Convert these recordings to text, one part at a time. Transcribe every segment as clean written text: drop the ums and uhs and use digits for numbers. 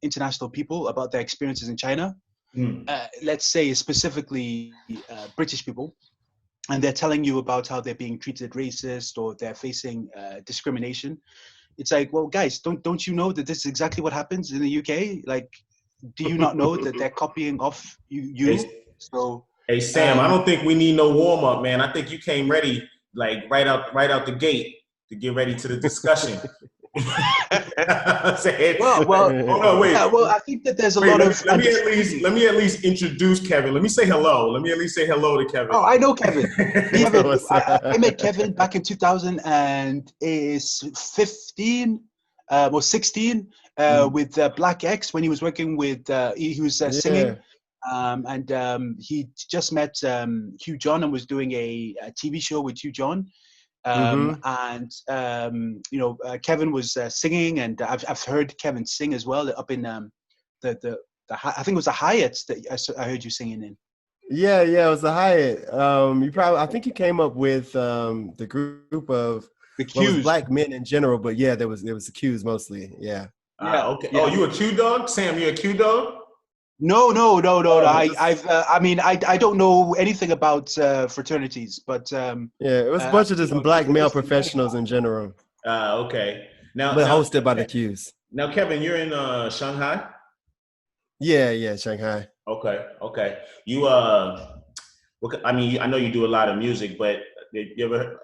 international people about their experiences in China. Mm. Let's say specifically British people, and they're telling you about how they're being treated racist or they're facing discrimination. It's like, well, guys, don't you know that this is exactly what happens in the UK? Like, do you not know that they're copying off you? So, hey Sam, I don't think we need no warm up, man. I think you came ready, like right out the gate to get ready to the discussion. well, hold on, wait. Yeah, well, I think that there's a lot of. Let me at least introduce Kevin. Let me say hello. Let me at least say hello to Kevin. Oh, I know Kevin. I met Kevin back in 2015 or 16 with Black X when he was working with. He was singing, and he just met Hugh John and was doing a TV show with Hugh John. And Kevin was singing, and I've heard Kevin sing as well up in the I think it was the Hyatt that I heard you singing in. Yeah, it was the Hyatt. I think you came up with the group of the Qs. Black men in general, but yeah, there was the Qs mostly. Yeah. Okay. Yeah. Oh, you a Q dog, Sam? You a Q dog? No. I don't know anything about fraternities, but it was a bunch of just black male professionals in general. Okay. Now, hosted by the Qs. Now, Kevin, you're in Shanghai. Yeah, Shanghai. Okay. You I know you do a lot of music, but you ever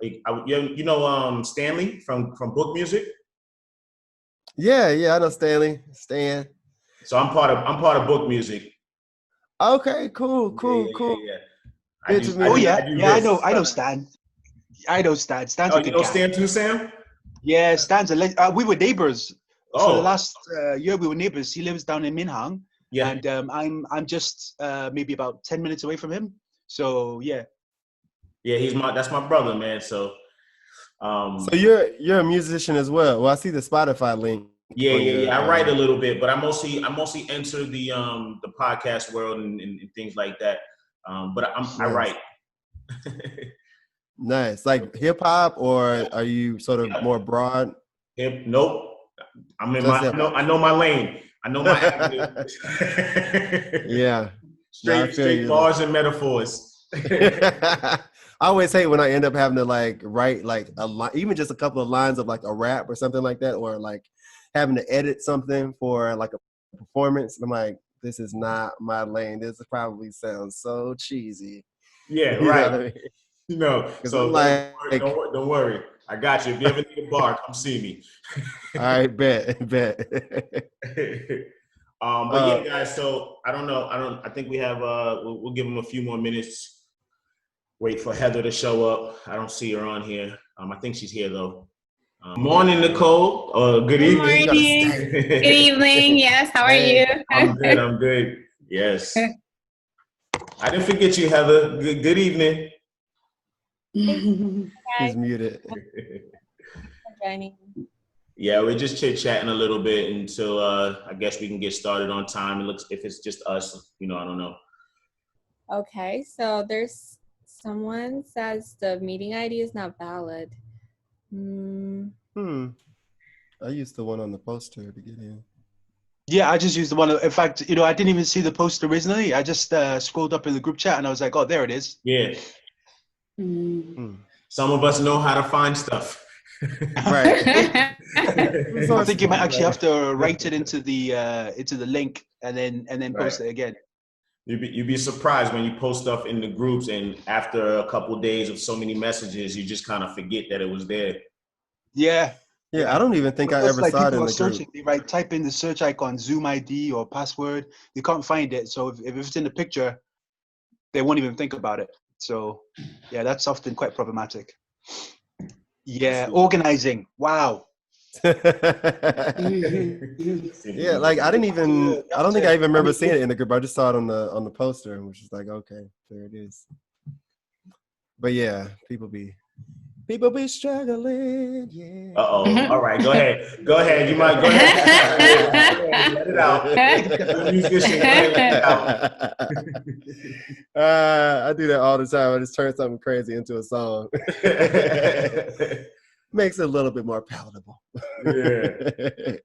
Stanley from Book Music? Yeah, I know Stanley. Stan. So I'm part of Book Music. Okay, cool. Yeah. I know Stan. Stan's a good guy. Stan too, Sam? Yeah, Stan's we were neighbors. For the last year, we were neighbors. He lives down in Minhang. Yeah. And I'm just maybe about 10 minutes away from him. So yeah. Yeah, that's my brother, man. So so you're a musician as well. Well, I see the Spotify link. Yeah. I write a little bit, but I mostly enter the podcast world and things like that. But I write. Nice. Like hip hop, or are you sort of more broad? Nope. I know my lane. I know my avenue. Yeah. Straight bars and metaphors. I always hate when I end up having to like write like a line, even just a couple of lines of like a rap or something like that, or like having to edit something for like a performance. I'm like, this is not my lane. This probably sounds so cheesy. Yeah, right. So don't worry. I got you. If you ever need a bar, come see me. All right, bet. But yeah, guys. So I don't know. I think we have. We'll give them a few more minutes. Wait for Heather to show up. I don't see her on here. I think she's here though. Morning, Nicole. Good evening. Good morning. Good evening. Yes. How are you? I'm good. Yes. I didn't forget you, Heather. Good evening. He's muted. Yeah, we're just chit-chatting a little bit until I guess we can get started on time. It looks, if it's just us, I don't know. Okay, so there's someone says the meeting ID is not valid. I used the one on the poster to get in. Yeah, I just used the one. In fact, I didn't even see the post originally. I just scrolled up in the group chat and I was like, oh, there it is. Yeah. Some of us know how to find stuff. Right. I think you might actually have to write it into the link and then post it again. You'd be surprised when you post stuff in the groups, and after a couple of days of so many messages, you just kind of forget that it was there. Yeah. Yeah, I don't even think I ever saw it in the group. They type in the search icon, Zoom ID or password. You can't find it. So if it's in the picture, they won't even think about it. So yeah, that's often quite problematic. Yeah, organizing. Wow. Yeah, like I don't think I even remember seeing it in the group. I just saw it on the poster and was just like, okay, there it is. But yeah, people be struggling. Yeah. All right, go ahead. You might go ahead. Let it out. Musician, let it out. I do that all the time. I just turn something crazy into a song. Makes it a little bit more palatable. Yeah,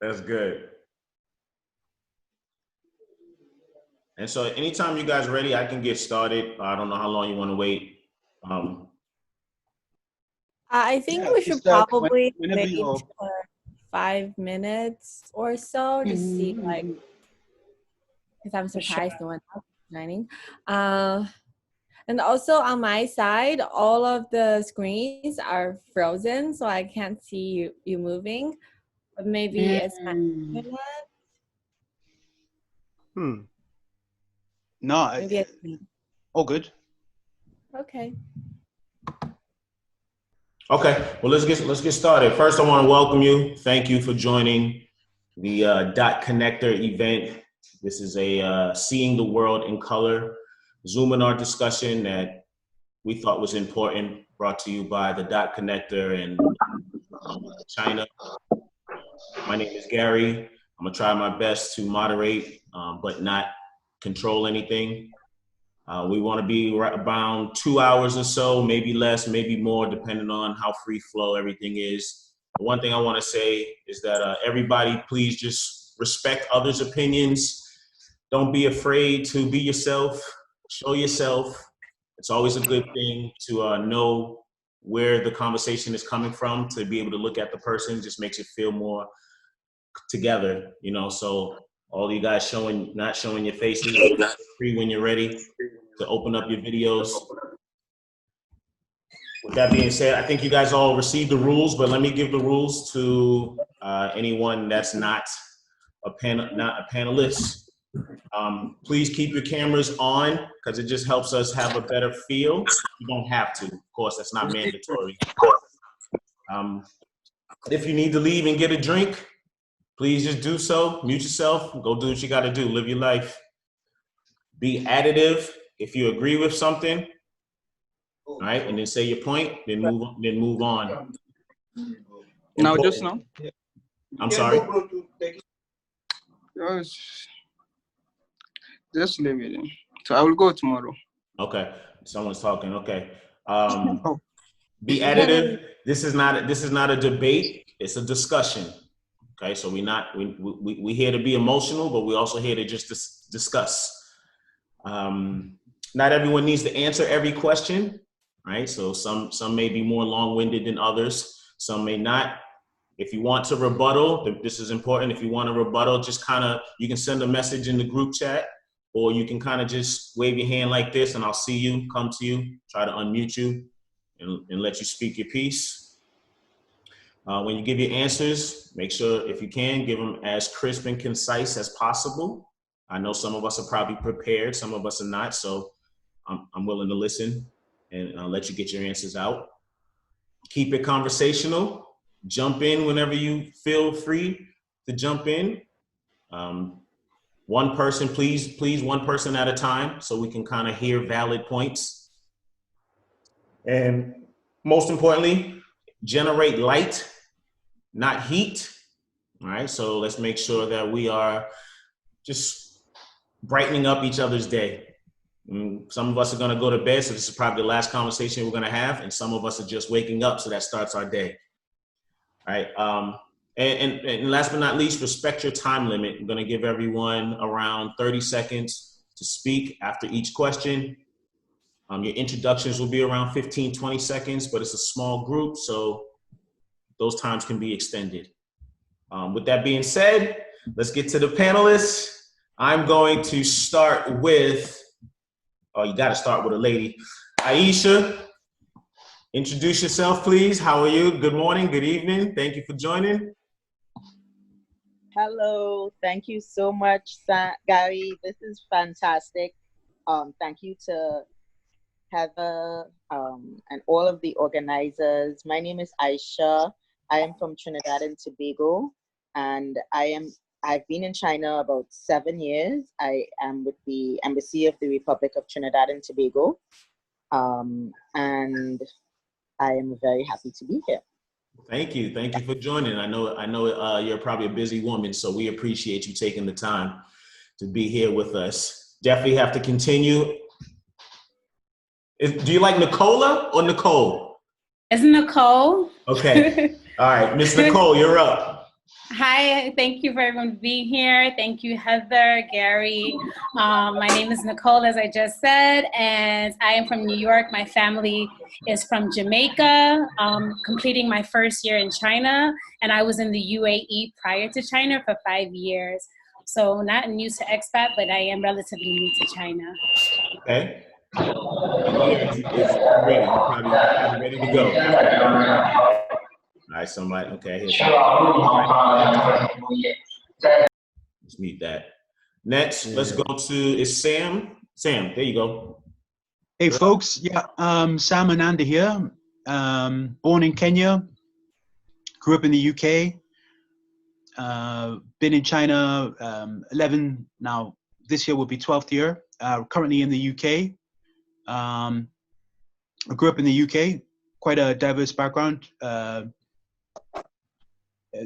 that's good. And so anytime you guys are ready, I can get started. I don't know how long you want to wait. I think Yeah, we should just, probably whenever wait you're. for 5 minutes or so to see, like, because I'm surprised no one else is joining. And also on my side, all of the screens are frozen, so I can't see you moving. But maybe it's my internet. No, Maybe it's me. all good. Okay. Okay, well, let's get started. First, I want to welcome you. Thank you for joining the Dot Connector event. This is a Seeing the World in Color Zoom and Art discussion that we thought was important, brought to you by the Dot Connector and China. My name is Gary. I'm gonna try my best to moderate, but not control anything. We want to be right around 2 hours or so, maybe less, maybe more, depending on how free flow everything is. The one thing I want to say is that everybody, please just respect others' opinions. Don't be afraid to be yourself, show yourself. It's always a good thing to know where the conversation is coming from, to be able to look at the person, just makes it feel more together, you know. So all you guys not showing your faces, free when you're ready to open up your videos. With that being said, I think you guys all received the rules, but let me give the rules to anyone that's not a panelist. Please keep your cameras on because it just helps us have a better feel. You don't have to, of course, that's not mandatory. If you need to leave and get a drink, please just do so. Mute yourself, go do what you gotta do, live your life. Be additive. If you agree with something, all right, and then say your point, then move on. Now, just now. I'm sorry. Just leave it. So I will go tomorrow. Okay, someone's talking. Okay, be additive. This is not a debate. It's a discussion. Okay, so we here to be emotional, but we also here to just discuss. Not everyone needs to answer every question, right? So some may be more long-winded than others. Some may not. If you want to rebuttal, this is important. If you want to rebuttal, just you can send a message in the group chat, or you can kind of just wave your hand like this and I'll see you, come to you, try to unmute you and let you speak your piece. When you give your answers, make sure if you can, give them as crisp and concise as possible. I know some of us are probably prepared, some of us are not, so I'm willing to listen and I'll let you get your answers out. Keep it conversational. Jump in whenever you feel free to jump in. One person, please, one person at a time so we can kind of hear valid points. And most importantly, generate light, not heat. All right, so let's make sure that we are just brightening up each other's day. Some of us are gonna go to bed, so this is probably the last conversation we're gonna have, and some of us are just waking up, so that starts our day. All right, and last but not least, respect your time limit. I'm gonna give everyone around 30 seconds to speak after each question. Your introductions will be around 15, 20 seconds, but it's a small group, so those times can be extended. With that being said, let's get to the panelists. I'm going to start with, you gotta start with a lady. Aisha, introduce yourself, please. How are you? Good morning, good evening. Thank you for joining. Hello, thank you so much, Gary. This is fantastic. Thank you to Heather and all of the organizers. My name is Aisha. I am from Trinidad and Tobago, and I've been in China about 7 years. I am with the Embassy of the Republic of Trinidad and Tobago, and I am very happy to be here. Thank you for joining. I know you're probably a busy woman, so we appreciate you taking the time to be here with us. Definitely have to continue. Do you like Nicola or Nicole? It's Nicole. Okay. All right, Miss Nicole, you're up. Hi, thank you for everyone being here. Thank you, Heather, Gary. My name is Nicole, as I just said, and I am from New York. My family is from Jamaica, completing my first year in China, and I was in the UAE prior to China for 5 years. So not new to expat, but I am relatively new to China. Okay. Is ready. You're probably ready to go. All right, somebody. Okay, here's let's meet that. Next, let's go to Sam. Sam, there you go. Hey folks, Sam Ananda here. Born in Kenya, grew up in the UK. Been in China 11 now. This year will be 12th year. Currently in the UK. I grew up in the UK. Quite a diverse background.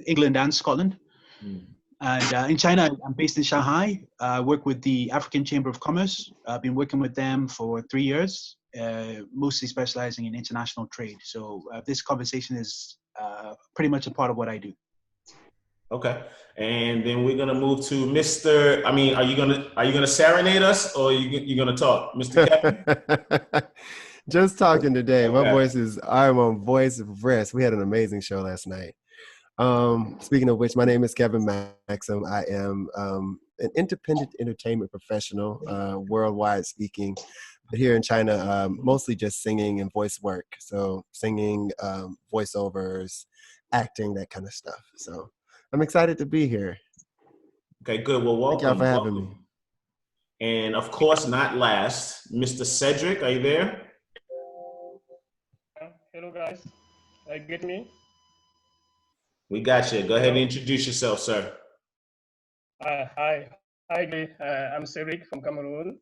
England and Scotland. And in China, I'm based in Shanghai. I work with the African Chamber of Commerce. I've been working with them for 3 years, mostly specializing in international trade. So this conversation is pretty much a part of what I do. Okay, and then we're gonna move to Mr. I mean, are you gonna serenade us, or you gonna talk, Mr. Kevin? Just talking today. Okay. I'm on voice of rest. We had an amazing show last night. Speaking of which, my name is Kevin Maxim. I am an independent entertainment professional, worldwide speaking, but here in China, mostly just singing and voice work. So singing, voiceovers, acting, that kind of stuff. So I'm excited to be here. Okay, good. Well, welcome. Thank y'all for having me. And of course, not last, Mr. Cedric, are you there? Hello, guys. Get me? We got you. Go ahead and introduce yourself, sir. Hi, I'm Cedric from Cameroon.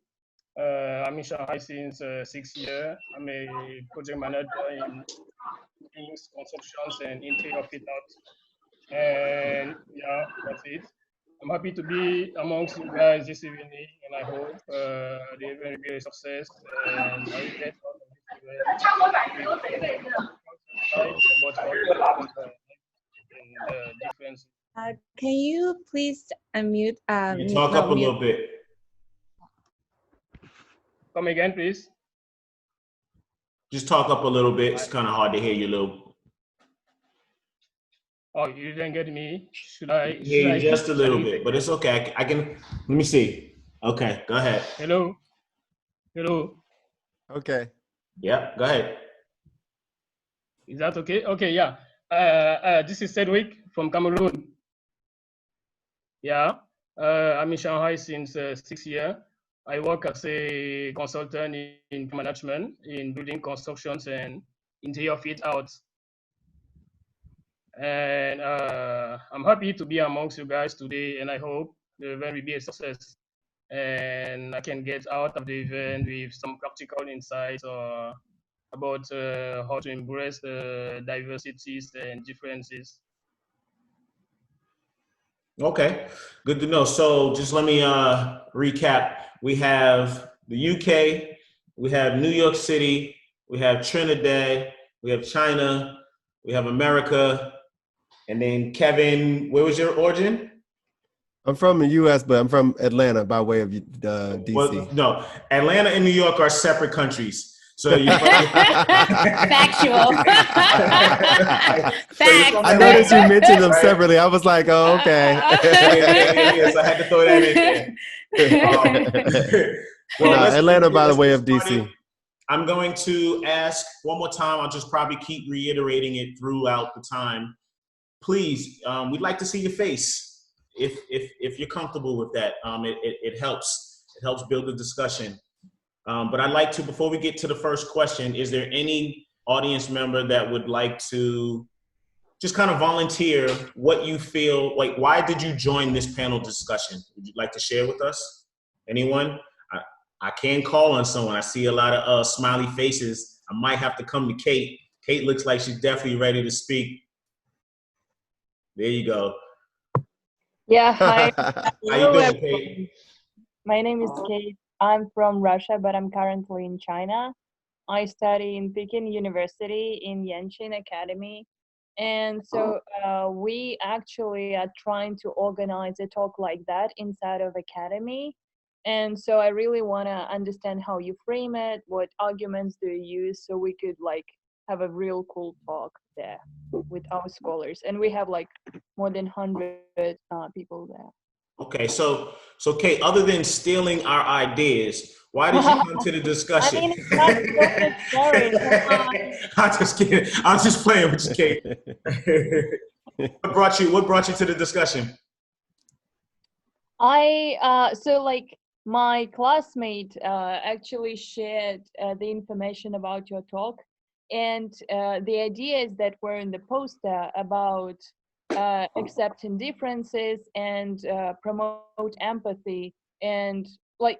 I'm in Shanghai since 6 years. I'm a project manager in things, constructions, and interior fit out. And yeah, that's it. I'm happy to be amongst you guys this evening, and I hope the event will be a success. And I will get out of this event about culture and difference. Can you please unmute? You talk up a little bit. Come again, please. Just talk up a little bit. It's kind of hard to hear you, Lou. Oh, you didn't get me? Should I? Hear you just a little bit, but it's okay. I can. Let me see. Okay, go ahead. Hello. Hello. Okay. Yep. Go ahead. Is that okay? Okay. Yeah. This is Cedric from Cameroon. Yeah. I'm in Shanghai since 6 years. I work as a consultant in management in building constructions and interior fit outs. And I'm happy to be amongst you guys today, and I hope the event will be a success. And I can get out of the event with some practical insights about how to embrace the diversities and differences. Okay, good to know. So just let me recap. We have the UK, we have New York City, we have Trinidad, we have China, we have America, and then Kevin, where was your origin? I'm from the U.S., but I'm from Atlanta by way of D.C. Well, no, Atlanta and New York are separate countries. So you factual. Facts. I noticed you mentioned them separately. I was like, oh, okay. Yes, I had to throw that in there. Well, Atlanta by the way of DC. I'm going to ask one more time. I'll just probably keep reiterating it throughout the time. Please, we'd like to see your face if you're comfortable with that. It helps. It helps build the discussion. But I'd like to, before we get to the first question, is there any audience member that would like to just kind of volunteer what you feel, like why did you join this panel discussion? Would you like to share with us? Anyone? I can call on someone. I see a lot of smiley faces. I might have to come to Kate. Kate looks like she's definitely ready to speak. There you go. Yeah, hi. How you doing, Kate? My name is Kate. I'm from Russia, but I'm currently in China. I study in Peking University in Yanqing Academy, And so we actually are trying to organize a talk like that inside of Academy. And so I really want to understand how you frame it, what arguments do you use, so we could like have a real cool talk there with our scholars. And we have like more than 100 people there. Okay, so Kate, other than stealing our ideas, why did you come to the discussion? I mean, it's not so necessary. I'm just kidding. I'm just playing with you, Kate. What brought you to the discussion? So like my classmate actually shared the information about your talk, and the idea is that we're in the poster about accepting differences and promote empathy, and like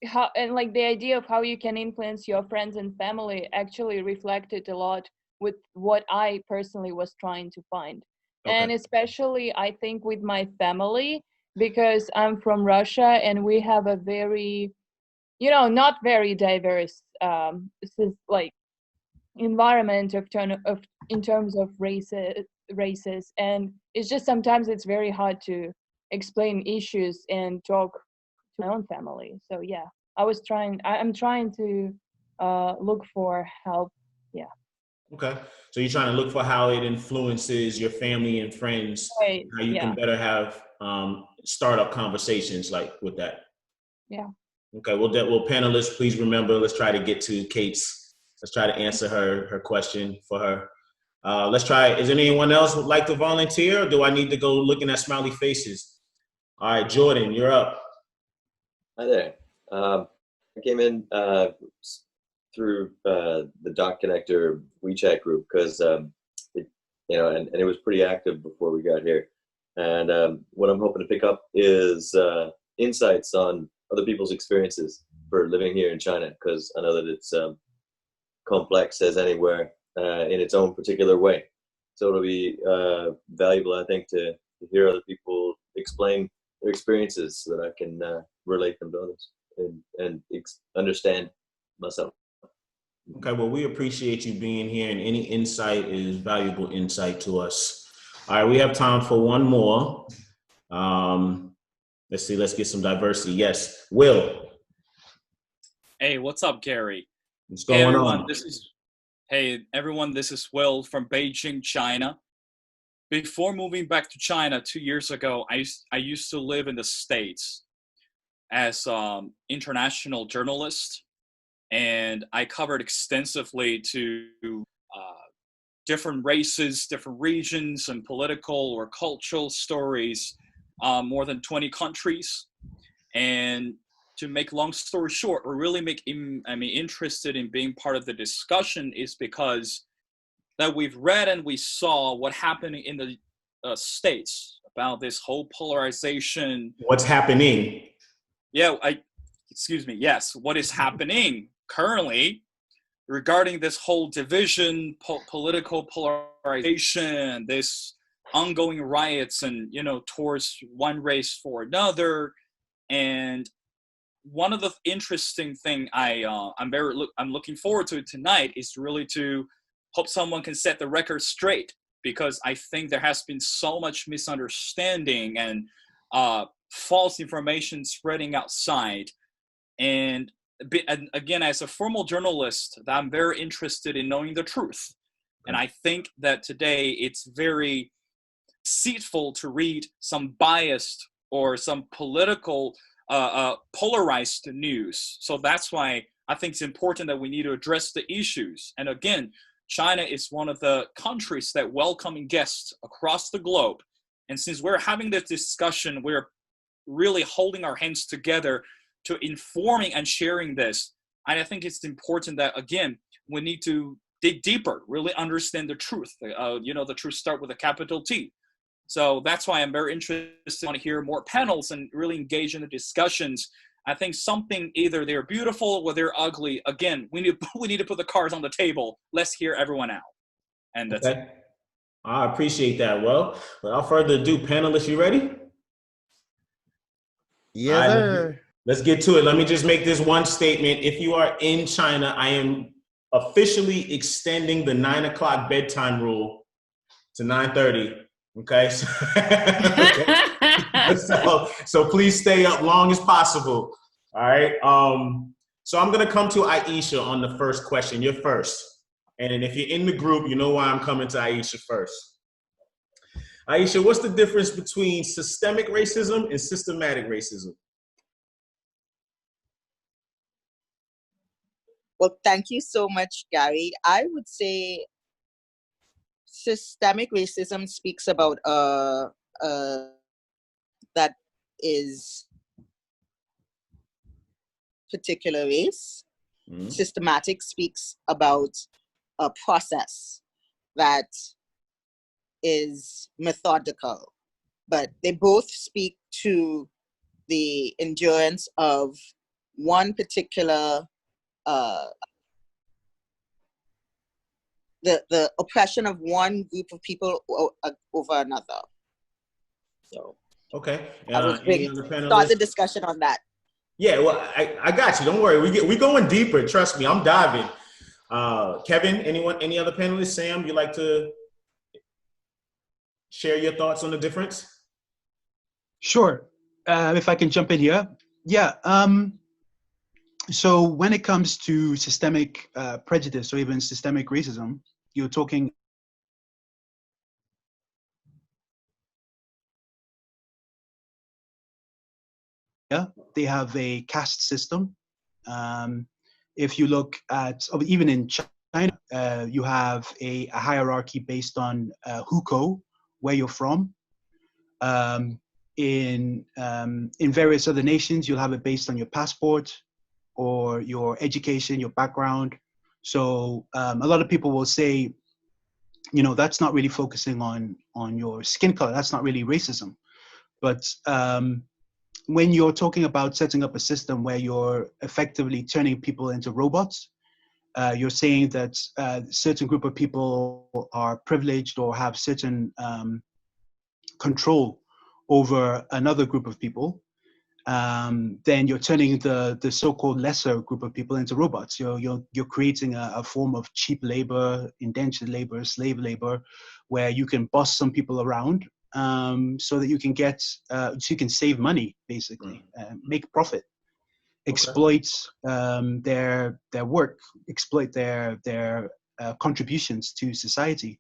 the idea of how you can influence your friends and family actually reflected a lot with what I personally was trying to find. Okay. And especially I think with my family, because I'm from Russia and we have a very, not very diverse like environment in terms of races, and it's just sometimes it's very hard to explain issues and talk to my own family. So yeah, I'm trying to look for help. Yeah. Okay, so you're trying to look for how it influences your family and friends, right. How you can better have startup conversations like with that. Yeah. Okay, well, panelists, please remember, let's try to get to let's try to answer her question for her. Let's try, is anyone else would like to volunteer, or do I need to go looking at smiley faces? All right, Jordan, you're up. Hi there. I came in through the Dot Connector WeChat group because and it was pretty active before we got here. And what I'm hoping to pick up is insights on other people's experiences for living here in China, because I know that it's complex as anywhere in its own particular way. So it'll be valuable, I think, to hear other people explain their experiences so that I can relate them to others and understand myself. Okay, well, we appreciate you being here, and any insight is valuable insight to us. All right, we have time for one more. Let's see, let's get some diversity. Yes, Will. Hey, what's up, Gary? What's going on? Hey, everyone, this is Will from Beijing, China. Before moving back to China 2 years ago, I used to live in the States as an international journalist, and I covered extensively to different races, different regions, and political or cultural stories, more than 20 countries. And to make long story short, or really interested in being part of the discussion is because that we've read and we saw what happened in the States about this whole polarization. What's happening? Yeah, yes, what is happening currently regarding this whole division, political polarization, this ongoing riots and, towards one race for another. And one of the interesting thing I'm looking forward to tonight is really to hope someone can set the record straight, because I think there has been so much misunderstanding and false information spreading outside. And again, as a formal journalist, I'm very interested in knowing the truth. And I think that today it's very deceitful to read some biased or some political polarized news. So that's why I think it's important that we need to address the issues. And again, China is one of the countries that welcoming guests across the globe. And since we're having this discussion, we're really holding our hands together to informing and sharing this. And I think it's important that, again, we need to dig deeper, really understand the truth. The truth start with a capital T. So that's why I'm very interested to hear more panels and really engage in the discussions. I think something, either they're beautiful or they're ugly. Again, we need to put the cards on the table. Let's hear everyone out. And that's it. I appreciate that. Well, without further ado, panelists, you ready? Yes, sir. Let's get to it. Let me just make this one statement. If you are in China, I am officially extending the 9 o'clock bedtime rule to 9:30. Okay. So please stay up long as possible. All right. So I'm going to come to Aisha on the first question. You're first. And then if you're in the group, you know why I'm coming to Aisha first. Aisha, what's the difference between systemic racism and systematic racism? Well, thank you so much, Gary. I would say systemic racism speaks about that is particular race. Mm-hmm. Systematic speaks about a process that is methodical, but they both speak to the endurance of one particular the oppression of one group of people over another. So okay, any other panelists? Start the discussion on that. Yeah, well, I got you. Don't worry, we going deeper. Trust me, I'm diving. Kevin, any other panelists? Sam, you like to share your thoughts on the difference? Sure. If I can jump in here. Yeah. So when it comes to systemic prejudice or even systemic racism, you're talking they have a caste system. If you look at, even in China, you have a hierarchy based on hukou, where you're from. In various other nations, you'll have it based on your passport or your education, your background. So a lot of people will say, you know, that's not really focusing on your skin color. That's not really racism. But when you're talking about setting up a system where you're effectively turning people into robots, you're saying that a certain group of people are privileged or have certain control over another group of people, then you're turning the so-called lesser group of people into robots. You're creating a form of cheap labor, indentured labor, slave labor, where you can boss some people around so that you can get so you can save money, basically, make profit, exploit their work, exploit their contributions to society.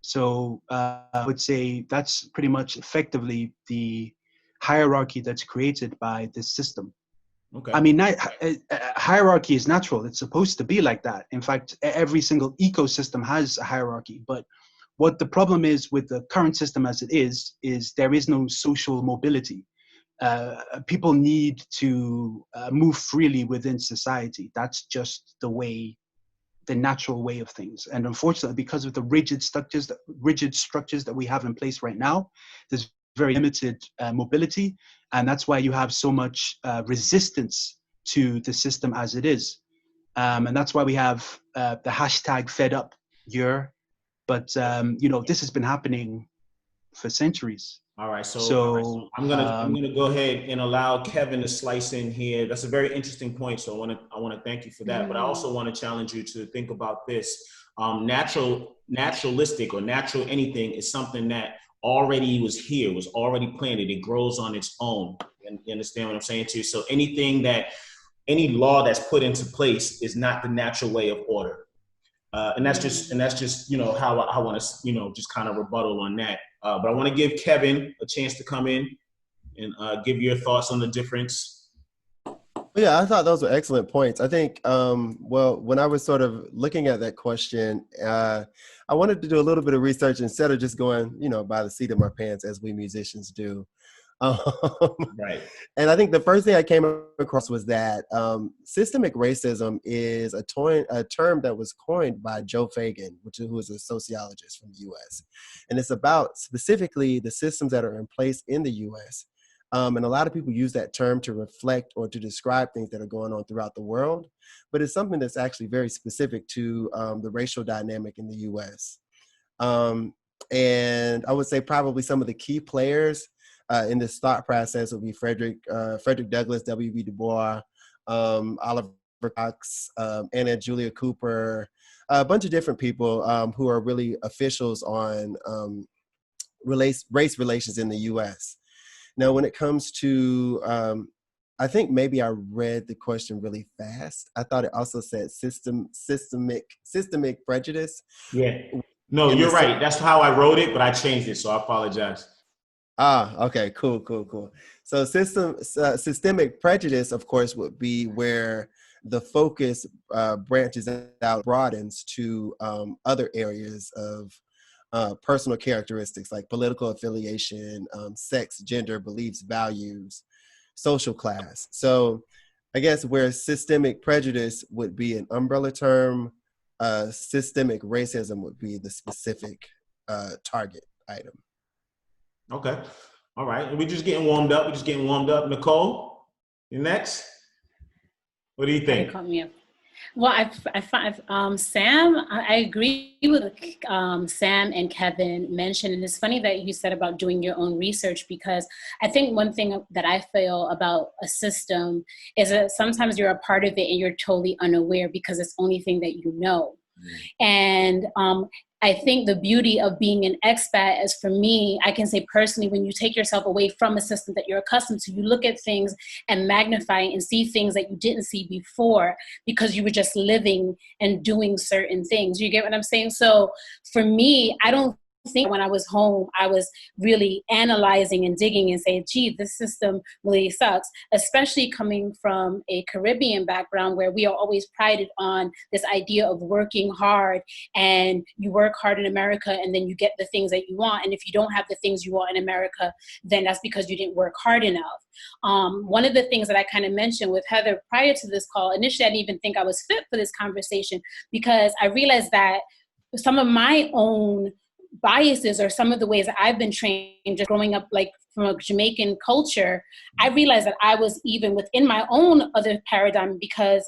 So I would say that's pretty much effectively the hierarchy that's created by this system. Okay. I mean, hierarchy is natural. It's supposed to be like that. In fact, every single ecosystem has a hierarchy. But what the problem is with the current system as it is there is no social mobility. People need to move freely within society. That's just the natural way of things. And unfortunately, because of the rigid structures that we have in place right now, there's very limited mobility. And that's why you have so much resistance to the system as it is. And that's why we have the hashtag #FedUp year. But, you know, this has been happening for centuries. All right, so I'm gonna go ahead and allow Kevin to slice in here. That's a very interesting point. So I want to thank you for that. But I also want to challenge you to think about this. Naturalistic or natural anything is something that already was here, was already planted. It grows on its own. And you understand what I'm saying to you? So any law that's put into place is not the natural way of order. And that's just, you know, how I want to, you know, just kind of rebuttal on that. But I want to give Kevin a chance to come in and give your thoughts on the difference. Yeah, I thought those were excellent points. I think, well, when I was sort of looking at that question, I wanted to do a little bit of research instead of just going, you know, by the seat of my pants as we musicians do. Right. And I think the first thing I came across was that systemic racism is a term that was coined by Joe Fagan, who is a sociologist from the U.S. And it's about specifically the systems that are in place in the U.S. And a lot of people use that term to reflect or to describe things that are going on throughout the world. But it's something that's actually very specific to the racial dynamic in the U.S. And I would say probably some of the key players in this thought process will be Frederick Douglass, W.B. Du Bois, Oliver Cox, Anna Julia Cooper, a bunch of different people who are really officials on race relations in the U.S. Now, when it comes to, I think maybe I read the question really fast. I thought it also said systemic prejudice. Yeah. No, you're right. That's how I wrote it, but I changed it, so I apologize. Okay, cool. So systemic prejudice, of course, would be where the focus branches out, broadens to other areas of personal characteristics like political affiliation, sex, gender, beliefs, values, social class. So I guess where systemic prejudice would be an umbrella term, systemic racism would be the specific target item. Okay. All right. We're just getting warmed up. Nicole, you next. What do you think? Call me up. Well, I find Sam, I agree with Sam and Kevin mentioned, and it's funny that you said about doing your own research, because I think one thing that I feel about a system is that sometimes you're a part of it and you're totally unaware because it's the only thing that you know. And I think the beauty of being an expat is, for me, I can say personally, when you take yourself away from a system that you're accustomed to, you look at things and magnify and see things that you didn't see before because you were just living and doing certain things. You get what I'm saying? So for me, I don't think when I was home, I was really analyzing and digging and saying, gee, this system really sucks, especially coming from a Caribbean background where we are always prided on this idea of working hard, and you work hard in America and then you get the things that you want. And if you don't have the things you want in America, then that's because you didn't work hard enough. One of the things that I kind of mentioned with Heather prior to this call, initially I didn't even think I was fit for this conversation, because I realized that some of my own biases or some of the ways that I've been trained just growing up, like from a Jamaican culture, I realized that I was even within my own other paradigm because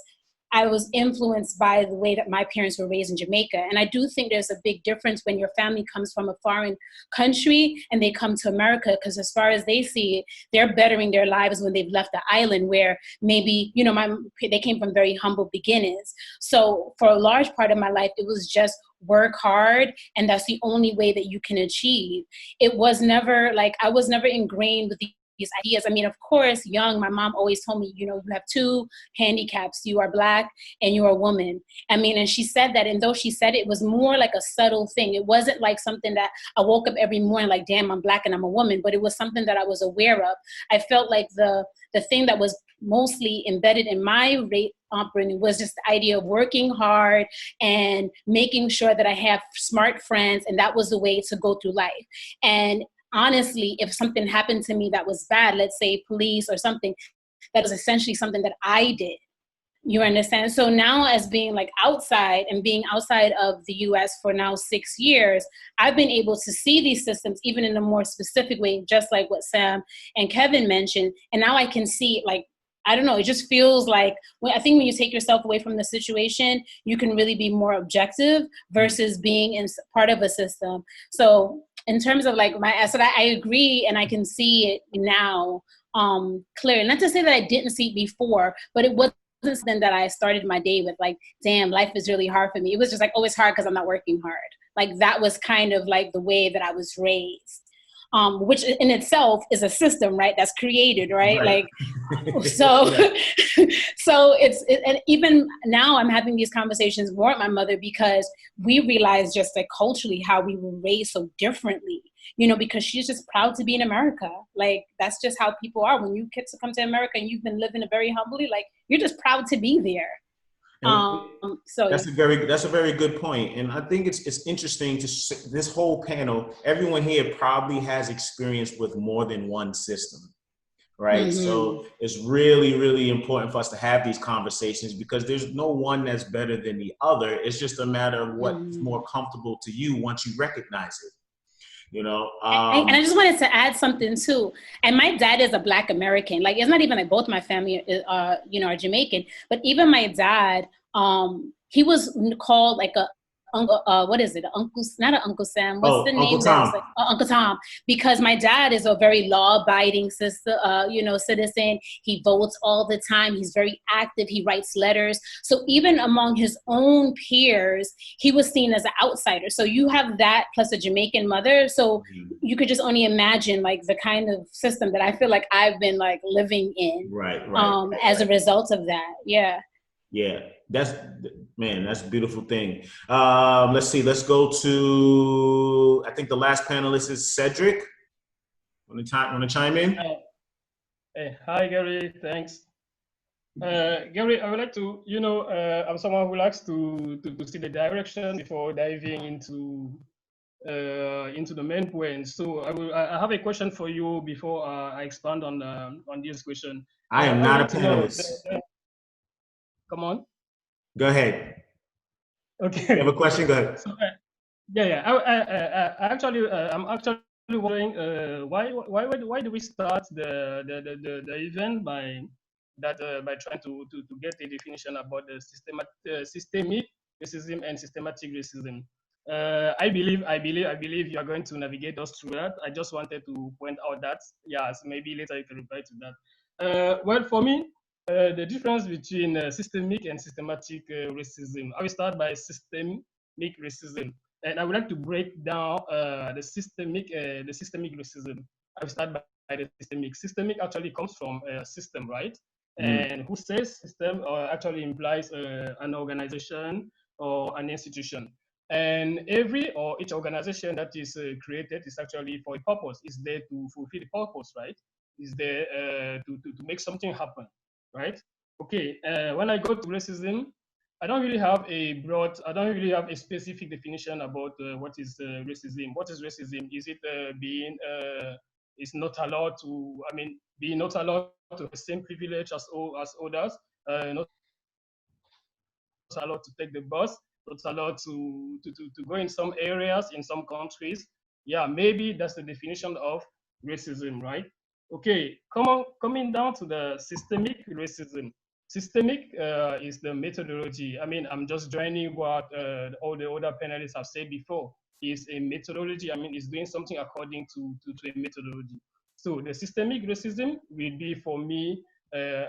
I was influenced by the way that my parents were raised in Jamaica. And I do think there's a big difference when your family comes from a foreign country and they come to America, because as far as they see it, they're bettering their lives when they've left the island where maybe, you know, they came from very humble beginnings. So for a large part of my life, it was just work hard, and that's the only way that you can achieve. It was never like, I was never ingrained with these ideas. I mean, of course, young, my mom always told me, you know, you have two handicaps. You are Black and you are a woman. I mean, and she said that, and though she said it was more like a subtle thing. It wasn't like something that I woke up every morning like, damn, I'm Black and I'm a woman, but it was something that I was aware of. I felt like the thing that was mostly embedded in my upbringing was just the idea of working hard and making sure that I have smart friends, and that was the way to go through life. And honestly, if something happened to me that was bad, let's say police or something, that was essentially something that I did. You understand? So now, as being like outside and being outside of the US for now 6 years, I've been able to see these systems even in a more specific way, just like what Sam and Kevin mentioned. And now I can see, like, I don't know, it just feels like, I think when you take yourself away from the situation, you can really be more objective versus being in part of a system. So in terms of like so I agree, and I can see it now clearly. Not to say that I didn't see it before, but it wasn't something that I started my day with, like, damn, life is really hard for me. It was just like, oh, it's hard because I'm not working hard. Like, that was kind of like the way that I was raised. Which in itself is a system, right? That's created, right? Like, so, so and even now I'm having these conversations more with my mother because we realize just like culturally how we were raised so differently, you know, because she's just proud to be in America. Like, that's just how people are. When you get to come to America and you've been living very humbly, like, you're just proud to be there. So that's a very good point, and I think it's interesting to this whole panel. Everyone here probably has experience with more than one system, right? Mm-hmm. So it's really, really important for us to have these conversations because there's no one that's better than the other. It's just a matter of what's more comfortable to you once you recognize it. You know, and I just wanted to add something too. And my dad is a Black American. Like, it's not even like both my family, you know, are Jamaican. But even my dad, he was called like a what is it? Uncle, not an Uncle Sam. What's the Uncle name? Tom. Like, Uncle Tom. Because my dad is a very law-abiding citizen. He votes all the time. He's very active. He writes letters. So even among his own peers, he was seen as an outsider. So you have that plus a Jamaican mother. So you could just only imagine like the kind of system that I feel like I've been like living in. As a result of that. Yeah. Yeah, that's a beautiful thing. Let's see. Let's go to, I think the last panelist is Cedric. Want to chime in? Hey, hi, Gary. Thanks. Gary, I would like to, I'm someone who likes to see the direction before diving into the main point. So I have a question for you before I expand on this question. I am not a panelist. Come on. Go ahead. Okay. You have a question? Go ahead. So, I'm actually wondering why do we start the event by trying to get a definition about the systemic racism and systematic racism. I believe you are going to navigate us through that. I just wanted to point out that, so maybe later you can reply to that. Well, for me, the difference between systemic and systematic racism. I will start by systemic racism, and I would like to break down the systemic racism. I will start by the systemic. Systemic actually comes from a system, right? And who says system actually implies an organization or an institution. And each organization that is created is actually for a purpose. It's there to fulfill the purpose, right? It's there to make something happen, right? Okay, when I go to racism, I don't really have a specific definition about what is racism. What is racism? Is it being not allowed to have the same privilege as others, not allowed to take the bus, not allowed to go in some areas, in some countries. Yeah, maybe that's the definition of racism, right? Okay, coming down to the systemic racism. Systemic is the methodology. I mean, I'm just joining what all the other panelists have said before. Is a methodology. I mean, it's doing something according to a methodology. So the systemic racism will be, for me,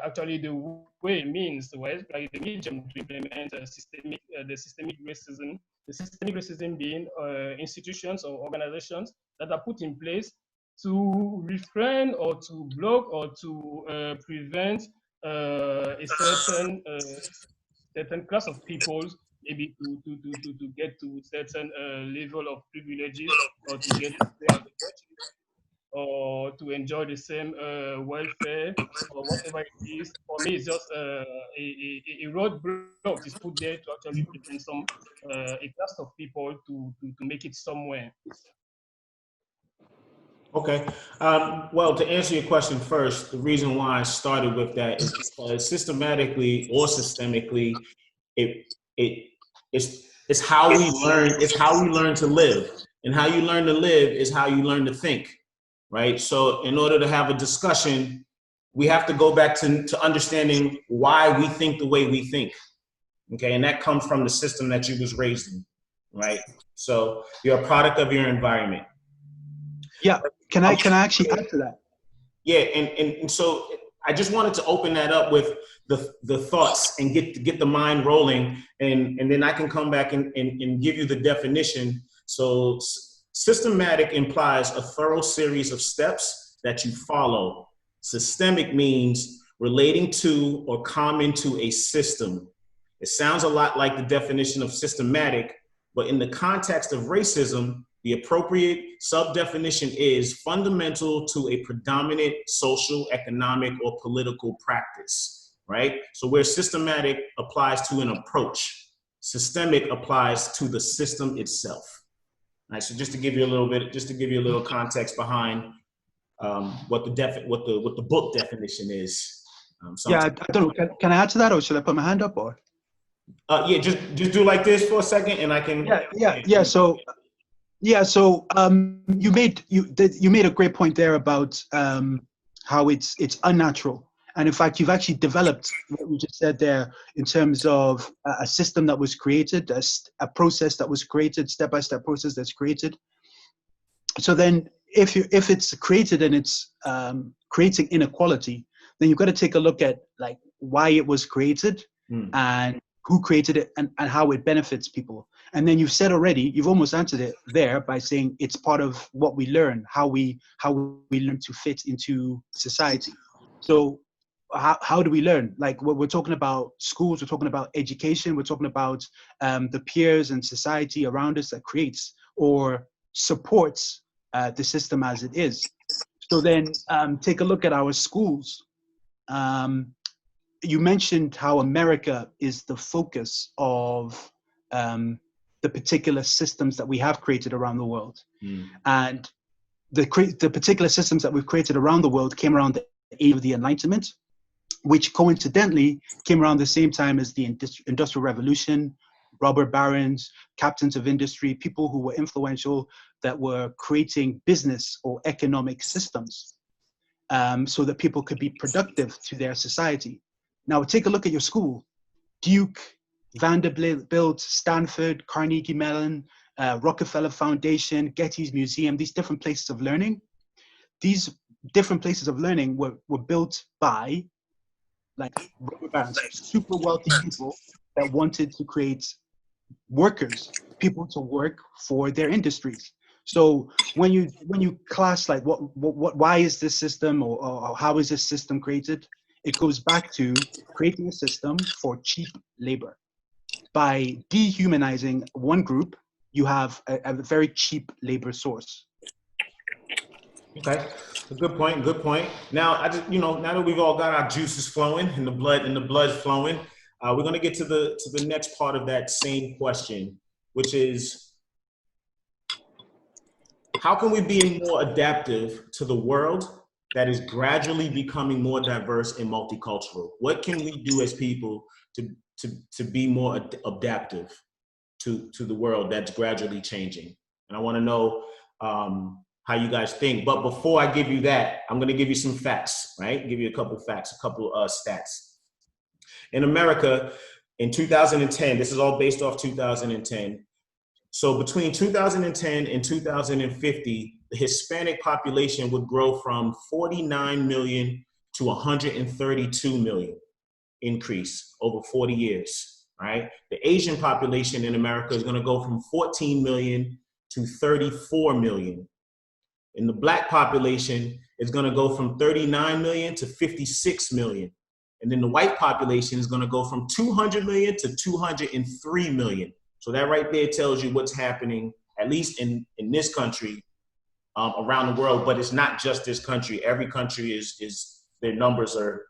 actually the way it means, right? Like the medium to implement the systemic racism. The systemic racism being institutions or organizations that are put in place to refrain or to block or to prevent a certain class of people, maybe to get to certain level of privileges, or to get the same opportunity, or to enjoy the same welfare, or whatever it is. For me, it's just a roadblock is put there to actually prevent a class of people to make it somewhere. Okay. Well, to answer your question first, the reason why I started with that is because systematically or systemically, it's how we learn. It's how we learn to live, and how you learn to live is how you learn to think, right? So, in order to have a discussion, we have to go back to understanding why we think the way we think. Okay, and that comes from the system that you was raised in, right? So you're a product of your environment. Yeah, can I actually add to that? Yeah, and so I just wanted to open that up with the thoughts and get the mind rolling, and then I can come back and give you the definition. So systematic implies a thorough series of steps that you follow. Systemic means relating to or common to a system. It sounds a lot like the definition of systematic, but in the context of racism, the appropriate sub-definition is fundamental to a predominant social, economic, or political practice, right? So where systematic applies to an approach, systemic applies to the system itself. All right, so just to give you a little context behind what the book definition is. I don't know. Can I add to that, or should I put my hand up, or? Yeah, just do like this for a second, and I can. Yeah. So you made a great point there about how it's unnatural, And in fact, you've actually developed what you just said there in terms of a system that was created, a process that was created, step-by-step process that's created. So then if it's created and it's creating inequality, then you've got to take a look at like why it was created and who created it and how it benefits people. And then you've said already, you've almost answered it there by saying it's part of what we learn, how we learn to fit into society. So how do we learn? Like we're talking about schools, we're talking about education, we're talking about the peers and society around us that creates or supports the system as it is. So then take a look at our schools. You mentioned how America is the focus of the particular systems that we have created around the world. And the particular systems that we've created around the world came around the age of the Enlightenment, which coincidentally came around the same time as the Industrial Revolution, robber barons, captains of industry, people who were influential that were creating business or economic systems so that people could be productive to their society. Now, take a look at your school. Duke, Vanderbilt, Stanford, Carnegie Mellon, Rockefeller Foundation, Getty's Museum, these different places of learning. These different places of learning were built by like super wealthy people that wanted to create workers, people to work for their industries. So when you class like why is this system or how is this system created, it goes back to creating a system for cheap labor. By dehumanizing one group, you have a very cheap labor source. Okay, good point. Good point. Now, now that we've all got our juices flowing and the blood flowing, we're going to get to the next part of that same question, which is how can we be more adaptive to the world that is gradually becoming more diverse and multicultural? What can we do as people to be more adaptive to the world that's gradually changing? And I want to know how you guys think. But before I give you that, I'm going to give you some facts, right? Give you a couple facts, a couple stats. In America, in 2010, this is all based off 2010. So between 2010 and 2050, the Hispanic population would grow from 49 million to 132 million increase over 40 years, right? The Asian population in America is going to go from 14 million to 34 million. And the Black population is going to go from 39 million to 56 million. And then the white population is going to go from 200 million to 203 million. So that right there tells you what's happening, at least in this country, around the world. But it's not just this country. Every country is their numbers are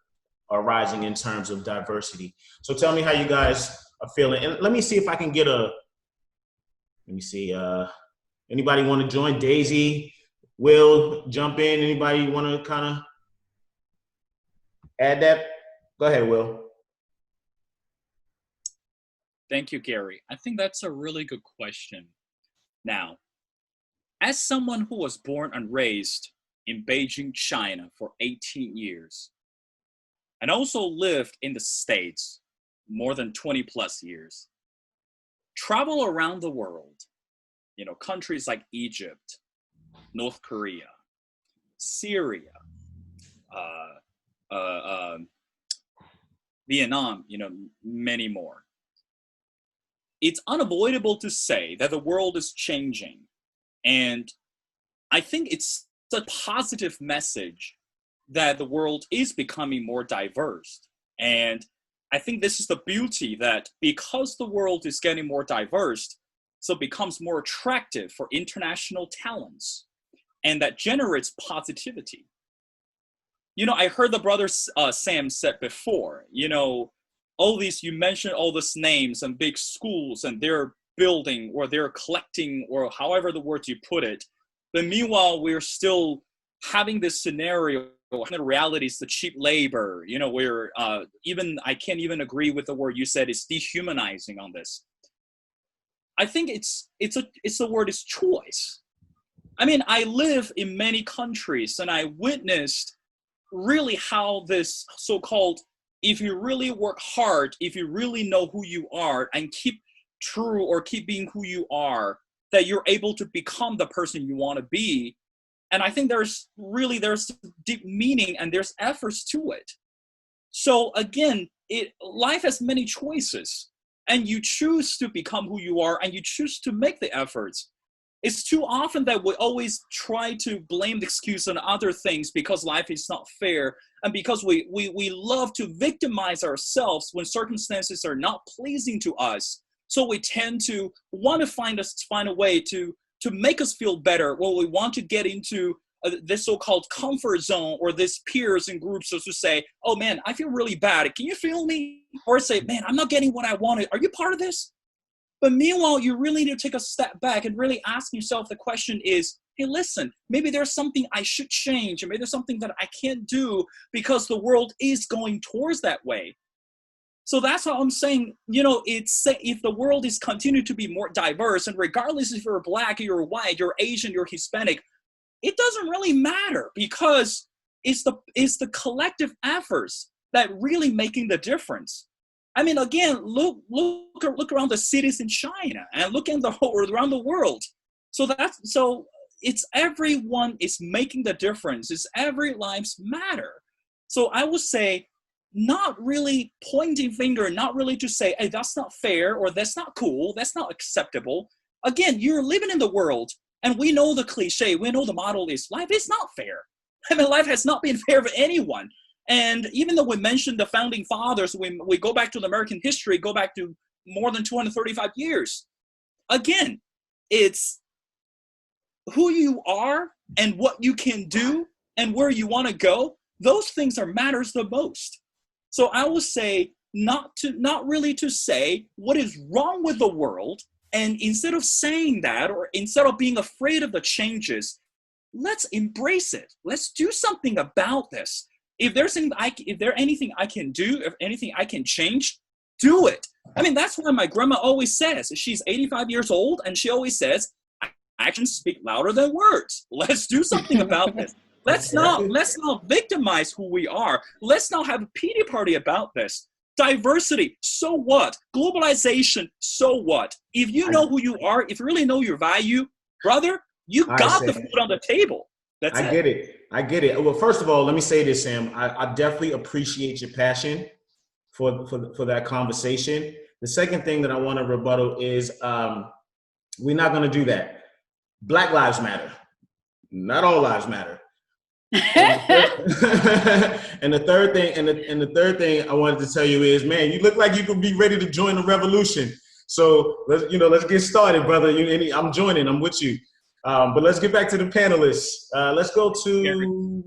rising in terms of diversity. So tell me how you guys are feeling. And let me see if I can get anybody want to join? Daisy, Will, jump in. Anybody want to kind of add that? Go ahead, Will. Thank you, Gary. I think that's a really good question. Now, as someone who was born and raised in Beijing, China for 18 years, and also lived in the States more than 20 plus years, travel around the world, countries like Egypt, North Korea, Syria, Vietnam, many more. It's unavoidable to say that the world is changing. And I think it's a positive message that the world is becoming more diverse. And I think this is the beauty that because the world is getting more diverse, so it becomes more attractive for international talents. And that generates positivity. I heard the brother Sam said before, you mentioned all these names and big schools and they're building or they're collecting or however the words you put it. But meanwhile, we're still having this scenario. The reality is the cheap labor, where I can't even agree with the word you said is dehumanizing on this. I think the word is choice. I mean, I live in many countries and I witnessed really how this so-called, if you really work hard, if you really know who you are and keep true or keep being who you are, that you're able to become the person you want to be. And I think there's deep meaning and there's efforts to it. So again, life has many choices, and you choose to become who you are and you choose to make the efforts. It's too often that we always try to blame the excuse on other things because life is not fair, and because we love to victimize ourselves when circumstances are not pleasing to us. So we tend to want to find a way to make us feel better. Well, we want to get into this so-called comfort zone, or this peers and groups to say, oh man, I feel really bad. Can you feel me? Or say, man, I'm not getting what I wanted. Are you part of this? But meanwhile, you really need to take a step back and really ask yourself the question is, hey, listen, maybe there's something I should change, or maybe there's something that I can't do because the world is going towards that way. So that's what I'm saying. If the world is continuing to be more diverse, and regardless if you're Black, you're white, you're Asian, you're Hispanic, it doesn't really matter, because it's the collective efforts that really making the difference. I mean, again, look around the cities in China, and look around the world. So it's everyone is making the difference. It's every lives matter. So I would say, not really pointing finger, not really to say, hey, that's not fair, or that's not cool, that's not acceptable. Again, you're living in the world, and we know the cliche, we know the model is life is not fair. I mean, life has not been fair for anyone. And even though we mentioned the founding fathers, when we go back to the American history, go back to more than 235 years. Again, it's who you are and what you can do and where you want to go. Those things matters the most. So I would say not really to say what is wrong with the world. And instead of saying that, or instead of being afraid of the changes, let's embrace it. Let's do something about this. If there's anything I can do, if anything I can change, do it. I mean, that's why my grandma always says, she's 85 years old, and she always says, actions speak louder than words. Let's do something about this. Let's not victimize who we are. Let's not have a pity party about this. Diversity, so what? Globalization, so what? If you know who you are, if you really know your value, brother, you got the food on the table. I get it. Well, first of all, let me say this, Sam. I definitely appreciate your passion for that conversation. The second thing that I want to rebuttal is we're not going to do that. Black lives matter. Not all lives matter. And the third thing I wanted to tell you is, man, you look like you could be ready to join the revolution. So let's get started, brother. I'm joining. I'm with you. But let's get back to the panelists. Let's go to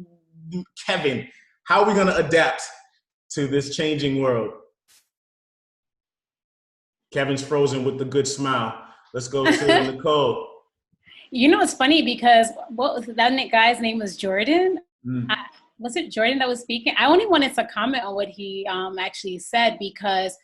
Kevin. How are we going to adapt to this changing world? Kevin's frozen with the good smile. Let's go to Nicole. It's funny because that guy's name was Jordan. Was it Jordan that was speaking? I only wanted to comment on what he actually said, because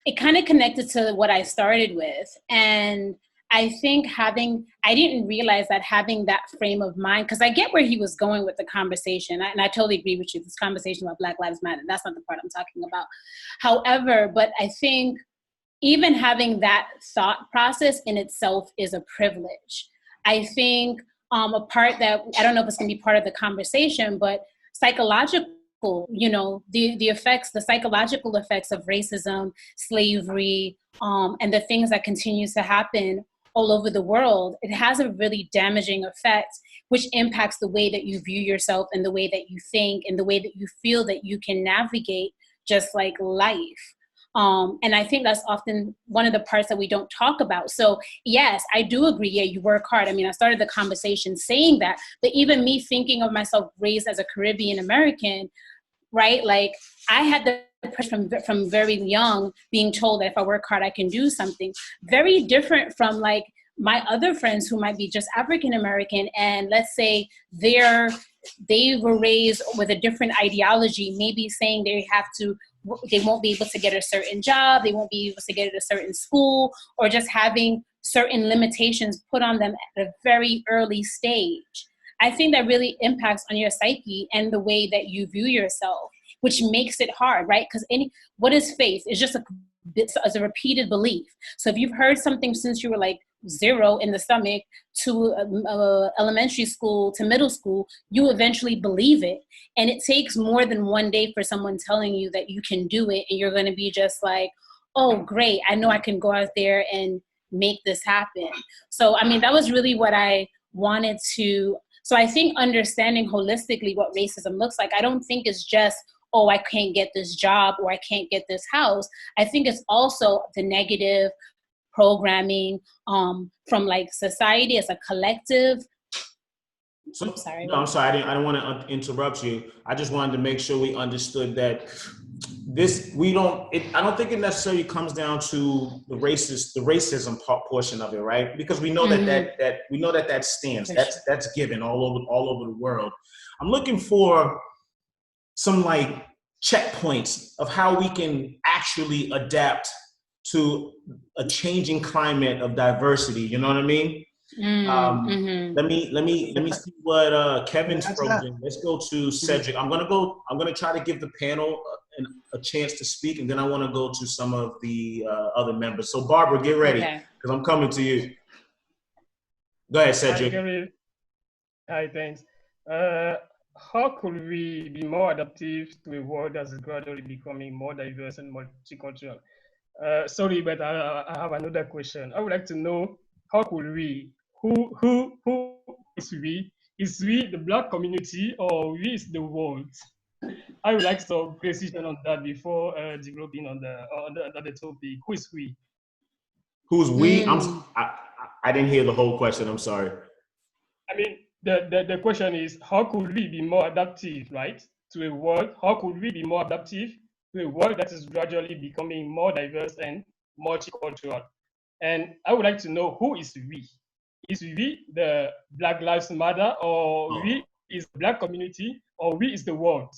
it kind of connected to what I started with. And I think I didn't realize that having that frame of mind, because I get where he was going with the conversation, and I totally agree with you, this conversation about Black Lives Matter, that's not the part I'm talking about. However, but I think even having that thought process in itself is a privilege. I think a part that, I don't know if it's gonna be part of the conversation, but psychological, the psychological effects of racism, slavery, and the things that continues to happen all over the world, it has a really damaging effect, which impacts the way that you view yourself and the way that you think and the way that you feel that you can navigate just like life. And I think that's often one of the parts that we don't talk about. So yes, I do agree. Yeah, you work hard. I mean, I started the conversation saying that, but even me thinking of myself raised as a Caribbean American, right? Like I had the pressure from very young being told that if I work hard, I can do something. Very different from like my other friends who might be just African American, and let's say they were raised with a different ideology, maybe saying they won't be able to get a certain job, they won't be able to get at a certain school, or just having certain limitations put on them at a very early stage. I think that really impacts on your psyche and the way that you view yourself, which makes it hard, right? Because what is faith? It's just a repeated belief. So if you've heard something since you were like 0 in the stomach to elementary school to middle school, you eventually believe it. And it takes more than one day for someone telling you that you can do it, and you're going to be just like, oh, great, I know I can go out there and make this happen. So, I mean, that was really what I wanted to. So I think understanding holistically what racism looks like, I don't think it's just, oh, I can't get this job or I can't get this house. I think it's also the negative programming from like society as a collective. So, I'm sorry. No, I'm sorry. I didn't want to interrupt you. I just wanted to make sure we understood that I don't think it necessarily comes down to the racism portion of it, right? Because we know that stands. That's given all over the world. I'm looking for some like checkpoints of how we can actually adapt to a changing climate of diversity. You know what I mean? Let me see what Kevin's frozen. Let's go to Cedric. I'm gonna try to give the panel a chance to speak, and then I want to go to some of the other members. So Barbara, get ready, because I'm coming to you. Go ahead, Cedric. Hi, thanks. How could we be more adaptive to a world that is gradually becoming more diverse and multicultural? Sorry, but I have another question. I would like to know, how could we, who is we? Is we the Black community, or we is the world? I would like some precision on that before developing on the topic. Who is we? Who's we? I didn't hear the whole question. I'm sorry. I mean, the question is, how could we be more adaptive, right, to a world? How could we be more adaptive to a world that is gradually becoming more diverse and multicultural? And I would like to know, who is we? Is we the Black Lives Matter, or we is the Black community, or we is the world?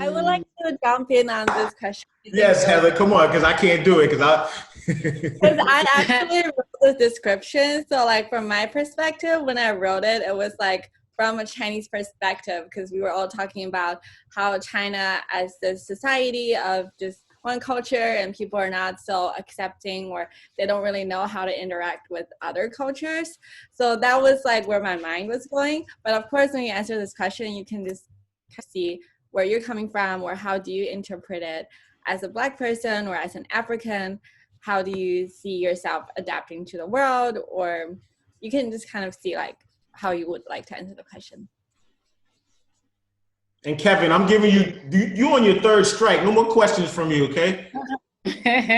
I would like to jump in on this question. Yes, Heather, come on, because I can't do it, because I actually wrote the description. So like from my perspective, when I wrote it, it was like from a Chinese perspective, because we were all talking about how China as the society of just one culture, and people are not so accepting, or they don't really know how to interact with other cultures. So that was like where my mind was going. But of course, when you answer this question, you can just see where you're coming from, or how do you interpret it as a Black person or as an African. How do you see yourself adapting to the world? Or you can just kind of see like how you would like to answer the question. And Kevin, I'm giving you on your third strike. No more questions from you, okay? Okay.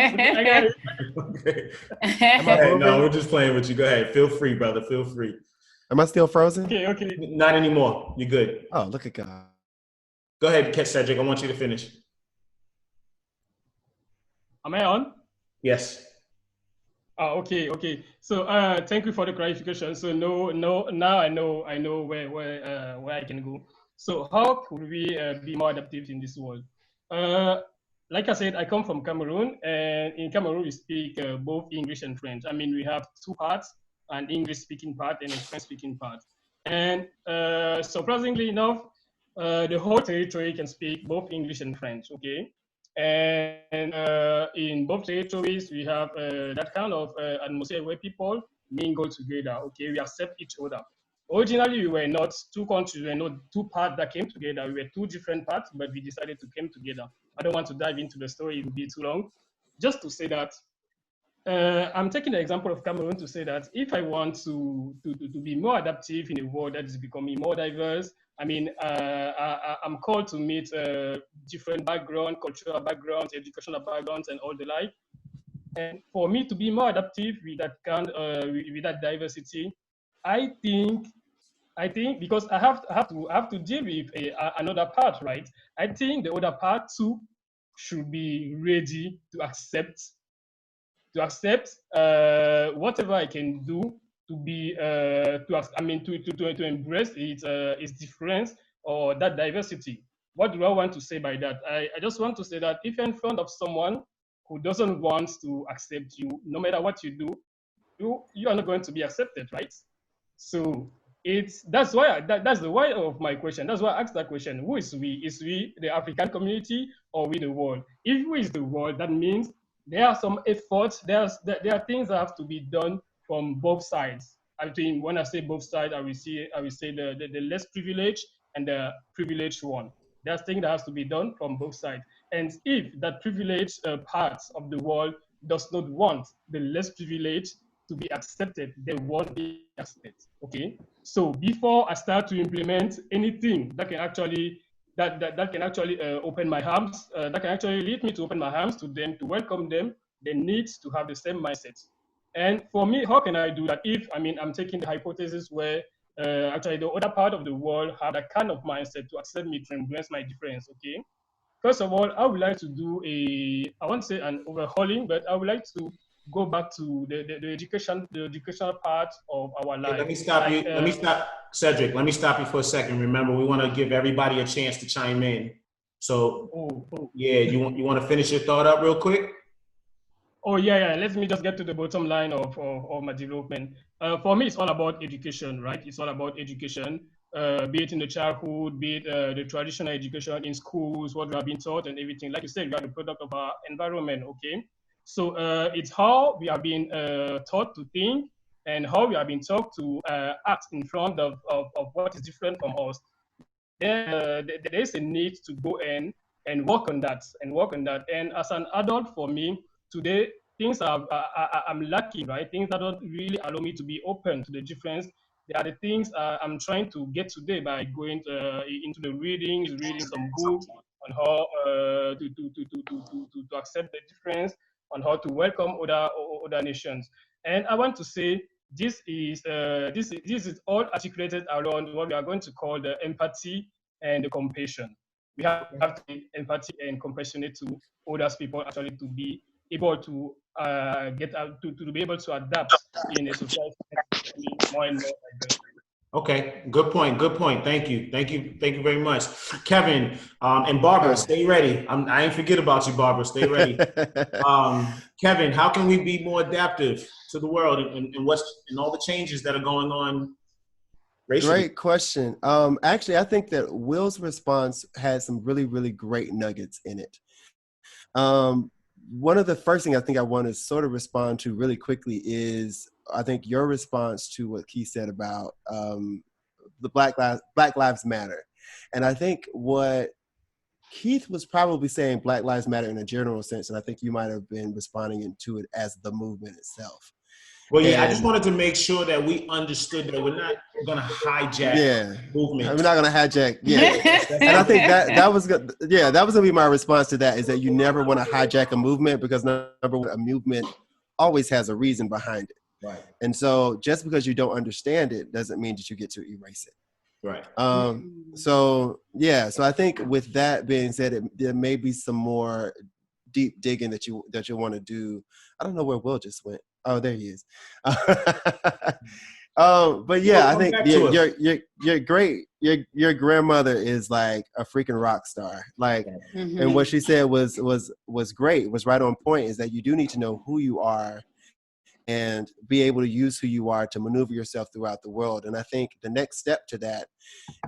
No, we're just playing with you. Go ahead. Feel free, brother. Feel free. Am I still frozen? Okay. Not anymore. You're good. Oh, look at God. Go ahead, Cedric. I want you to finish. Am I on? Yes. Oh, okay. So thank you for the clarification. So now I know where I can go. So how could we be more adaptive in this world? Like I said, I come from Cameroon, and in Cameroon we speak both English and French. I mean, we have two parts, an English-speaking part and a French-speaking part. And surprisingly enough, the whole territory can speak both English and French, okay? And in both territories, we have that kind of atmosphere where people mingle together, okay? We accept each other. Originally, we were not two countries, we were not two parts that came together. We were two different parts, but we decided to come together. I don't want to dive into the story, it would be too long. Just to say that, I'm taking the example of Cameroon to say that if I want to be more adaptive in a world that is becoming more diverse, I mean, I'm called to meet different backgrounds, cultural backgrounds, educational backgrounds, and all the like. And for me to be more adaptive with that with that diversity, I think because I have to deal with another part, right? I think the other part too should be ready to accept whatever I can do to be to embrace its difference or that diversity. What do I want to say by that? I just want to say that if you're in front of someone who doesn't want to accept you, no matter what you do, you are not going to be accepted, right? So that's why that's the why of my question. That's why I asked that question. Who is we? Is we the African community or we the world? If we is the world, that means there are some efforts. There are things that have to be done from both sides. I think when I say both sides, I will say the less privileged and the privileged one. There's things that has to be done from both sides. And if that privileged parts of the world does not want the less privileged to be accepted, they won't be accepted. Okay. So before I start to implement anything that can actually open my arms, that can actually lead me to open my arms to them, to welcome them, they need to have the same mindset. And for me, how can I do that? If I'm taking the hypothesis where actually the other part of the world have that kind of mindset to accept me, to embrace my difference. Okay. First of all, I would like to do I won't say an overhauling, but I would like to go back to the educational part of our life. Hey, let me stop you. Let me stop, Cedric. Let me stop you for a second. Remember, we want to give everybody a chance to chime in. So, yeah, you want to finish your thought up real quick? Oh yeah. Let me just get to the bottom line of my development. For me, it's all about education, right? It's all about education, be it in the childhood, be it the traditional education in schools, what we have been taught and everything. Like you said, we are the product of our environment, okay? So it's how we have been taught to think and how we have been taught to act in front of what is different from us. There is a need to go in and work on that And as an adult, for me today, things I'm lacking, right? Things that don't really allow me to be open to the difference. They are the things I'm trying to get today by going into the reading some books on how to accept the difference, on how to welcome other nations. And I want to say this is all articulated around what we are going to call the empathy and the compassion. We have to be empathic and compassionate to others people, actually, to be able to get out to be able to adapt in a society that's becoming more and more diverse. Okay, good point. Good point. Thank you very much, Kevin and Barbara. Stay ready. I ain't forget about you, Barbara. Stay ready. Kevin, how can we be more adaptive to the world and all the changes that are going on racially? Great question. Actually, I think that Will's response had some really, really great nuggets in it. One of the first things I think I want to sort of respond to really quickly is, I think, your response to what Keith said about the Black Lives Matter. And I think what Keith was probably saying Black Lives Matter in a general sense, and I think you might have been responding to it as the movement itself. Well, yeah, I just wanted to make sure that we understood that we're not going to hijack movement. We're not going to hijack. Yeah. And I think that was good. Yeah, that was going to be my response to that, is that you never want to hijack a movement, because number one, a movement always has a reason behind it. Right. And so just because you don't understand it doesn't mean that you get to erase it. Right. So I think with that being said, there may be some more deep digging that you want to do. I don't know where Will just went. Oh, there he is. But yeah, I think you're great. Your grandmother is like a freaking rock star. Like, and what she said was great, was right on point, is that you do need to know who you are and be able to use who you are to maneuver yourself throughout the world. And I think the next step to that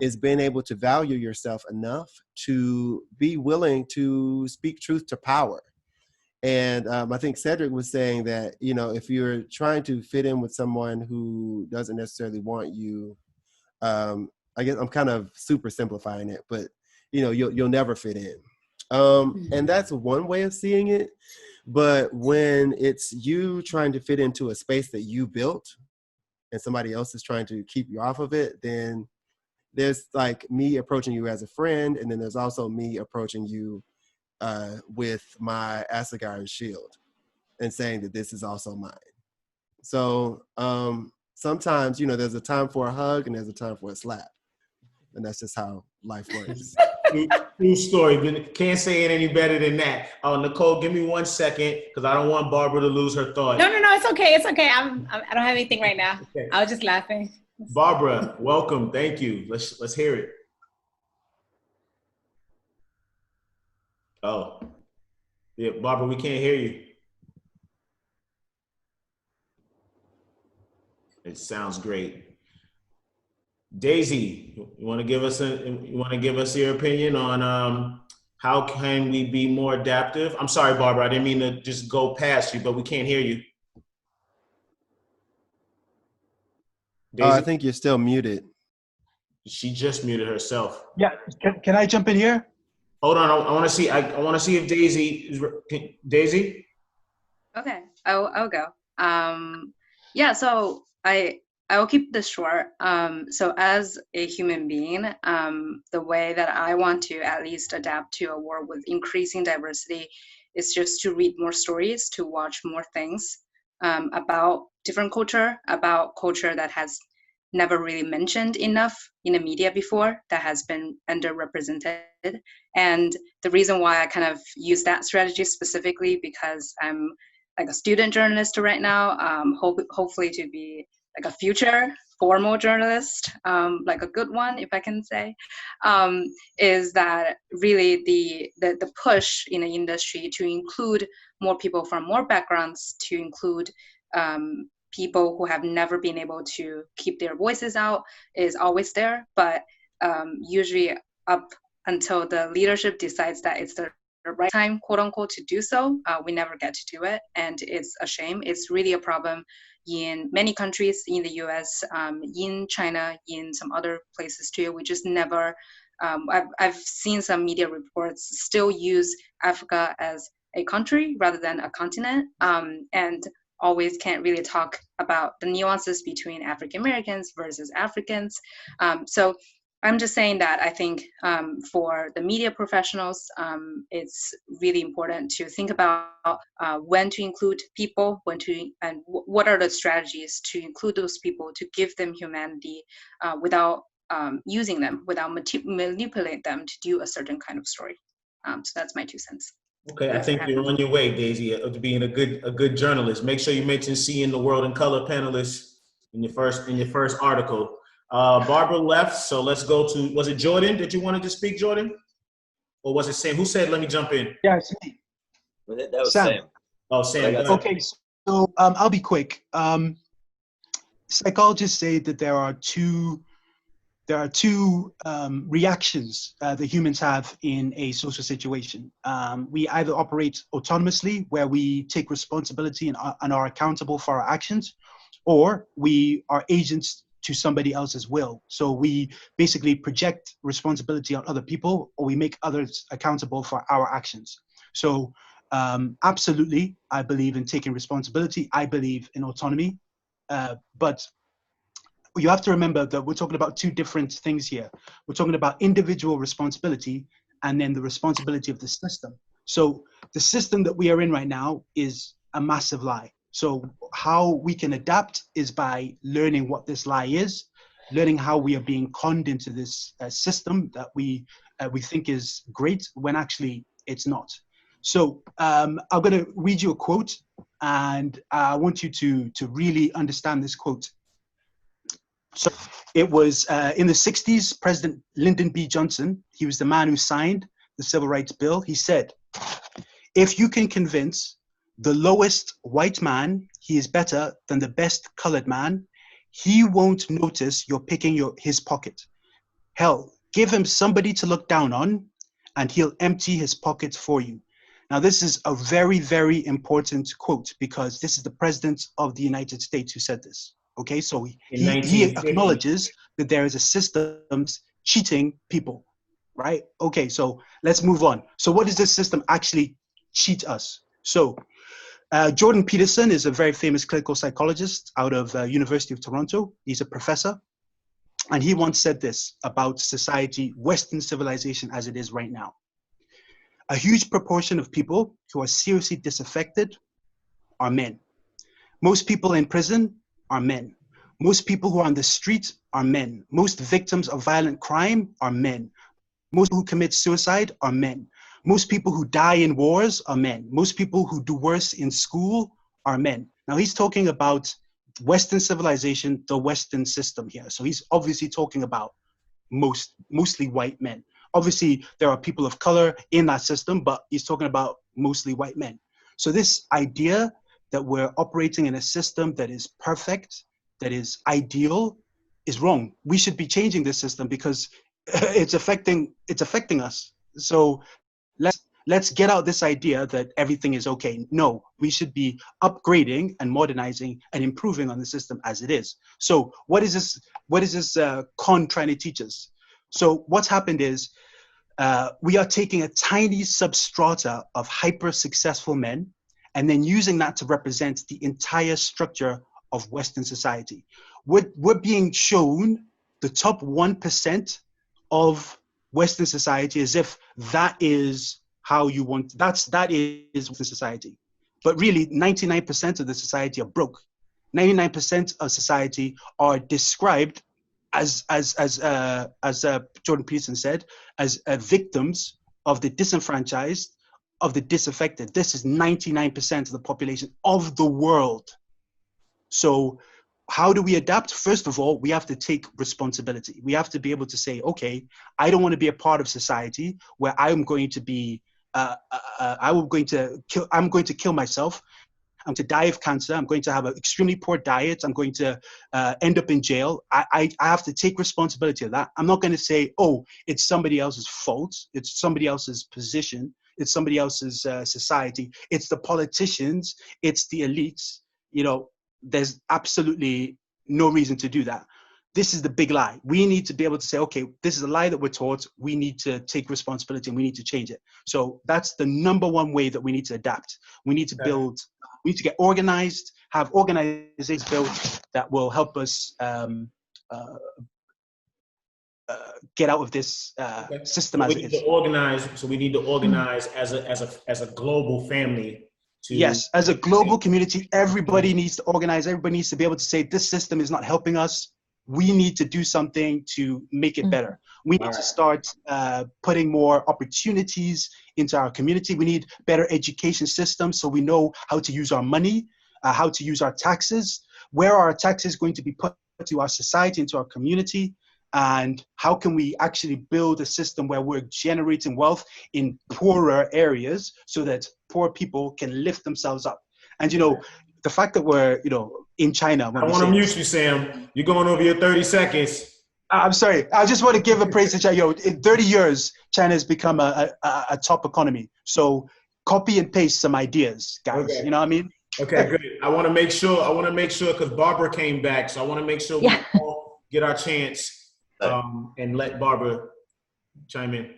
is being able to value yourself enough to be willing to speak truth to power. And I think Cedric was saying that, if you're trying to fit in with someone who doesn't necessarily want you, I guess I'm kind of super simplifying it, but you'll never fit in. And that's one way of seeing it. But when it's you trying to fit into a space that you built and somebody else is trying to keep you off of it, then there's like me approaching you as a friend, and then there's also me approaching you with my Asgard shield and saying that this is also mine. So sometimes, there's a time for a hug and there's a time for a slap. And that's just how life works. True story. Can't say it any better than that. Oh, Nicole, give me 1 second, because I don't want Barbara to lose her thought. No, it's okay. It's okay. I don't have anything right now. Okay. I was just laughing. Barbara, welcome. Thank you. Let's hear it. Oh, yeah, Barbara, we can't hear you. It sounds great. Daisy, you want to give us your opinion on how can we be more adaptive? I'm sorry, Barbara, I didn't mean to just go past you, but we can't hear you. Daisy? I think you're still muted. She just muted herself. Yeah, can I jump in here? Hold on, I want to see. I want to see if Daisy. Okay, I'll go. Yeah, so I will keep this short. So as a human being, the way that I want to at least adapt to a world with increasing diversity is just to read more stories, to watch more things about different culture, about culture that has never really mentioned enough in the media before, that has been underrepresented. And the reason why I kind of use that strategy specifically because I'm like a student journalist right now, hopefully to be like a future formal journalist, like a good one, if I can say, is that really the push in the industry to include more people from more backgrounds, to include people who have never been able to keep their voices out is always there, but usually up until the leadership decides that it's the right time, quote unquote, to do so, we never get to do it, and it's a shame. It's really a problem in many countries, in the US, in China, in some other places too. We just never, I've seen some media reports still use Africa as a country rather than a continent, and always can't really talk about the nuances between African Americans versus Africans. So I'm just saying that I think for the media professionals, it's really important to think about when to include people, and what are the strategies to include those people, to give them humanity without using them, without manipulate them to do a certain kind of story. So that's my 2 cents. Okay, I think you're on your way, Daisy, to being a good journalist. Make sure you mention Seeing the World in Color panelists in your first article. Barbara left, so let's go to, was it Jordan? Did you want to speak, Jordan? Or was it Sam? Who said, let me jump in? Yeah, it's me. That was Sam. Oh, Sam. Okay, so I'll be quick. Psychologists say that there are two reactions that humans have in a social situation. We either operate autonomously, where we take responsibility and are accountable for our actions, or we are agents to somebody else's will. So we basically project responsibility on other people, or we make others accountable for our actions. So absolutely, I believe in taking responsibility. I believe in autonomy, but you have to remember that we're talking about 2 different things here. We're talking about individual responsibility and then the responsibility of the system. So the system that we are in right now is a massive lie. So how we can adapt is by learning what this lie is, learning how we are being conned into this system that we think is great when actually it's not. So I'm going to read you a quote, and I want you to really understand this quote. So it was in the 60s, President Lyndon B. Johnson, he was the man who signed the Civil Rights Bill. He said, if you can convince the lowest white man he is better than the best colored man, he won't notice you're picking his pocket. Hell, give him somebody to look down on, and he'll empty his pockets for you. Now, this is a very, very important quote, because this is the President of the United States who said this. Okay, so he acknowledges that there is a system cheating people, right? Okay, so let's move on. So what does this system actually cheat us? So Jordan Peterson is a very famous clinical psychologist out of University of Toronto. He's a professor, and he once said this about society, Western civilization as it is right now. A huge proportion of people who are seriously disaffected are men. Most people in prison are men. Most people who are on the street are men. Most victims of violent crime are men. Most who commit suicide are men. Most people who die in wars are men. Most people who do worse in school are men. Now he's talking about Western civilization, the Western system here. So he's obviously talking about mostly white men. Obviously, there are people of color in that system, but he's talking about mostly white men. So this idea that we're operating in a system that is perfect, that is ideal, is wrong. We should be changing this system because it's affecting us. So let's get out this idea that everything is okay. No, we should be upgrading and modernizing and improving on the system as it is. So what is this con trying to teach us? So what's happened is we are taking a tiny substrata of hyper successful men and then using that to represent the entire structure of Western society. We're being shown the top 1% of Western society as if that is how you want, that is Western society. But really, 99% of the society are broke. 99% of society are described as Jordan Peterson said, as victims of the disenfranchised, of the disaffected. This is 99% of the population of the world. So how do we adapt? First of all, we have to take responsibility. We have to be able to say, okay, I don't want to be a part of society where I'm going to be, I'm going to kill myself. I'm going to die of cancer. I'm going to have an extremely poor diet. I'm going to end up in jail. I have to take responsibility of that. I'm not going to say, oh, it's somebody else's fault. It's somebody else's position. It's somebody else's society. It's the politicians. It's the elites. You know, there's absolutely no reason to do that. This is the big lie. We need to be able to say, okay, this is a lie that we're taught. We need to take responsibility and we need to change it. So that's the number one way that we need to adapt. We need to build, we need to get organized, have organizations built that will help us get out of this system as it is. So we need to organize as a global family. Yes, as a global community, everybody needs to organize. Everybody needs to be able to say, this system is not helping us. We need to do something to make it better. We need to start putting more opportunities into our community. We need better education systems so we know how to use our money, how to use our taxes. Where are our taxes going to be put to our society, into our community? And how can we actually build a system where we're generating wealth in poorer areas so that poor people can lift themselves up? And, you know, the fact that we're, you know, in China. I want to mute you, Sam. You're going over your 30 seconds. I'm sorry. I just want to give a praise to China. Yo, in 30 years, China has become a top economy. So copy and paste some ideas, guys. Okay. You know what I mean? Okay, good. I want to make sure because Barbara came back. So I want to make sure we all get our chance. And let Barbara chime in.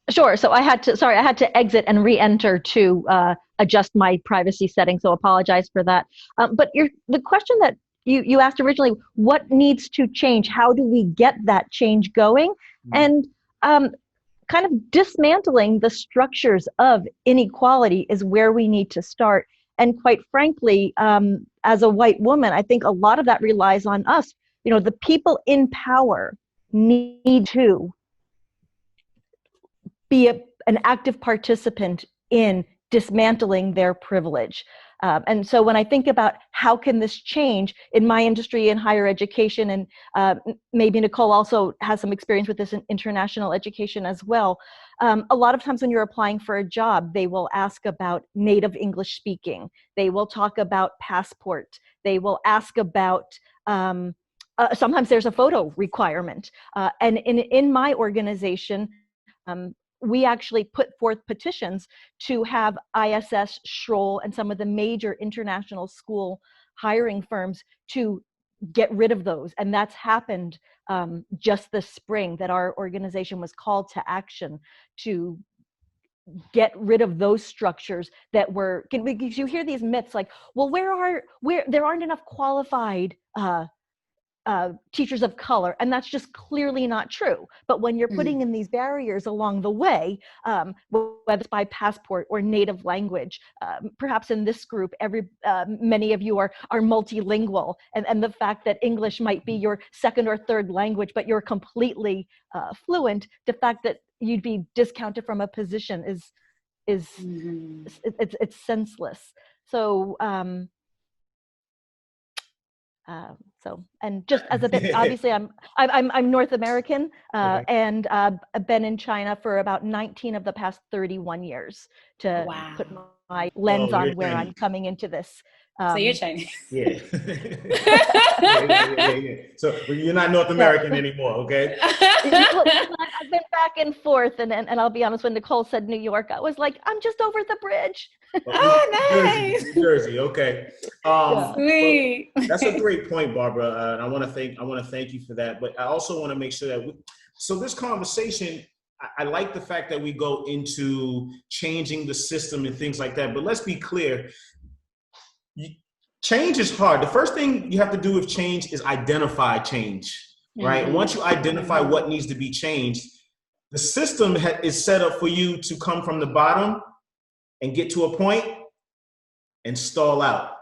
Sure. So I had to exit and re-enter to adjust my privacy settings. So apologize for that. But the question that you asked originally, what needs to change? How do we get that change going? And kind of dismantling the structures of inequality is where we need to start. And quite frankly, as a white woman, I think a lot of that relies on us. You know, the people in power need to be an active participant in dismantling their privilege. And so when I think about how can this change in my industry in higher education, and maybe Nicole also has some experience with this in international education as well, a lot of times when you're applying for a job, they will ask about native English speaking. They will talk about passport. They will ask about sometimes there's a photo requirement. And in my organization, we actually put forth petitions to have ISS, Schroll, and some of the major international school hiring firms to get rid of those. And that's happened just this spring, that our organization was called to action to get rid of those structures that were, because you hear these myths like, well, where there aren't enough qualified teachers of color, and that's just clearly not true. But when you're putting in these barriers along the way, whether it's by passport or native language, perhaps in this group, many of you are multilingual, and the fact that English might be your second or third language, but you're completely fluent, the fact that you'd be discounted from a position is it's senseless. So. And just as a bit, obviously I'm North American, and I've been in China for about 19 of the past 31 years to put my lens Oh, on where Chinese. I'm coming into this. So you're Chinese. Yeah. Yeah. So you're not North American anymore, okay? Well, I've been back and forth, and I'll be honest, when Nicole said New York, I was like, I'm just over the bridge. Oh, nice. New Jersey, okay. Sweet. Well, that's a great point, Barbara. And I want to thank you for that. But I also want to make sure that so this conversation, I like the fact that we go into changing the system and things like that. But let's be clear. Change is hard. The first thing you have to do with change is identify change, right? Mm-hmm. Once you identify what needs to be changed, the system is set up for you to come from the bottom and get to a point and stall out.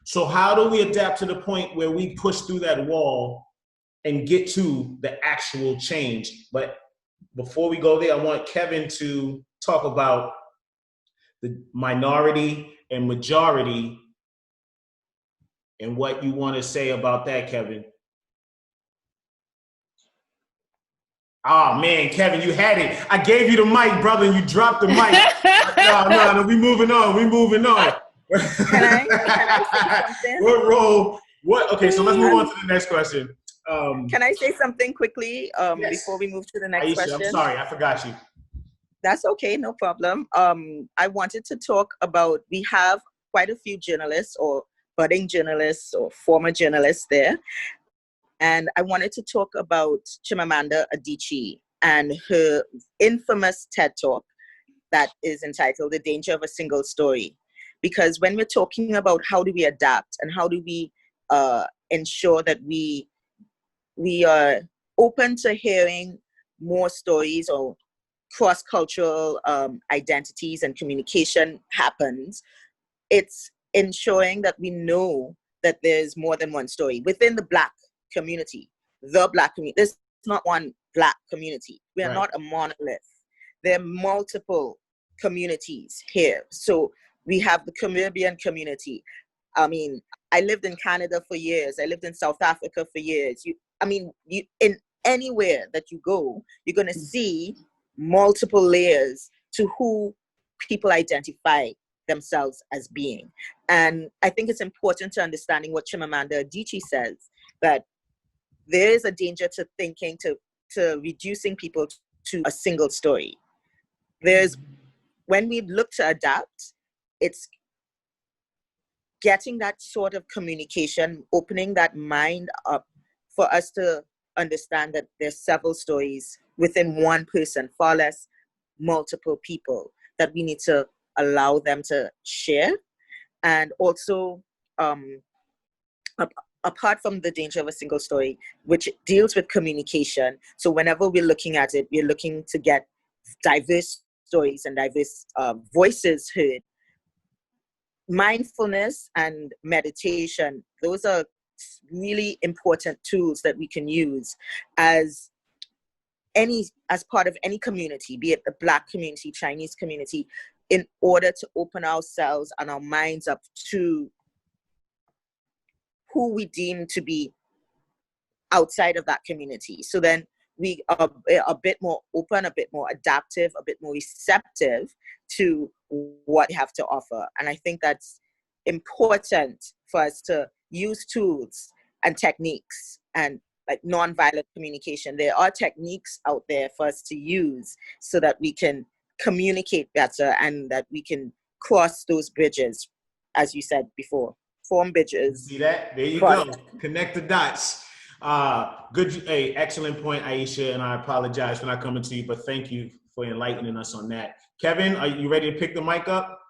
So how do we adapt to the point where we push through that wall and get to the actual change? But before we go there, I want Kevin to talk about the minority and majority and what you want to say about that, Kevin. Oh man, Kevin, you had it. I gave you the mic, brother, and you dropped the mic. No, we moving on. Can I say something? What role? What? Okay, so let's move on to the next question. Can I say something quickly yes. before we move to the next Aisha, question? I'm sorry, I forgot you. That's okay, no problem. I wanted to talk about, we have quite a few journalists or budding journalists or former journalists there. And I wanted to talk about Chimamanda Adichie and her infamous TED Talk that is entitled The Danger of a Single Story. Because when we're talking about how do we adapt and how do we ensure that we are open to hearing more stories or cross-cultural identities and communication happens, it's ensuring that we know that there's more than one story within the Black community. The Black community, there's not one Black community. We are not a monolith. There are multiple communities here. So we have the Caribbean community. I mean, I lived in Canada for years. I lived in South Africa for years. In anywhere that you go, you're going to see multiple layers to who people identify themselves as being. And I think it's important to understanding what Chimamanda Adichie says, that there is a danger to thinking, to reducing people to a single story. When we look to adapt, it's getting that sort of communication, opening that mind up for us to understand that there's several stories within one person, far less multiple people, that we need to allow them to share. And also, apart from the danger of a single story, which deals with communication, so whenever we're looking at it, we're looking to get diverse stories and diverse voices heard. Mindfulness and meditation, those are really important tools that we can use as part of any community, be it the Black community, Chinese community, in order to open ourselves and our minds up to who we deem to be outside of that community. So then we are a bit more open, a bit more adaptive, a bit more receptive to what we have to offer. And I think that's important for us to use tools and techniques and like nonviolent communication. There are techniques out there for us to use so that we can communicate better and that we can cross those bridges, as you said before, form bridges. See that? There you go. Connect the dots. Excellent point, Aisha, and I apologize for not coming to you, but thank you for enlightening us on that. Kevin, are you ready to pick the mic up?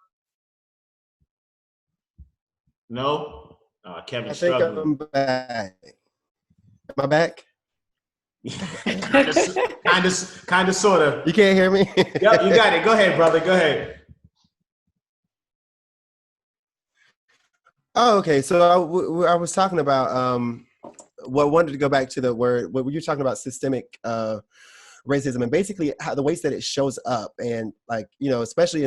No? Kevin's struggling. I think I'm back. Am I back? kind of, sort of. You can't hear me? Yep, you got it. Go ahead, brother. Go ahead. Oh, okay. So I was talking about, wanted to go back to the word, what you were talking about, systemic racism, and basically how the ways that it shows up. And like, especially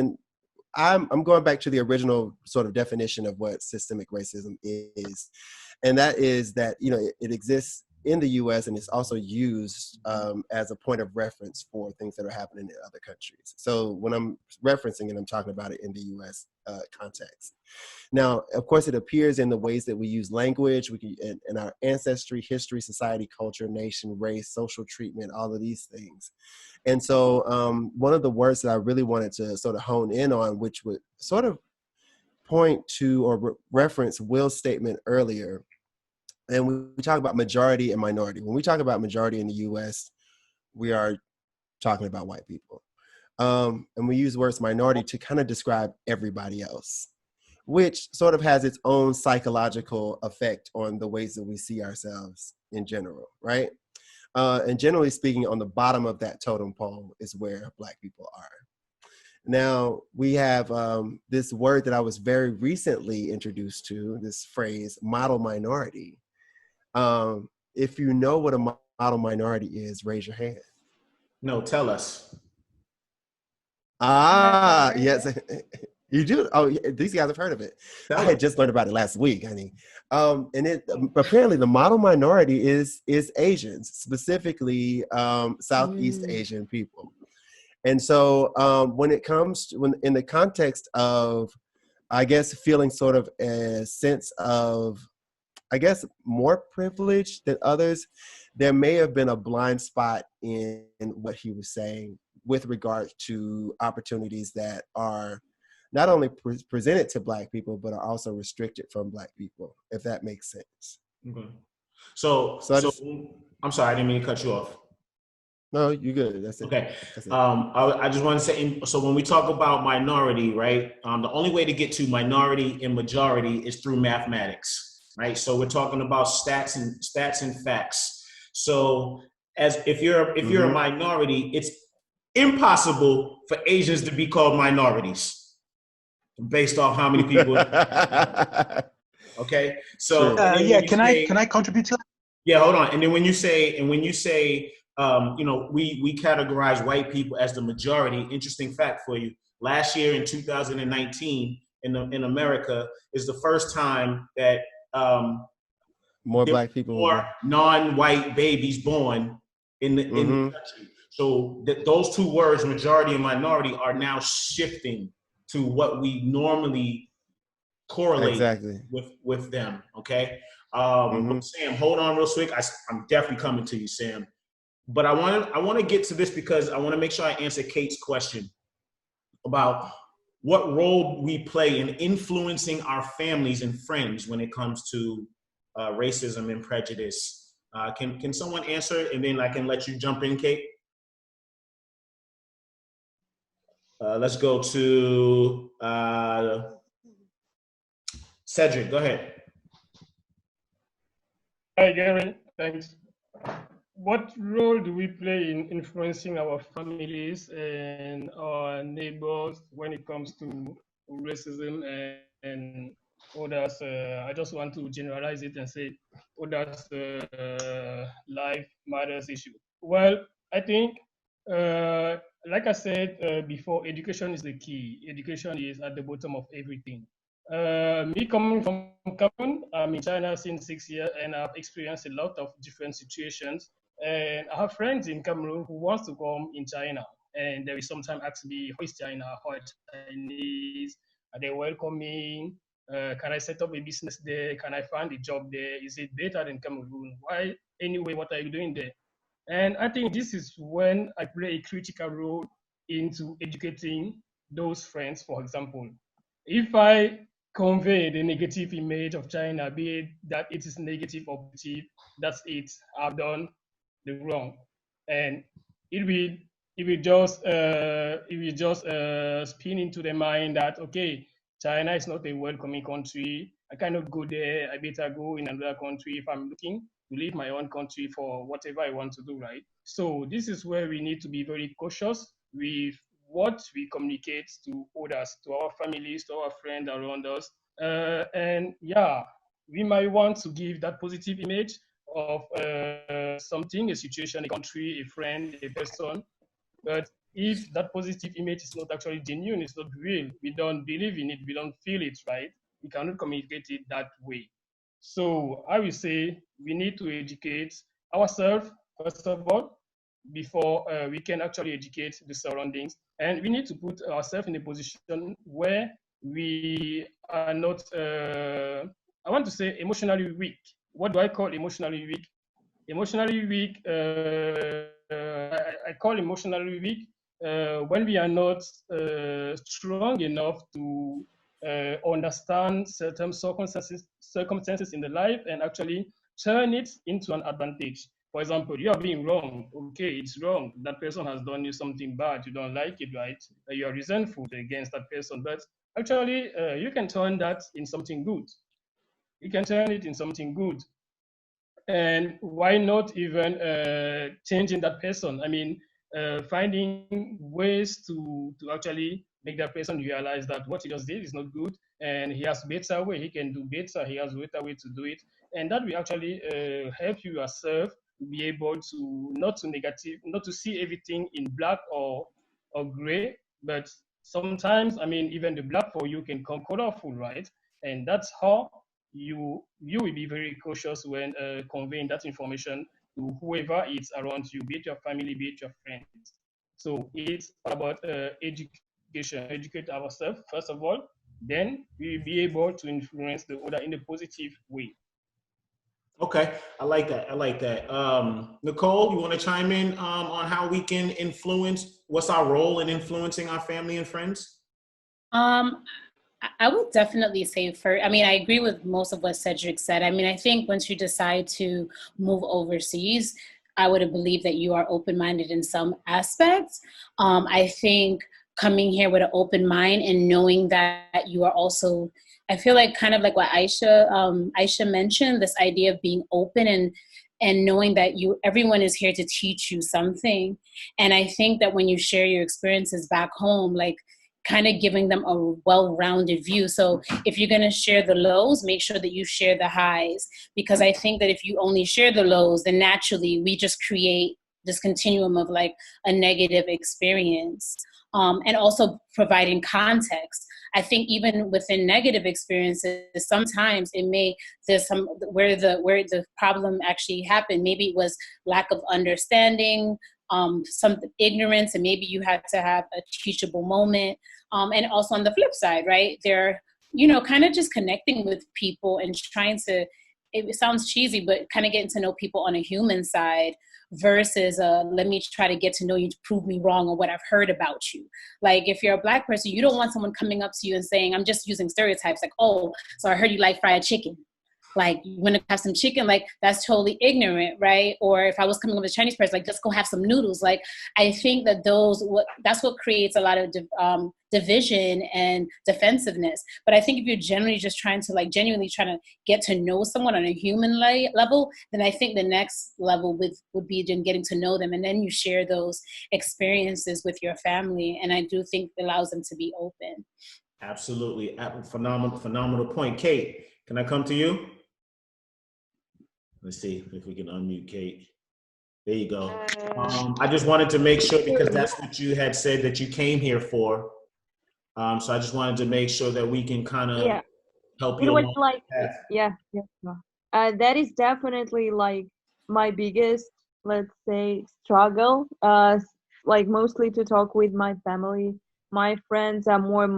I'm going back to the original sort of definition of what systemic racism is. And that is that, it exists in the U.S. and it's also used as a point of reference for things that are happening in other countries. So when I'm referencing it, I'm talking about it in the U.S. Context. Now, of course, it appears in the ways that we use language, in our ancestry, history, society, culture, nation, race, social treatment, all of these things. And so one of the words that I really wanted to sort of hone in on, which would sort of point to or reference Will's statement earlier, and we talk about majority and minority. When we talk about majority in the US, we are talking about white people. And we use words minority to kind of describe everybody else, which sort of has its own psychological effect on the ways that we see ourselves in general, right? And generally speaking, on the bottom of that totem pole is where Black people are. Now, we have this word that I was very recently introduced to, this phrase, model minority. If you know what a model minority is, raise your hand. No, tell us. Ah, yes. You do? Oh, these guys have heard of it. I had just learned about it last week, honey. And it apparently the model minority is Asians, specifically Southeast Asian people. And so when it comes to, in the context of, I guess, feeling sort of a sense of, I guess, more privilege than others, there may have been a blind spot in what he was saying with regard to opportunities that are not only presented to Black people, but are also restricted from Black people, if that makes sense. Okay. So I'm sorry, I didn't mean to cut you off. No, you're good. That's it. Okay. That's it. I just want to say, so when we talk about minority, right, the only way to get to minority and majority is through mathematics, right? So we're talking about stats and facts. So if you're a minority, it's impossible for Asians to be called minorities based off how many people. Okay. So can I contribute to that? Yeah, hold on. And then when you say, we categorize white people as the majority. Interesting fact for you. Last year in 2019 in America is the first time that more Black people, more non-white babies born in the country. So those two words, majority and minority, are now shifting to what we normally correlate with them. Okay. Sam, hold on real quick. I'm definitely coming to you, Sam. But I want to get to this because I want to make sure I answer Kate's question about what role we play in influencing our families and friends when it comes to racism and prejudice. Can someone answer, and then I can let you jump in, Kate? Let's go to Cedric. Go ahead. Hi, Gary. Thanks. What role do we play in influencing our families and our neighbors when it comes to racism and others? I just want to generalize it and say others' life matters issue. Well, I think, like I said before, education is the key. Education is at the bottom of everything. Me coming from Cameroon, I'm in China since 6 years, and I've experienced a lot of different situations. And I have friends in Cameroon who wants to come in China, and they will sometimes ask me, "How is China? How are Chinese? Are they welcoming? Can I set up a business there? Can I find a job there? Is it better than Cameroon? Why anyway? What are you doing there?" And I think this is when I play a critical role into educating those friends. For example, if I convey the negative image of China, be it that it is negative or positive, that's it. I've done the wrong, and it will just spin into the mind that, okay, China is not a welcoming country. I cannot go there. I better go in another country if I'm looking to leave my own country for whatever I want to do, right? So this is where we need to be very cautious with what we communicate to others, to our families, to our friends around us. And yeah, we might want to give that positive image of something, a situation, a country, a friend, a person. But if that positive image is not actually genuine, it's not real, we don't believe in it, we don't feel it, right? We cannot communicate it that way. So I will say we need to educate ourselves, first of all, before we can actually educate the surroundings. And we need to put ourselves in a position where we are not, I want to say, emotionally weak. What do I call emotionally weak? Emotionally weak, I call emotionally weak when we are not strong enough to understand certain circumstances in the life and actually turn it into an advantage. For example, you are being wrong. Okay, it's wrong. That person has done you something bad. You don't like it, right? You are resentful against that person. But actually, you can turn that in something good. You can turn it in something good. And why not even changing that person? I mean, finding ways to actually make that person realize that what he just did is not good, and he has better way, he can do better, he has better way to do it, and that will actually help you yourself to be able to not to see everything in black or gray, but sometimes, I mean, even the black for you can come colorful, right? And that's how you will be very cautious when conveying that information to whoever is around you, be it your family, be it your friends. So it's about education, educate ourselves first of all, then we will be able to influence the other in a positive way. Okay, I like that. I like that. Nicole, you want to chime in on how we can influence? What's our role in influencing our family and friends? I would definitely say I mean, I agree with most of what Cedric said. I mean, I think once you decide to move overseas, I would believe that you are open-minded in some aspects. I think coming here with an open mind and knowing that you are also, I feel like kind of like what Aisha mentioned, this idea of being open and knowing that everyone is here to teach you something. And I think that when you share your experiences back home, like kind of giving them a well-rounded view. So if you're going to share the lows, make sure that you share the highs, because I think that if you only share the lows, then naturally we just create this continuum of like a negative experience. And also providing context. I think even within negative experiences, sometimes there's some where the problem actually happened. Maybe it was lack of understanding, some ignorance, and maybe you had to have a teachable moment. And also on the flip side, right? They're, kind of just connecting with people and trying to, it sounds cheesy, but kind of getting to know people on a human side versus let me try to get to know you to prove me wrong on what I've heard about you. Like if you're a Black person, you don't want someone coming up to you and saying, I'm just using stereotypes like, oh, so I heard you like fried chicken. Like, you want to have some chicken? Like, that's totally ignorant, right? Or if I was coming up with a Chinese person, like, let's go have some noodles. Like, I think that that's what creates a lot of division and defensiveness. But I think if you're generally just trying to, genuinely trying to get to know someone on a human level, then I think the next level would be then getting to know them. And then you share those experiences with your family. And I do think it allows them to be open. Absolutely. Phenomenal point. Kate, can I come to you? Let's see if we can unmute Kate. There you go. I just wanted to make sure, because that's what you had said that you came here for. So I just wanted to make sure that we can kind of help you. It was like, that is definitely like my biggest, let's say, struggle. Mostly to talk with my family. My friends are more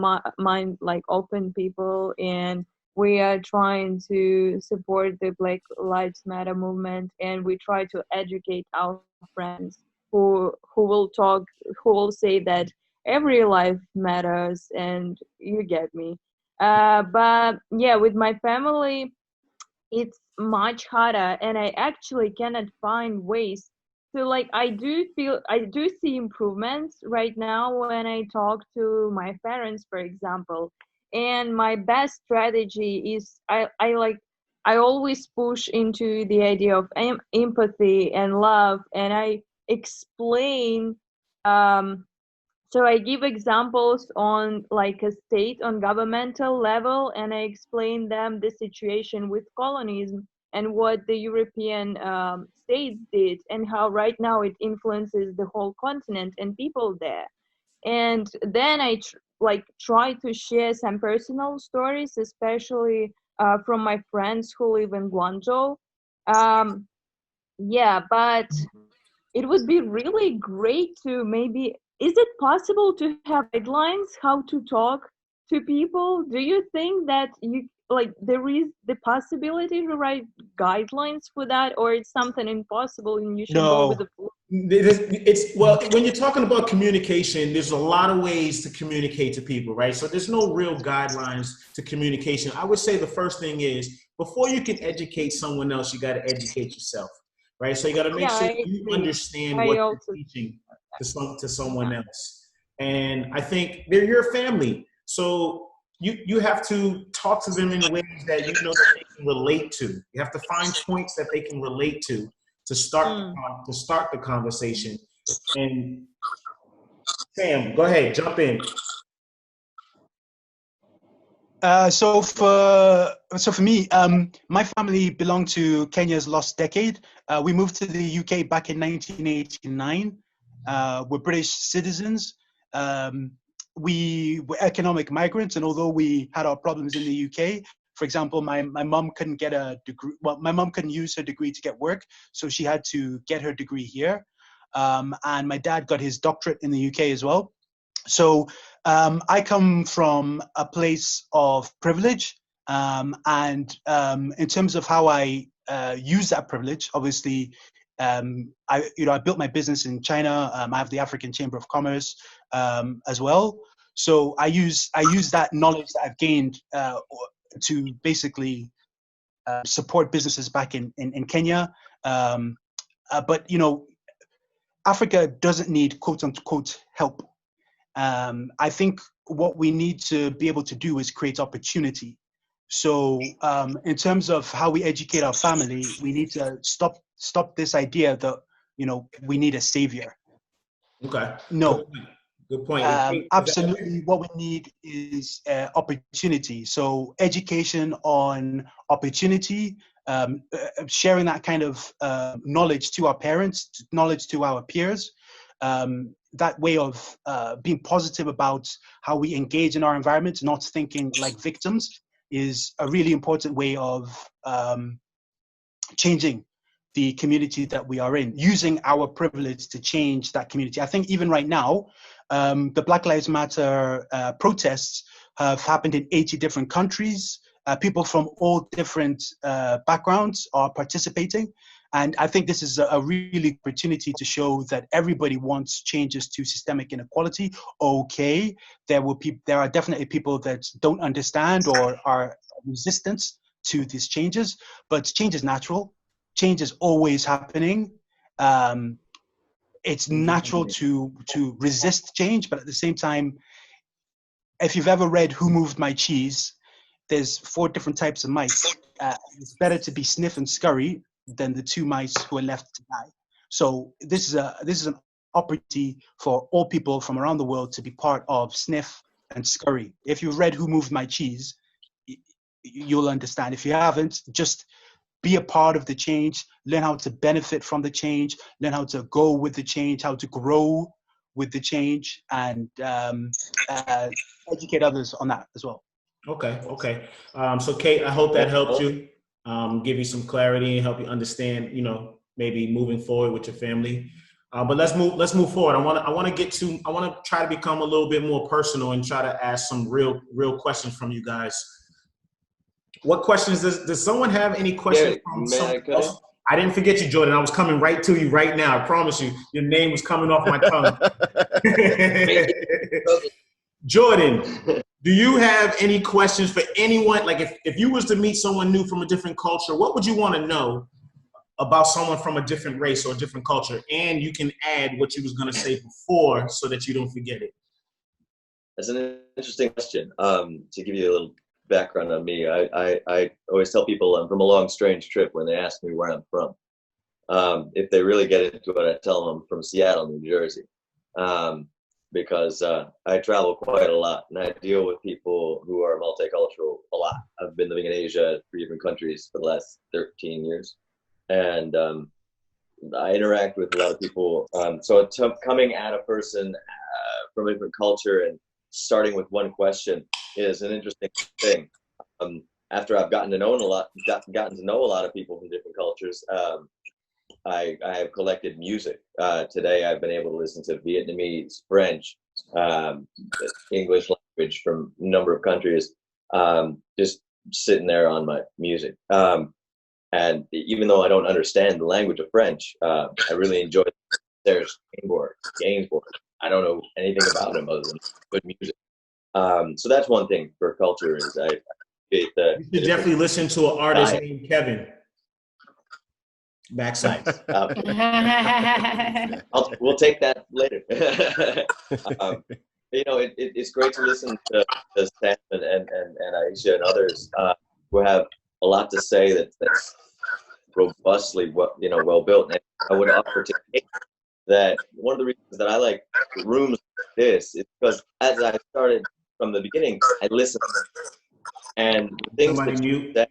open people, and we are trying to support the Black Lives Matter movement, and we try to educate our friends who will say that every life matters, and you get me. But yeah, with my family, it's much harder, and I actually cannot find ways to I do see improvements right now when I talk to my parents, for example. And my best strategy is I always push into the idea of empathy and love, and I explain. So I give examples on a state on governmental level, and I explain them the situation with colonialism and what the European states did, and how right now it influences the whole continent and people there. And then I try to share some personal stories, especially from my friends who live in Guangzhou. Yeah, but it would be really great to maybe, is it possible to have guidelines how to talk to people? Do you think that there is the possibility to write guidelines for that, or it's something impossible and you should go with No. the flow? Well, when you're talking about communication, there's a lot of ways to communicate to people, right? So there's no real guidelines to communication. I would say the first thing is, before you can educate someone else, you got to educate yourself, right? So you got to make sure you understand what you're teaching to someone else. And I think they're your family. So you have to talk to them in ways that you know that they can relate to. You have to find points that they can relate to start the conversation. And Sam, go ahead, jump in. So for me, my family belonged to Kenya's lost decade. We moved to the UK back in 1989. We're British citizens. We were economic migrants, and although we had our problems in the UK, for example, my mom couldn't get a degree. Well, my mom couldn't use her degree to get work, so she had to get her degree here. And my dad got his doctorate in the UK as well. So I come from a place of privilege, and in terms of how I use that privilege, obviously, I built my business in China. I have the African Chamber of Commerce as well. So I use that knowledge that I've gained to basically support businesses back in Kenya. But Africa doesn't need quote unquote help. I think what we need to be able to do is create opportunity. So in terms of how we educate our family, we need to stop this idea that, we need a savior. Okay. No. Good point. Absolutely, what we need is opportunity. So education on opportunity, sharing that kind of knowledge to our parents, knowledge to our peers, that way of being positive about how we engage in our environment, not thinking like victims, is a really important way of changing the community that we are in, using our privilege to change that community. I think even right now, the Black Lives Matter protests have happened in 80 different countries. People from all different backgrounds are participating. And I think this is a really opportunity to show that everybody wants changes to systemic inequality. Okay, there are definitely people that don't understand or are resistant to these changes, but change is natural. Change is always happening. It's natural to resist change, but at the same time, if you've ever read Who Moved My Cheese, there's 4 different types of mice. It's better to be Sniff and Scurry than the 2 mice who are left to die. So this is an opportunity for all people from around the world to be part of Sniff and Scurry. If you've read Who Moved My Cheese, you'll understand. If you haven't, just be a part of the change, learn how to benefit from the change, learn how to go with the change, how to grow with the change, and educate others on that as well. Okay. So Kate, I hope that helped you, give you some clarity and help you understand, maybe moving forward with your family. But let's move forward. I want to try to become a little bit more personal and try to ask some real questions from you guys. What questions does someone have any questions from someone else? I didn't forget you, Jordan. I was coming right to you right now. I promise you, your name was coming off my tongue. Jordan, do you have any questions for anyone? Like if you was to meet someone new from a different culture, what would you want to know about someone from a different race or a different culture? And you can add what you was going to say before so that you don't forget it. That's an interesting question. To give you a little background on me, I always tell people I'm from a long, strange trip when they ask me where I'm from. If they really get into it, I tell them I'm from Seattle, New Jersey. Because I travel quite a lot and I deal with people who are multicultural a lot. I've been living in Asia, 3 different countries for the last 13 years. And I interact with a lot of people. So coming at a person from a different culture and starting with one question is an interesting thing. After I've gotten to know a lot of people from different cultures, I have collected music. Today I've been able to listen to Vietnamese, French, English language from a number of countries, just sitting there on my music. And even though I don't understand the language of French, I really enjoy Serge Gainsbourg. I don't know anything about him other than good music. So that's one thing for culture is I appreciate the. You should definitely listen to an artist named Kevin. Backside. We'll take that later. You know, it's great to listen to Sam and Aisha and others who have a lot to say that's robustly well built. And I would offer to Kate that one of the reasons that I like rooms like this is because as I started from the beginning, I listened, and the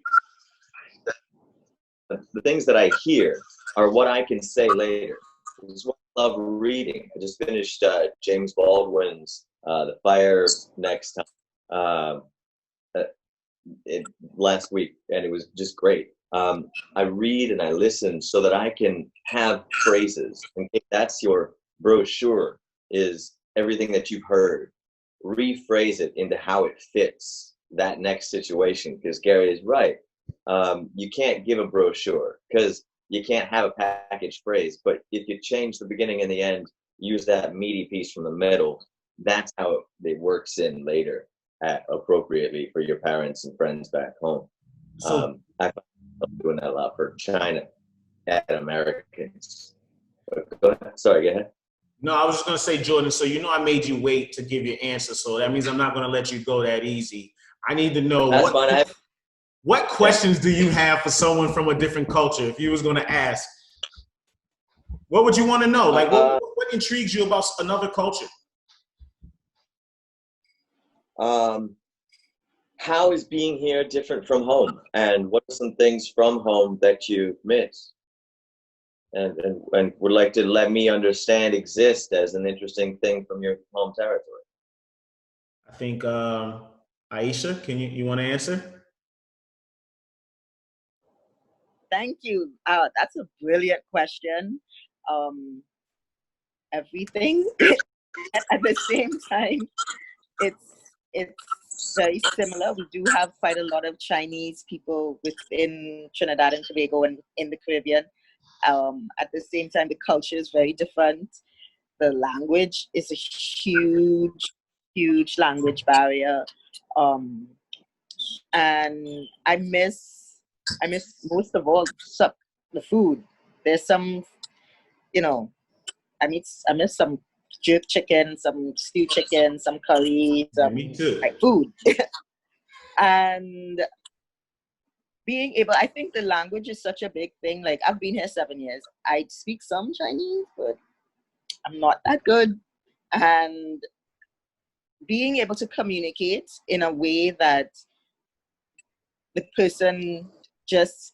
things that I hear are what I can say later. This is what I love reading. I just finished James Baldwin's The Fire Next Time last week, and it was just great. I read and I listen so that I can have phrases. And if that's your brochure, is everything that you've heard. Rephrase it into how it fits that next situation, because Gary is right. You can't give a brochure because you can't have a packaged phrase, but if you change the beginning and the end, use that meaty piece from the middle, that's how it works in later appropriately for your parents and friends back home. So I find doing that a lot for China and Americans. Go ahead. Sorry, go ahead. No, I was just going to say, Jordan, so you know I made you wait to give your answer, so that means I'm not going to let you go that easy. I need to know what questions do you have for someone from a different culture? If you was going to ask, what would you want to know? Like, what intrigues you about another culture? How is being here different from home? And what are some things from home that you miss? And would like to let me understand exist as an interesting thing from your home territory? I think, Aisha, you want to answer? Thank you. That's a brilliant question. Everything, at the same time, it's very similar. We do have quite a lot of Chinese people within Trinidad and Tobago and in the Caribbean. At the same time, the culture is very different. The language is a huge language barrier. And I miss most of all the food. There's some, I miss some jerk chicken, some stewed chicken, some curry, some me too. Like food. And being able, I think the language is such a big thing. Like, I've been here 7 years. I speak some Chinese, but I'm not that good. And being able to communicate in a way that the person just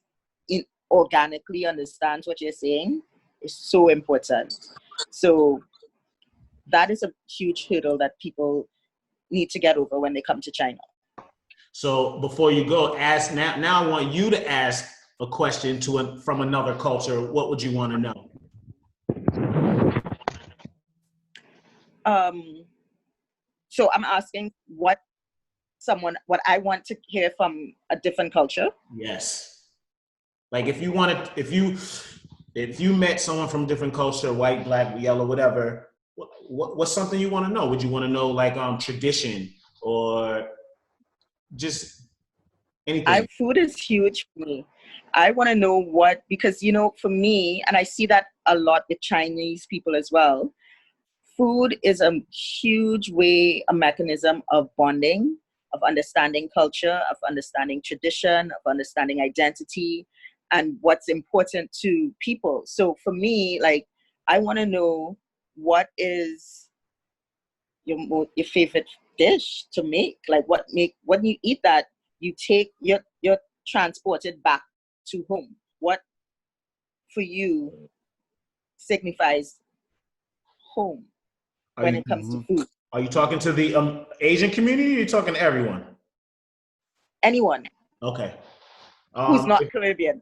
organically understands what you're saying is so important. So that is a huge hurdle that people need to get over when they come to China. So before you go, ask now I want you to ask a question from another culture. What would you want to know? So I'm asking what I want to hear from a different culture. Yes. Like if you met someone from a different culture, white, black, yellow, whatever, what's something you want to know? Would you want to know like tradition or just anything? Food is huge for me. I want to know because for me, and I see that a lot with Chinese people as well, food is a huge way, a mechanism of bonding, of understanding culture, of understanding tradition, of understanding identity, and what's important to people. So for me, like, I want to know what is your favorite dish to make. Like, when you eat that, you're transported back to home. What for you signifies home when it comes to food? Are you talking to the Asian community or are you talking to everyone? Anyone. Okay. Who's not Caribbean?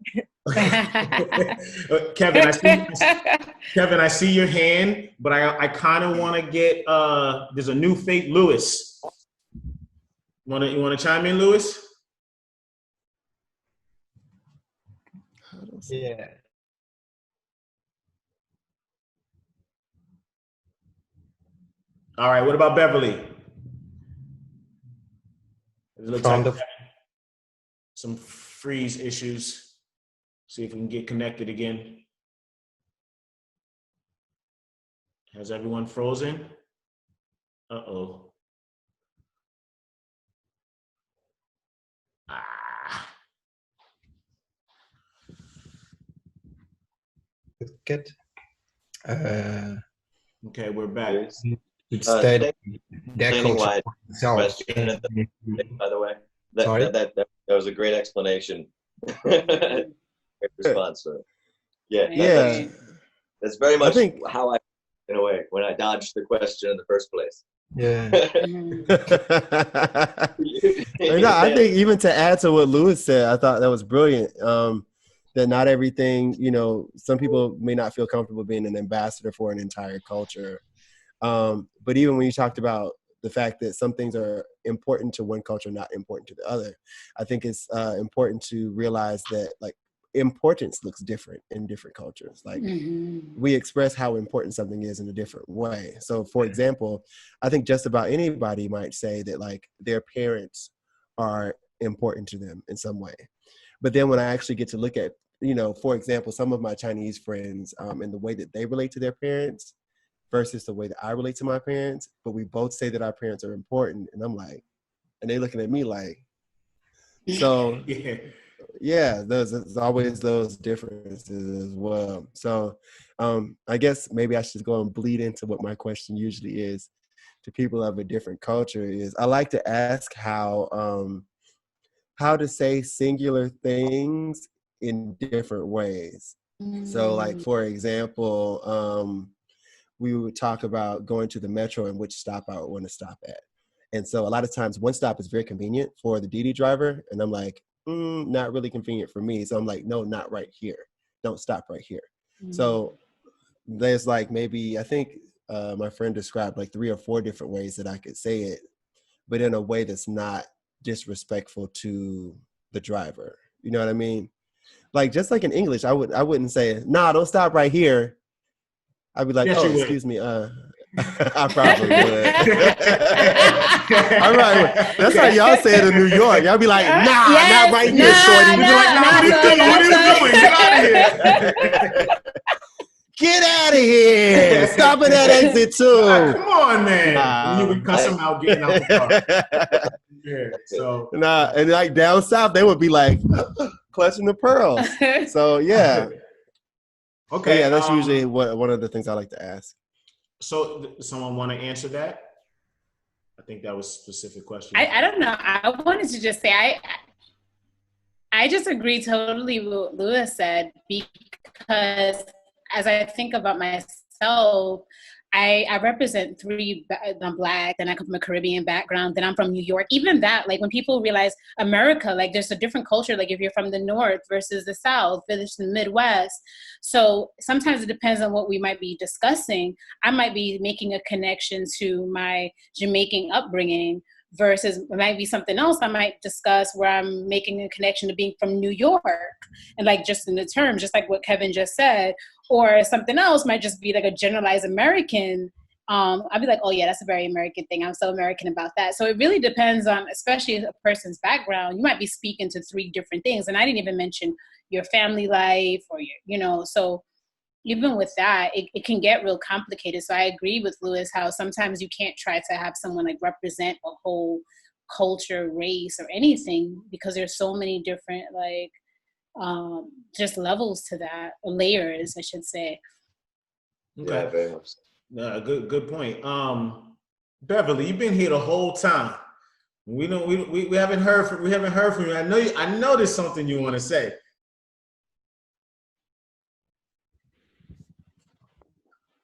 Kevin, I see your hand, but I kind of want to get. There's a new face, Lewis. You want to chime in, Lewis? Yeah. All right. What about Beverly? It looks like some freeze issues. See if we can get connected again. Has everyone frozen? Uh-oh. Good. Okay, we're back. Instead, their Explaining culture why themselves. by the way, Sorry? that was a great explanation. Great response. So, yeah, that's very much how I, in a way, when I dodged the question in the first place. Yeah. I think even to add to what Lewis said, I thought that was brilliant. That not everything, some people may not feel comfortable being an ambassador for an entire culture. But even when you talked about the fact that some things are important to one culture, not important to the other, I think it's important to realize that like importance looks different in different cultures. Like we express how important something is in a different way. So for example, I think just about anybody might say that like their parents are important to them in some way. But then when I actually get to look at, for example, some of my Chinese friends and the way that they relate to their parents versus the way that I relate to my parents, but we both say that our parents are important. And I'm like, and they're looking at me like, so yeah, there's always those differences as well. So I guess maybe I should go and bleed into what my question usually is to people of a different culture is I like to ask how to say singular things in different ways. So like, for example, we would talk about going to the metro and which stop I would want to stop at. And so a lot of times one stop is very convenient for the DD driver. And I'm like, not really convenient for me. So I'm like, no, not right here. Don't stop right here. So there's like maybe, I think my friend described like 3 or 4 different ways that I could say it, but in a way that's not disrespectful to the driver. You know what I mean? Like, just like in English, I wouldn't say, nah, don't stop right here. I'd be like, yes, oh, excuse me. I probably would. All right. That's how y'all say it in New York. Y'all be like, nah, not right here, shorty. Be like, nah, what are you doing? Get out of here. Get out of here. Stop at that exit too. Come on, man. You would cuss them out getting out the car. Yeah, so. Nah, and like down south, they would be like, clutching the pearls. So, yeah. Okay. Yeah, that's usually one of the things I like to ask. So, someone want to answer that? I think that was a specific question. I don't know. I wanted to just say I just agree totally with what Lewis said, because as I think about myself, I represent 3, I'm Black, then I come from a Caribbean background, then I'm from New York. Even that, like when people realize America, like there's a different culture, like if you're from the North versus the South versus the Midwest. So sometimes it depends on what we might be discussing. I might be making a connection to my Jamaican upbringing versus it might be something else I might discuss where I'm making a connection to being from New York and like just in the terms, just like what Kevin just said, or something else might just be like a generalized American. I'd be like, oh yeah, that's a very American thing. I'm so American about that. So it really depends on, especially a person's background. You might be speaking to 3 different things. And I didn't even mention your family life or your, so even with that, it can get real complicated. So I agree with Lewis how sometimes you can't try to have someone like represent a whole culture, race, or anything, because there's so many different like just levels to that, or layers, I should say. Okay. Yeah, very much. Yeah, good point. Beverly, you've been here the whole time. We haven't heard from you. I know there's something you want to say.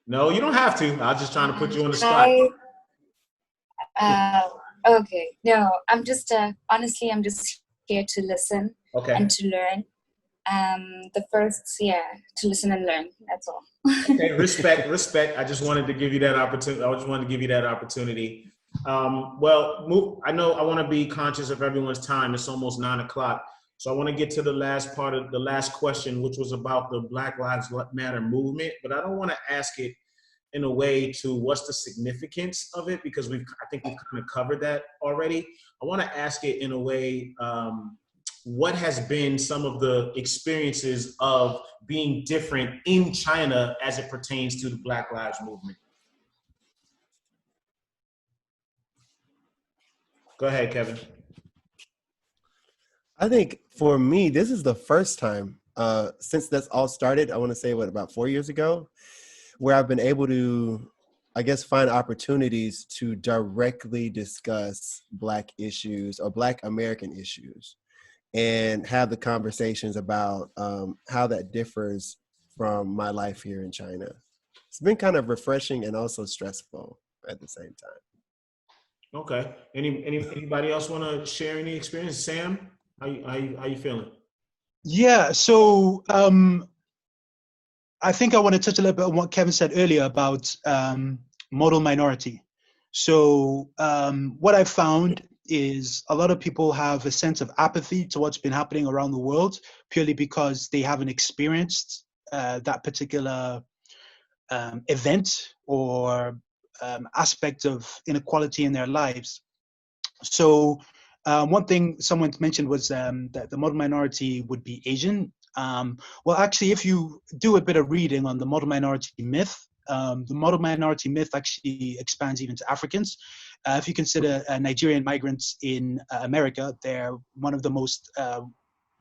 No, you don't have to. I was just trying to put you on the spot. Okay. No, I'm just honestly, I'm just here to listen Okay. and to learn. The first, to listen and learn. That's all. Okay, respect. I just wanted to give you that opportunity. Well, I know I want to be conscious of everyone's time. It's almost 9 o'clock. So I want to get to the last part of the last question, which was about the Black Lives Matter movement, but I don't want to ask it in a way to what's the significance of it, because I think we've kind of covered that already. I want to ask it in a way, what has been some of the experiences of being different in China as it pertains to the Black Lives movement? Go ahead, Kevin. I think for me, this is the first time since that's all started, I want to say about 4 years ago, where I've been able to, I guess, find opportunities to directly discuss Black issues or Black American issues and have the conversations about how that differs from my life here in China. It's been kind of refreshing and also stressful at the same time. Okay. Anybody else want to share any experience? Sam, how you feeling? Yeah. So I think I want to touch a little bit on what Kevin said earlier about model minority. So what I found is a lot of people have a sense of apathy to what's been happening around the world purely because they haven't experienced that particular event or aspect of inequality in their lives. So one thing someone mentioned was that the model minority would be Asian. Well, actually, if you do a bit of reading on the model minority myth, the model minority myth actually expands even to Africans. If you consider Nigerian migrants in America, they're one of the most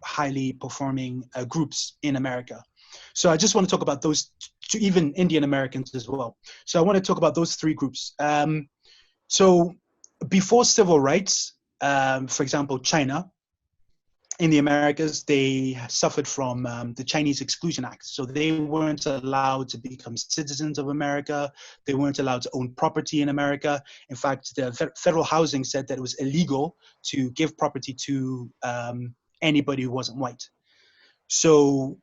highly performing groups in America. So I just want to talk about those two, even Indian Americans as well. So I want to talk about those three groups. So before civil rights, for example, China, in the Americas, they suffered from the Chinese Exclusion Act. So they weren't allowed to become citizens of America. They weren't allowed to own property in America. In fact, the federal housing said that it was illegal to give property to anybody who wasn't white. So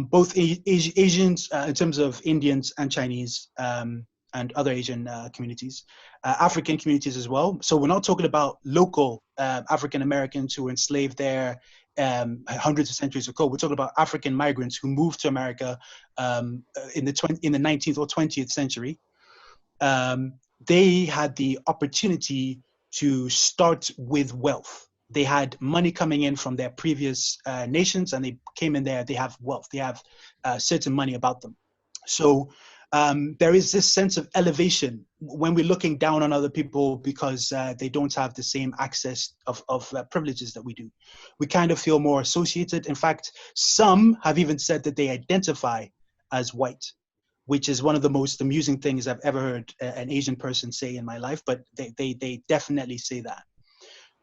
both Asians, in terms of Indians and Chinese, and other Asian communities, African communities as well. So we're not talking about local African Americans who were enslaved there hundreds of centuries ago. We're talking about African migrants who moved to America in the 19th or 20th century. They had the opportunity to start with wealth. They had money coming in from their previous nations, and they came in there. They have wealth. They have certain money about them. So there is this sense of elevation when we're looking down on other people because they don't have the same access of privileges that we do. We kind of feel more associated. In fact, some have even said that they identify as white, which is one of the most amusing things I've ever heard an Asian person say in my life, but they definitely say that.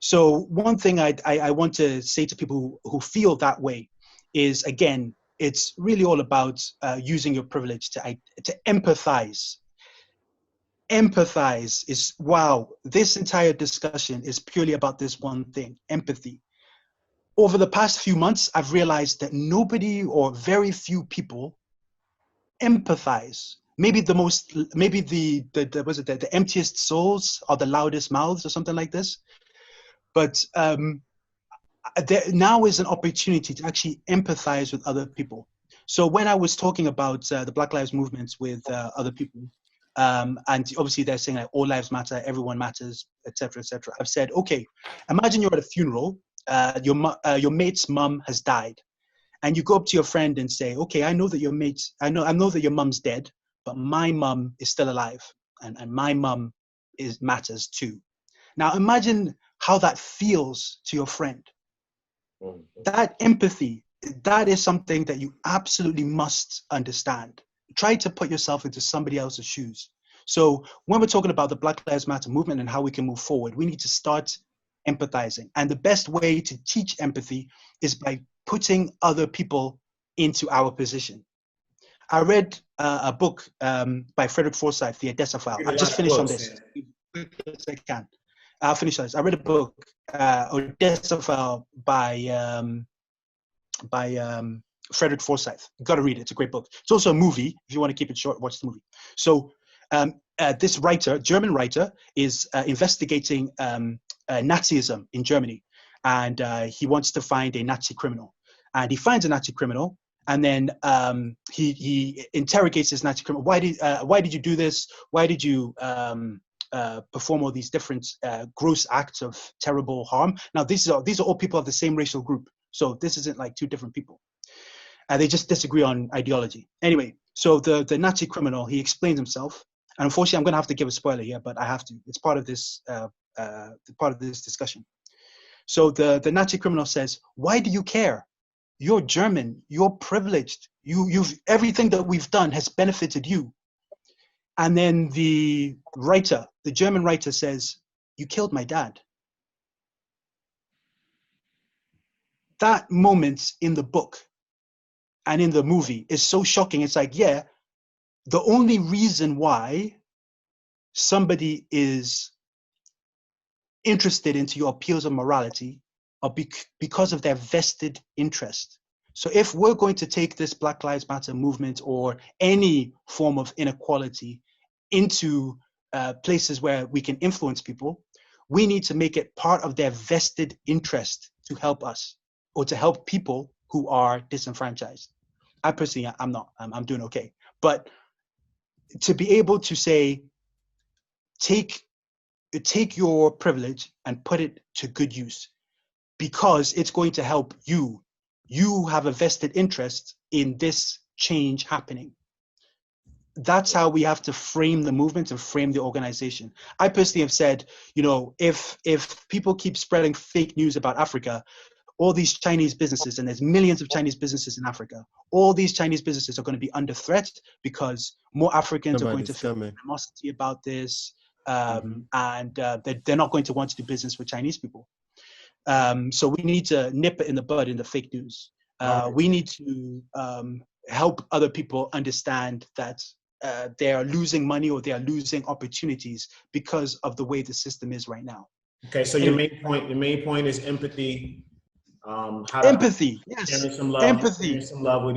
So one thing I want to say to people who feel that way is, again, it's really all about using your privilege to empathize. Empathize is, wow, this entire discussion is purely about this one thing, empathy. Over the past few months, I've realized that nobody or very few people empathize. Maybe the emptiest souls are the loudest mouths or something like this. But there now is an opportunity to actually empathize with other people. So when I was talking about the Black Lives Movement with other people, and obviously they're saying like all lives matter, everyone matters, etc., etc. I've said, okay, imagine you're at a funeral, your mate's mum has died, and you go up to your friend and say, okay, I know that I know that your mum's dead, but my mum is still alive, and my mum matters too. Now imagine how that feels to your friend. That empathy, that is something that you absolutely must understand. Try to put yourself into somebody else's shoes. So when we're talking about the Black Lives Matter movement and how we can move forward, we need to start empathizing. And the best way to teach empathy is by putting other people into our position. I read a book by Frederick Forsyth, The Odessa File. I've just finished on this as I can. I'll finish this. I read a book, Odessa by Frederick Forsyth. You got to read it. It's a great book. It's also a movie. If you want to keep it short, watch the movie. So this writer, German writer, is investigating Nazism in Germany, and he wants to find a Nazi criminal. And he finds a Nazi criminal, and then he interrogates this Nazi criminal. Why did you do this? Why did you perform all these different gross acts of terrible harm? Now these are all people of the same racial group, so this isn't like two different people. They just disagree on ideology. Anyway, so the Nazi criminal, he explains himself, and unfortunately, I'm going to have to give a spoiler here, but I have to. It's part of this discussion. So the Nazi criminal says, "Why do you care? You're German. You're privileged. You've everything that we've done has benefited you." And then the German writer says, "You killed my dad." That moment in the book and in the movie is so shocking. It's like, yeah, the only reason why somebody is interested into your appeals of morality are because of their vested interest. So if we're going to take this Black Lives Matter movement or any form of inequality into places where we can influence people, we need to make it part of their vested interest to help us or to help people who are disenfranchised. I personally, I'm not. I'm doing okay. But to be able to say, take your privilege and put it to good use, because it's going to help you. You have a vested interest in this change happening. That's how we have to frame the movement and frame the organization. I personally have said, if people keep spreading fake news about Africa, all these Chinese businesses, and there's millions of Chinese businesses in Africa, all these Chinese businesses are going to be under threat because more Africans are going to feel animosity about this, and they're not going to want to do business with Chinese people. So we need to nip it in the bud in the fake news. We need to help other people understand that they are losing money or they are losing opportunities because of the way the system is right now. Okay, so anyway, your main point is empathy. Empathy, yes. Empathy.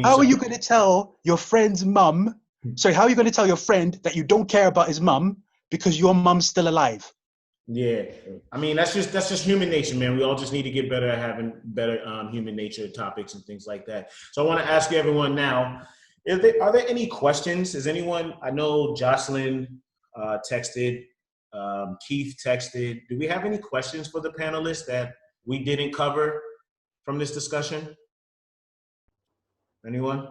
How are you going to tell your friend's mum? Sorry, how are you going to tell your friend that you don't care about his mum because your mum's still alive? Yeah, I mean that's just human nature, man. We all just need to get better at having better human nature topics and things like that. So I want to ask you, everyone, now: are there any questions? Is anyone? I know Jocelyn texted, Keith texted. Do we have any questions for the panelists that we didn't cover from this discussion? Anyone?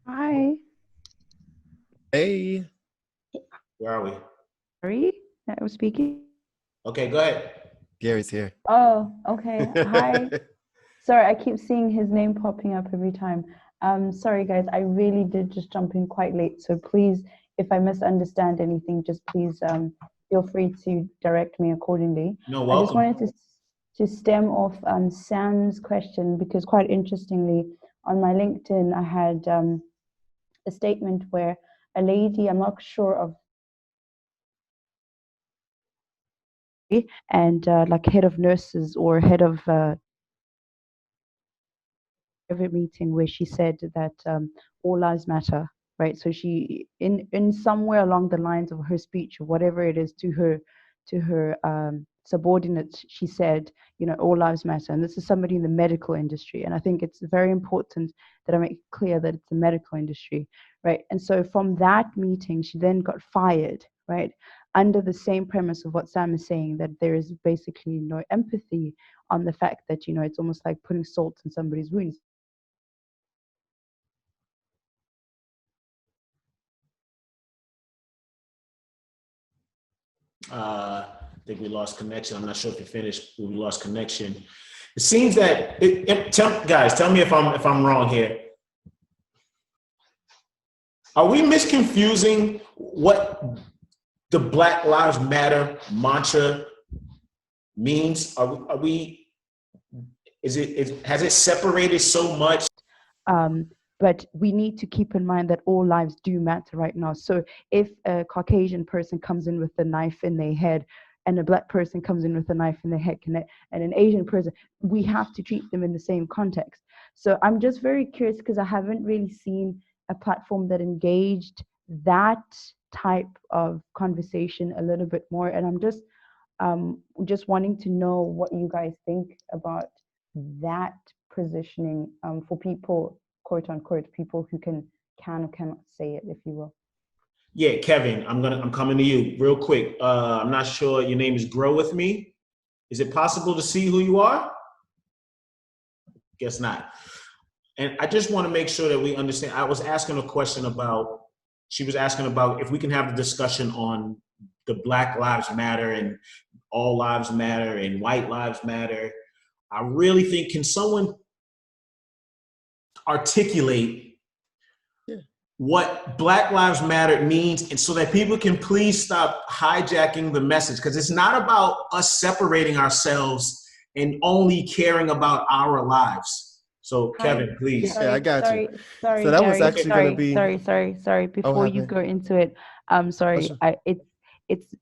Hi. Hey. Where are we? Gary, I was speaking. Okay, go ahead. Gary's here. Oh, okay. Hi. Sorry, I keep seeing his name popping up every time. Sorry, guys, I really did just jump in quite late. So please, if I misunderstand anything, just please feel free to direct me accordingly. No, welcome. I just wanted to stem off Sam's question, because quite interestingly, on my LinkedIn, I had a statement where a lady, I'm not sure of, and like head of nurses or head of private meeting, where she said that all lives matter, right? So she, in somewhere along the lines of her speech or whatever it is, to her subordinates, she said, all lives matter. And this is somebody in the medical industry, and I think it's very important that I make clear that it's the medical industry, right? And so from that meeting, she then got fired, right? Under the same premise of what Sam is saying, that there is basically no empathy on the fact that, it's almost like putting salt in somebody's wounds. I think we lost connection. I'm not sure if you finished, but we lost connection. It seems that guys, tell me if I'm wrong here. Are we misconfusing what the Black Lives Matter mantra means? Has it separated so much? But we need to keep in mind that all lives do matter right now. So if a Caucasian person comes in with a knife in their head, and a black person comes in with a knife in the head and an Asian person, we have to treat them in the same context. So I'm just very curious because I haven't really seen a platform that engaged that type of conversation a little bit more. And I'm just wanting to know what you guys think about that positioning for people, quote unquote, people who can or cannot say it, if you will. Yeah, Kevin, I'm coming to you real quick. I'm not sure your name is Grow With Me. Is it possible to see who you are? Guess not. And I just want to make sure that we understand. I was asking a question about, she was asking about if we can have a discussion on the Black Lives Matter and All Lives Matter and White Lives Matter. I really think, can someone articulate what Black Lives Matter means, and so that people can please stop hijacking the message? Because it's not about us separating ourselves and only caring about our lives. So Kevin, please. Sorry, I got you. Sorry, So that Gary, was actually going to be. Sorry. Before you go into it, sorry. Sure.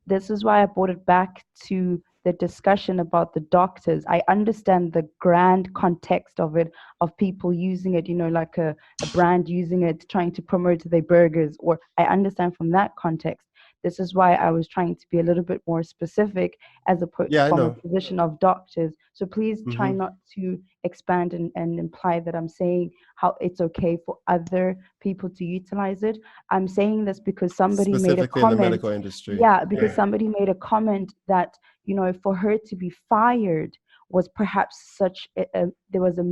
This is why I brought it back to the discussion about the doctors. I understand the grand context of it, of people using it, like a brand using it, trying to promote their burgers, or I understand from that context. This is why I was trying to be a little bit more specific as opposed from a position of doctors. So please try not to expand and imply that I'm saying how it's okay for other people to utilize it. I'm saying this because somebody made a comment. In the medical industry. Yeah, because somebody made a comment that, for her to be fired was perhaps there was a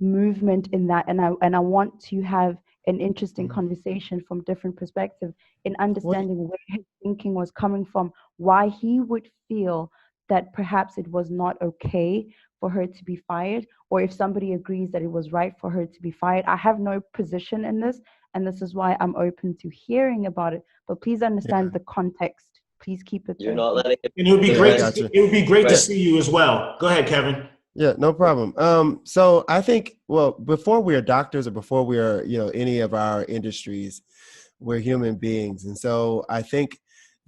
movement in that, and I want to have an interesting conversation from different perspectives in understanding where his thinking was coming from, why he would feel that perhaps it was not okay for her to be fired, or if somebody agrees that it was right for her to be fired. I have no position in this, and this is why I'm open to hearing about it. But please understand the context. Please keep it. You're not letting it. And it would be great. It would be great to see you as well. Go ahead, Kevin. Yeah, no problem. So I think, well, before we are doctors or before we are, any of our industries, we're human beings. And so I think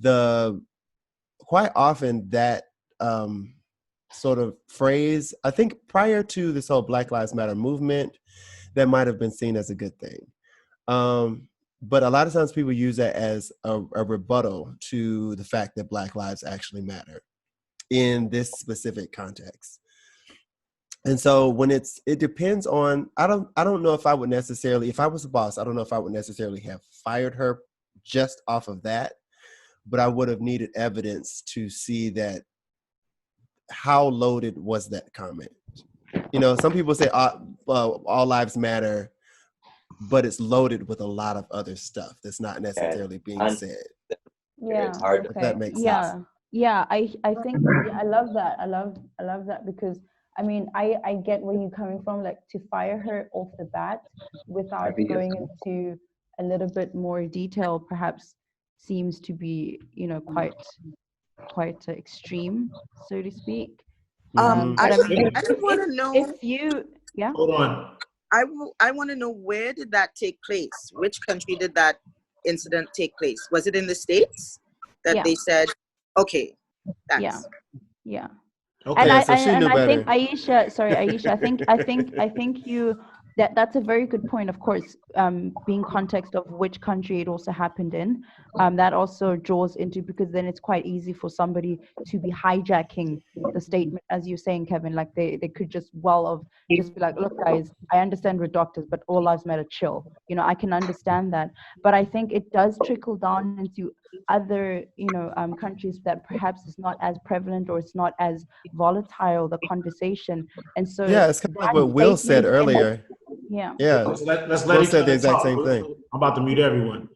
quite often that sort of phrase, I think prior to this whole Black Lives Matter movement, that might have been seen as a good thing. But a lot of times people use that as a rebuttal to the fact that Black lives actually matter in this specific context. And so when it depends on, I don't know if I would necessarily, if I was the boss, I don't know if I would necessarily have fired her just off of that, but I would have needed evidence to see that how loaded was that comment. Some people say all lives matter, but it's loaded with a lot of other stuff that's not necessarily being said. Yeah, it's hard. If that makes sense. Yeah. I think I love that. I love that because I get where you're coming from. Like, to fire her off the bat without going into a little bit more detail, perhaps seems to be quite extreme, so to speak. I want to know if you hold on. I want to know, where did that take place? Which country did that incident take place? Was it in the States that they said, okay, thanks? Yeah. Okay, and I think Aisha, I think you that's a very good point. Of course, being context of which country it also happened in, that also draws into, because then it's quite easy for somebody to be hijacking the statement, as you're saying, Kevin. Like they could just be like, look, guys, I understand we're doctors, but all lives matter. Chill. I can understand that, but I think it does trickle down into other countries that perhaps is not as prevalent, or it's not as volatile, the conversation. And so it's kind of like what Will said earlier. Let's let Will each said other the exact talk. same thing. I'm about to mute everyone.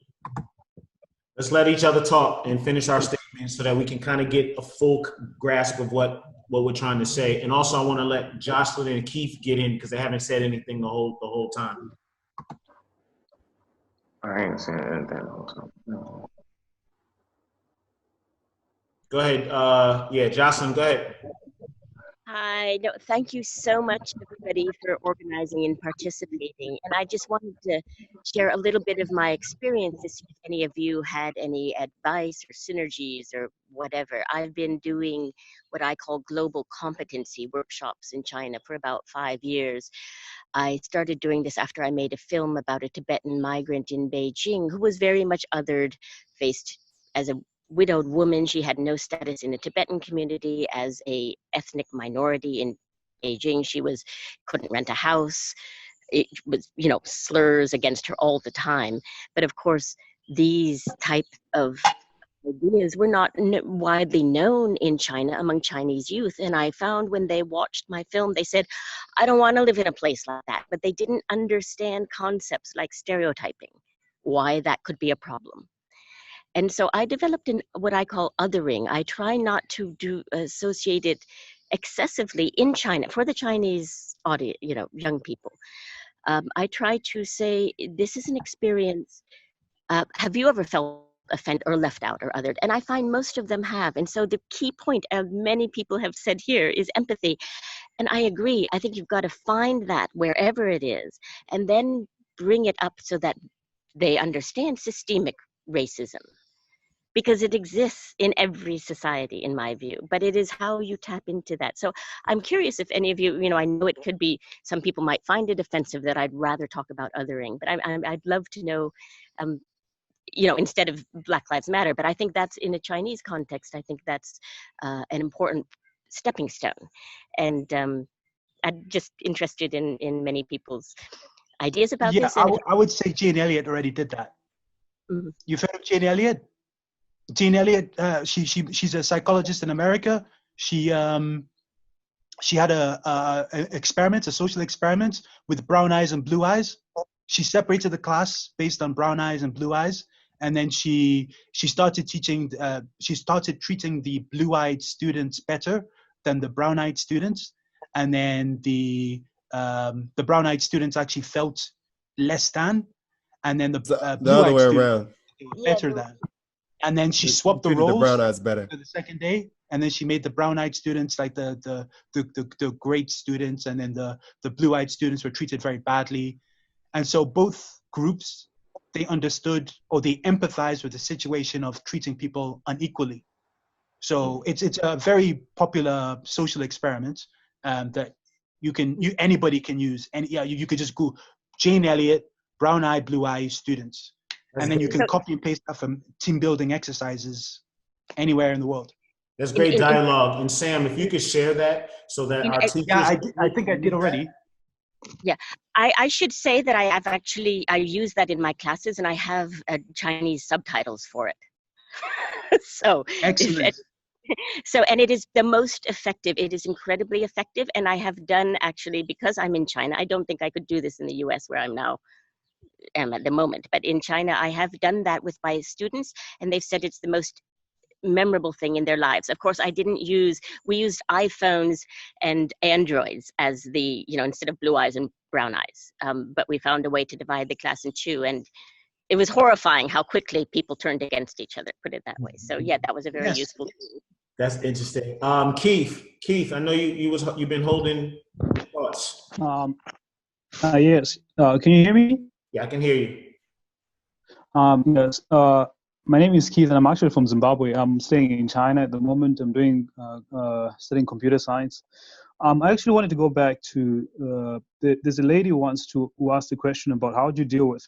Let's let each other talk and finish our statements so that we can kind of get a full grasp of what we're trying to say. And also, I want to let Jocelyn and Keith get in because they haven't said anything the whole time. I ain't saying anything the whole time. No. Go ahead. Jocelyn, go ahead. Hi, no, thank you so much, everybody, for organizing and participating. And I just wanted to share a little bit of my experience to see if any of you had any advice or synergies or whatever. I've been doing what I call global competency workshops in China for about 5 years. I started doing this after I made a film about a Tibetan migrant in Beijing who was very much othered, faced as a widowed woman. She had no status in the Tibetan community. As a ethnic minority in Beijing, she couldn't rent a house. It was, slurs against her all the time. But of course, these type of ideas were not widely known in China among Chinese youth. And I found when they watched my film, they said, I don't want to live in a place like that. But they didn't understand concepts like stereotyping, why that could be a problem. And so I developed what I call othering. I try not to associate it excessively in China for the Chinese audience, young people. I try to say, this is an experience. Have you ever felt offended or left out or othered? And I find most of them have. And so the key point, many people have said here, is empathy. And I agree. I think you've got to find that wherever it is, and then bring it up so that they understand systemic racism. Because it exists in every society, in my view, but it is how you tap into that. So I'm curious if any of you, I know it could be, some people might find it offensive that I'd rather talk about othering, but I'd love to know, instead of Black Lives Matter, but I think that's in a Chinese context, I think that's an important stepping stone. And I'm just interested in many people's ideas about this. I would say Jane Elliott already did that. Mm-hmm. You've heard of Jane Elliott? Jane Elliott, she's a psychologist in America. She had a social experiment with brown eyes and blue eyes. She separated the class based on brown eyes and blue eyes, and then she started teaching. She started treating the blue-eyed students better than the brown-eyed students, and then the brown-eyed students actually felt less than, and then the other way around, better than. And then she swapped the roles the brown eyes better for the second day, and then she made the brown-eyed students like the great students, and then the blue-eyed students were treated very badly. And so both groups, they understood or they empathized with the situation of treating people unequally. So it's a very popular social experiment that anybody can use. And you could just go Jane Elliott, brown-eyed, blue-eyed students. And then you can copy and paste that from team building exercises anywhere in the world. That's great dialogue. And Sam, if you could share that so that our teachers... Yeah, I think I did already. Yeah, I should say that I use that in my classes, and I have Chinese subtitles for it. So excellent. And it is the most effective. It is incredibly effective. And I have done, actually, because I'm in China, I don't think I could do this in the US where I'm now am at the moment. But in China, I have done that with my students, and they've said it's the most memorable thing in their lives. Of course, we used iPhones and Androids as the, instead of blue eyes and brown eyes. But we found a way to divide the class in two, and it was horrifying how quickly people turned against each other, put it that way. So yeah, that was a very useful tool. That's interesting. Keith, I know you've been holding thoughts. Yes. Can you hear me? Yeah, I can hear you. Yes. My name is Keith, and I'm actually from Zimbabwe. I'm staying in China at the moment. I'm studying computer science. I actually wanted to go back to there's a lady who asked a question about how do you deal with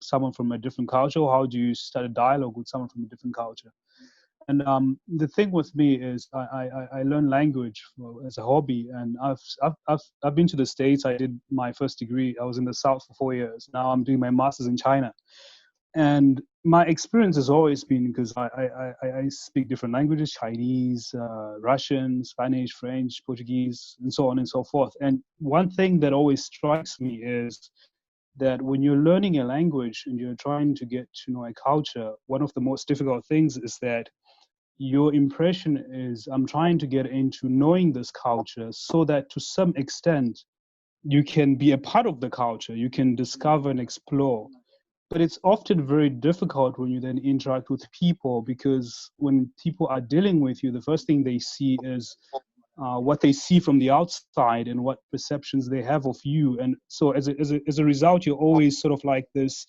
someone from a different culture, or how do you start a dialogue with someone from a different culture. And the thing with me is I learn language as a hobby, and I've been to the States. I did my first degree. I was in the South for 4 years. Now I'm doing my master's in China. And my experience has always been, because I speak different languages, Chinese, Russian, Spanish, French, Portuguese, and so on and so forth. And one thing that always strikes me is that when you're learning a language and you're trying to get to know a culture, one of the most difficult things is that your impression is, I'm trying to get into knowing this culture so that to some extent you can be a part of the culture, you can discover and explore. But it's often very difficult when you then interact with people, because when people are dealing with you, the first thing they see is what they see from the outside and what perceptions they have of you. And so as a result, you're always sort of like this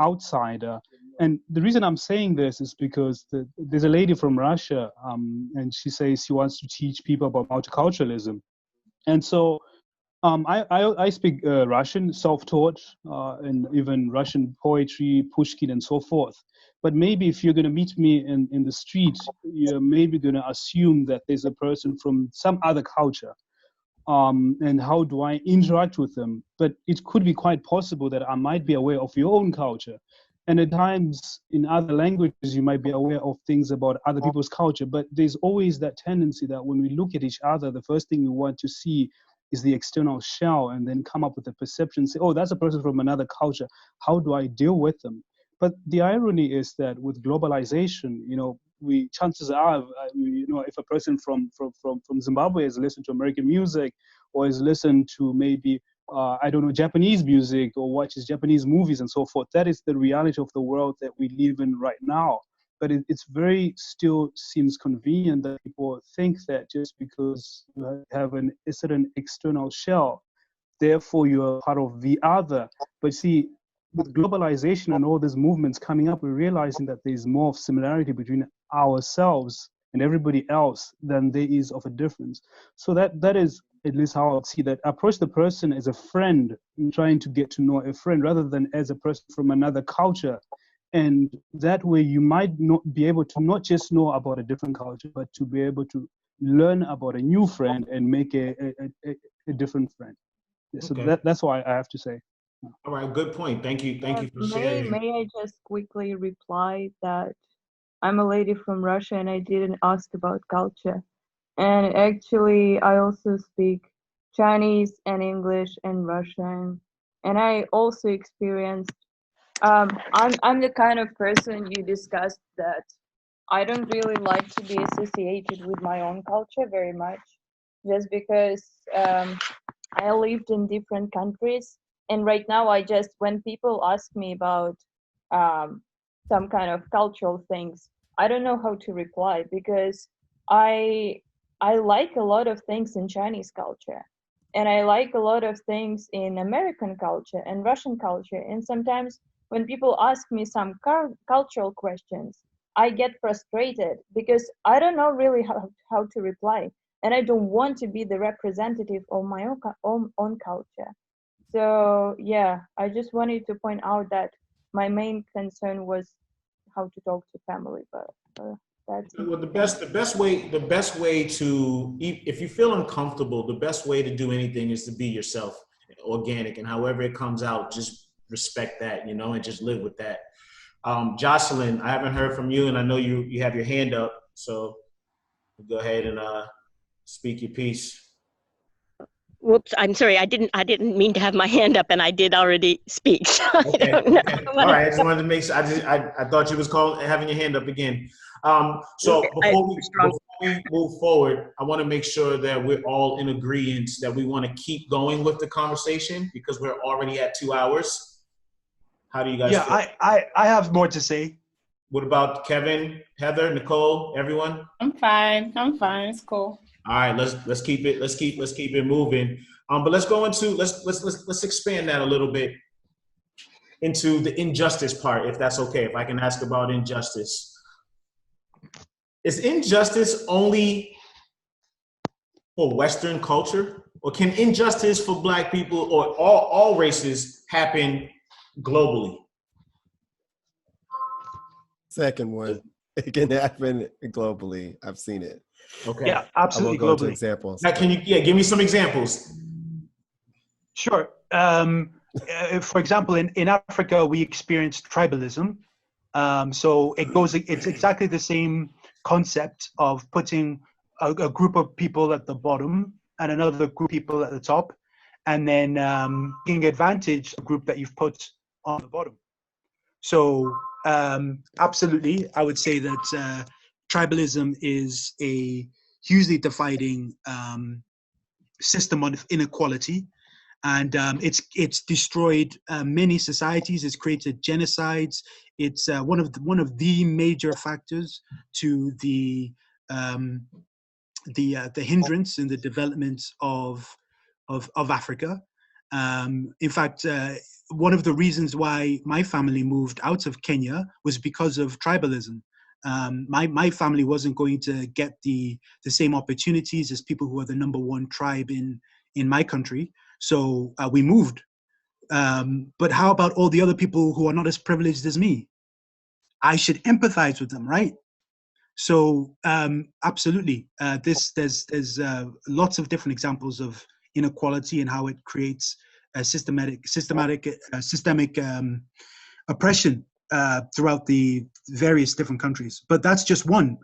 outsider. And the reason I'm saying this is because there's a lady from Russia, and she says she wants to teach people about multiculturalism. And so I speak Russian, self-taught, and even Russian poetry, Pushkin, and so forth. But maybe if you're going to meet me in the street, you're maybe going to assume that there's a person from some other culture. And how do I interact with them? But it could be quite possible that I might be aware of your own culture. And at times in other languages, you might be aware of things about other people's culture. But there's always that tendency that when we look at each other, the first thing we want to see is the external shell, and then come up with a perception, say, oh, that's a person from another culture. How do I deal with them? But the irony is that with globalization, chances are, if a person from Zimbabwe has listened to American music, or has listened to maybe, Japanese music, or watches Japanese movies and so forth, that is the reality of the world that we live in right now. But it's very still seems convenient that people think that just because you have a certain external shell, therefore you are part of the other. But see, with globalization and all these movements coming up, we're realizing that there's more of similarity between ourselves and everybody else than there is of a difference. So that is at least how I would see that. Approach the person as a friend, trying to get to know a friend, rather than as a person from another culture. And that way you might not be able to not just know about a different culture, but to be able to learn about a new friend and make a different friend. So Okay. that's what I have to say. All right, good point. Thank you for sharing. May I just quickly reply that I'm a lady from Russia and I didn't ask about culture. And actually, I also speak Chinese and English and Russian. And I also experienced, I'm the kind of person you discussed that I don't really like to be associated with my own culture very much, just because I lived in different countries. And right now, when people ask me about some kind of cultural things, I don't know how to reply, because I like a lot of things in Chinese culture, and I like a lot of things in American culture and Russian culture. And sometimes when people ask me some cultural questions, I get frustrated because I don't know really how to reply, and I don't want to be the representative of my own culture. So yeah, I just wanted to point out that my main concern was how to talk to family, but that's well, the best way to, if you feel uncomfortable, the best way to do anything is to be yourself, organic, and however it comes out, just respect that, and just live with that. Jocelyn, I haven't heard from you, and I know you have your hand up, so go ahead and speak your piece. Whoops, I'm sorry. I didn't mean to have my hand up, and I did already speak. So okay. All right. I just wanted to make sure. I thought you was having your hand up again. So before we move forward, I want to make sure that we're all in agreement that we want to keep going with the conversation, because we're already at 2 hours. How do you guys feel? I have more to say. What about Kevin, Heather, Nicole, everyone? I'm fine. It's cool. All right, let's keep it moving. But let's go into let's expand that a little bit into the injustice part, if that's okay. If I can ask about injustice, is injustice only for Western culture, or can injustice for Black people or all races happen globally? Second one, it can happen globally. I've seen it. Okay. Yeah, absolutely. I won't go globally. into examples. Now, can you give me some examples? Sure. For example, in Africa, we experienced tribalism. So it's exactly the same concept of putting a group of people at the bottom and another group of people at the top, and then taking advantage of the group that you've put on the bottom. So absolutely, I would say that tribalism is a hugely dividing system of inequality, and it's destroyed many societies. It's created genocides. It's one of the major factors to the hindrance in the development of Africa. In fact, one of the reasons why my family moved out of Kenya was because of tribalism. My family wasn't going to get the same opportunities as people who are the number one tribe in my country. So we moved. But how about all the other people who are not as privileged as me? I should empathize with them, right? So absolutely, there's lots of different examples of inequality and how it creates a systemic oppression throughout the various different countries. But that's just one.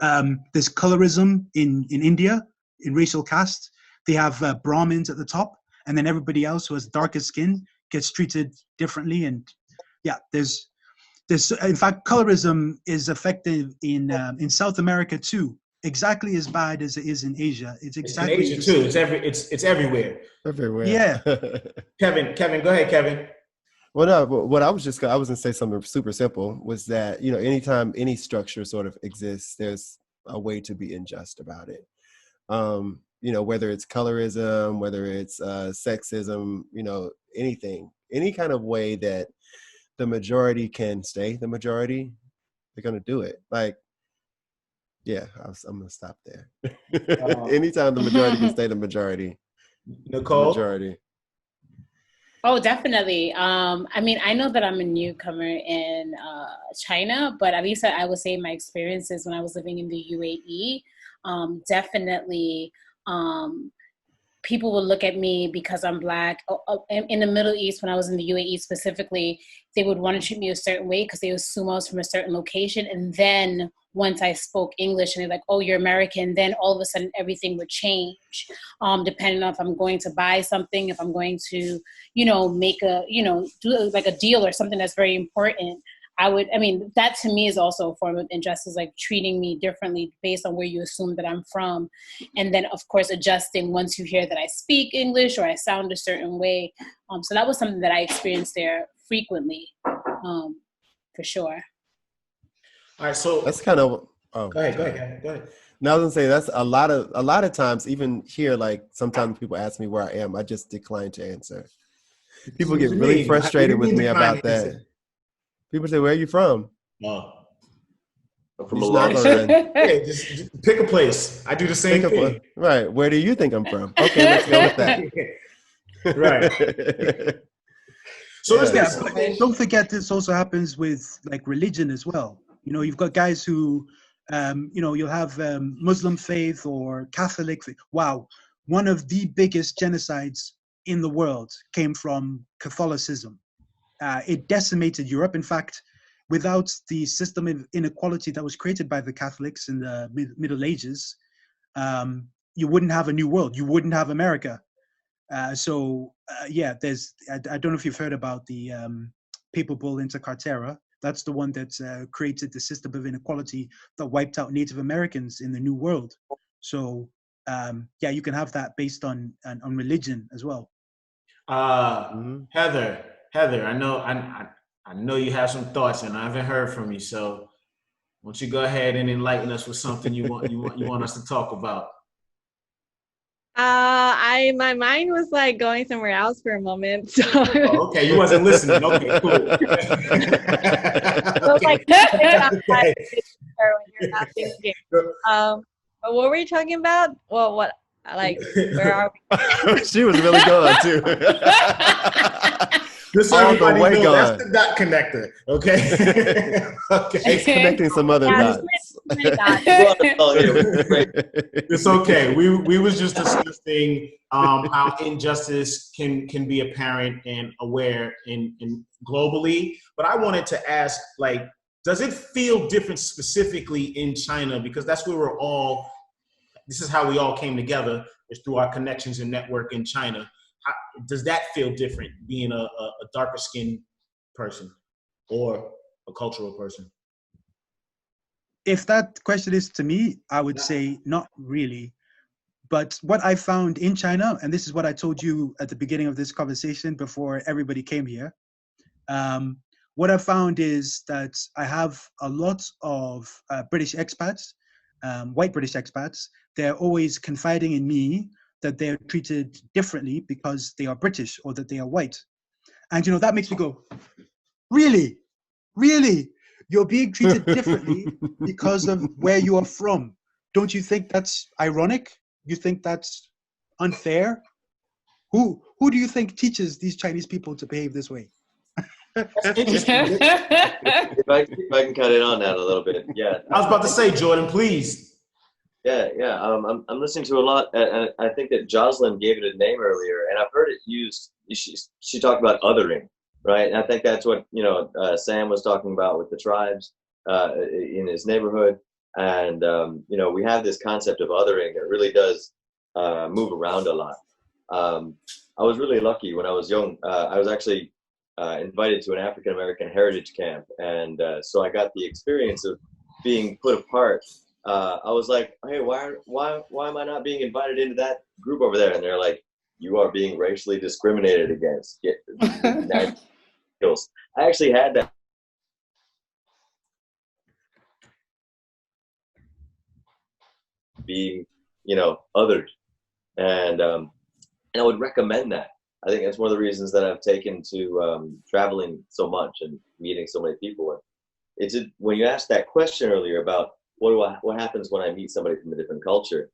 There's colorism in India, in racial caste. They have Brahmins at the top, and then everybody else who has darker skin gets treated differently. And yeah, there's in fact, colorism is effective in South America too, exactly as bad as it is in Asia. It's exactly in Asia too. It's everywhere. Everywhere. Yeah. Kevin, go ahead, Kevin. Well, no, what I was gonna say something super simple was that, you know, anytime any structure sort of exists, there's a way to be unjust about it. You know, whether it's colorism, whether it's sexism, you know, anything, any kind of way that the majority can stay the majority, they're gonna do it. Like, yeah, I'm gonna stop there. Anytime the majority can stay the majority, Nicole? the majority. Oh, definitely. I mean, I know that I'm a newcomer in China, but at least I would say my experiences when I was living in the UAE, definitely people will look at me because I'm Black. In the Middle East, when I was in the UAE specifically, they would want to treat me a certain way because they assume I was from a certain location. And then once I spoke English and they're like, oh, you're American, then all of a sudden everything would change, depending on if I'm going to buy something, if I'm going to, you know, make a, you know, do like a deal or something that's very important. I mean, that to me is also a form of injustice, like treating me differently based on where you assume that I'm from. And then, of course, adjusting once you hear that I speak English or I sound a certain way. So that was something that I experienced there frequently, for sure. All right, so that's kind of. Oh, go ahead. Now I was gonna say that's a lot of times, even here, like sometimes people ask me where I am, I just decline to answer. People get really frustrated with me about that. People say, "Where are you from?" Oh. From Milan. Yeah, just pick a place. I do the same thing. Right. Where do you think I'm from? Okay, let's go with that. Right. So don't forget this also happens with like religion as well. You know, you've got guys who, you know, you'll have Muslim faith or Catholic faith. Wow, one of the biggest genocides in the world came from Catholicism. It decimated Europe. In fact, without the system of inequality that was created by the Catholics in the Middle Ages, you wouldn't have a new world. You wouldn't have America. Yeah, I don't know if you've heard about the Papal Bull Inter Cartera. That's the one that created the system of inequality that wiped out Native Americans in the New World. So yeah, you can have that based on religion as well. Heather, I know you have some thoughts, and I haven't heard from you. So, why don't you go ahead and enlighten us with something you want us to talk about? My mind was like going somewhere else for a moment. So. Oh, okay, you wasn't listening. Okay, cool. So like, when you're not thinking. But what were you talking about? Well, what? Like, where are we? She was really going too. Just so everybody knows, that's the dot connector, okay? Okay. She's connecting some other dots. It's okay. We was just discussing how injustice can be apparent and aware in globally. But I wanted to ask, like, does it feel different specifically in China? Because that's where we're all. This is how we all came together, is through our connections and network in China. Does that feel different, being a darker skinned person or a cultural person? If that question is to me, I would say not really. But what I found in China, and this is what I told you at the beginning of this conversation before everybody came here, what I found is that I have a lot of British expats, white British expats. They're always confiding in me that they're treated differently because they are British or that they are white. And, you know, that makes me go, really? Really? You're being treated differently because of where you are from. Don't you think that's ironic? You think that's unfair? Who do you think teaches these Chinese people to behave this way? That's interesting. If I can cut in on that a little bit, yeah. I was about to say, Jordan, please. Yeah. I'm listening to a lot, and I think that Jocelyn gave it a name earlier, and I've heard it used. She talked about othering, right? And I think that's what Sam was talking about with the tribes in his neighborhood, and we have this concept of othering that really does move around a lot. I was really lucky when I was young. I was actually invited to an African American heritage camp, and so I got the experience of being put apart. I was like, hey, why am I not being invited into that group over there? And they're like, you are being racially discriminated against. I actually had that. Being, othered. And I would recommend that. I think that's one of the reasons that I've taken to traveling so much and meeting so many people. When you asked that question earlier about what happens when I meet somebody from a different culture,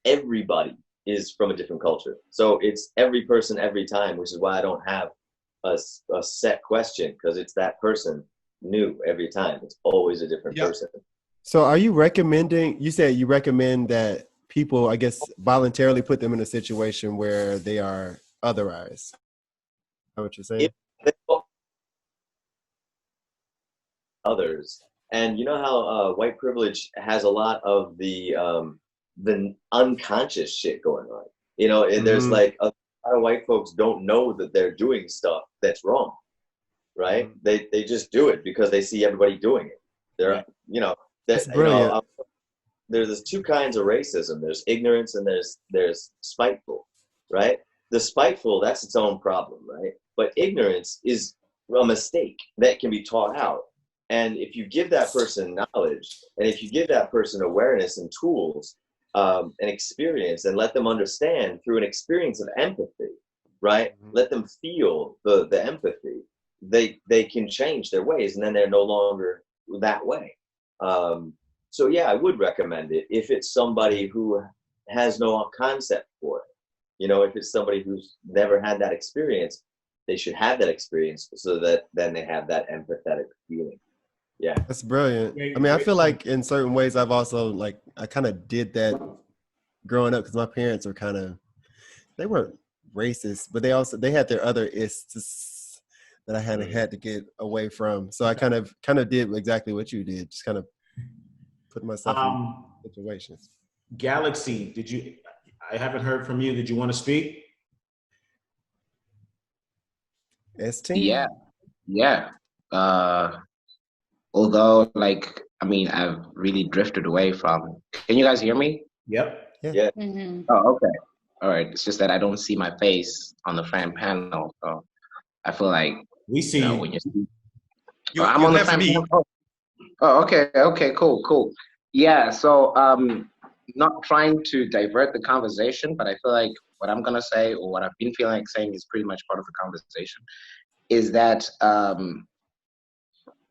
everybody is from a different culture. So it's every person every time, which is why I don't have a set question, because it's that person new every time. It's always a different person. So are you recommending, you said you recommend that people, I guess, voluntarily put them in a situation where they are otherized? Is that what you're saying? Others. And you know how white privilege has a lot of the unconscious shit going on. There's like a lot of white folks don't know that they're doing stuff that's wrong, right? They just do it because they see everybody doing it. That's brilliant. There's two kinds of racism. There's ignorance and there's spiteful, right? The spiteful, that's its own problem, right? But ignorance is a mistake that can be taught out. And if you give that person knowledge, and if you give that person awareness and tools and experience, and let them understand through an experience of empathy, right? Let them feel the empathy. They can change their ways, and then they're no longer that way. So yeah, I would recommend it if it's somebody who has no concept for it. If it's somebody who's never had that experience, they should have that experience so that then they have that empathetic feeling. Yeah, that's brilliant. I mean, I feel like in certain ways I've also I kind of did that growing up, because my parents were they weren't racist, but they had their other ists that I had to get away from. So I kind of did exactly what you did, just kind of put myself in situations. Galaxy, I haven't heard from you. Did you want to speak? ST? Yeah. Although, I've really drifted away from. Can you guys hear me? Yep. Yeah. Mm-hmm. Oh, okay. All right. It's just that I don't see my face on the front panel, so I feel like we see you when you see. I'm on the front panel. Oh, okay. Okay. Cool. Yeah. So, not trying to divert the conversation, but I feel like what I'm gonna say, or what I've been feeling like saying, is pretty much part of the conversation. Is that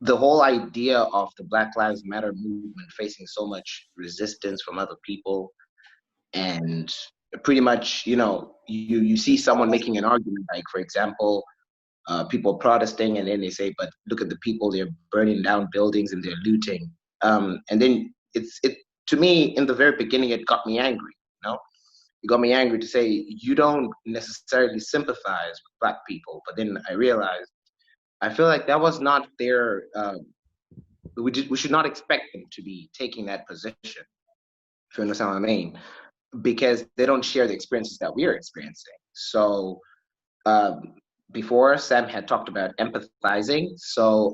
the whole idea of the Black Lives Matter movement facing so much resistance from other people, and pretty much, you see someone making an argument, like, for example, people protesting, and then they say, but look at the people, they're burning down buildings and they're looting. And then to me, in the very beginning, it got me angry, It got me angry to say, you don't necessarily sympathize with Black people. But then I realized, I feel like that was not their, we should not expect them to be taking that position, if you understand what I mean, because they don't share the experiences that we are experiencing. So before, Sam had talked about empathizing. So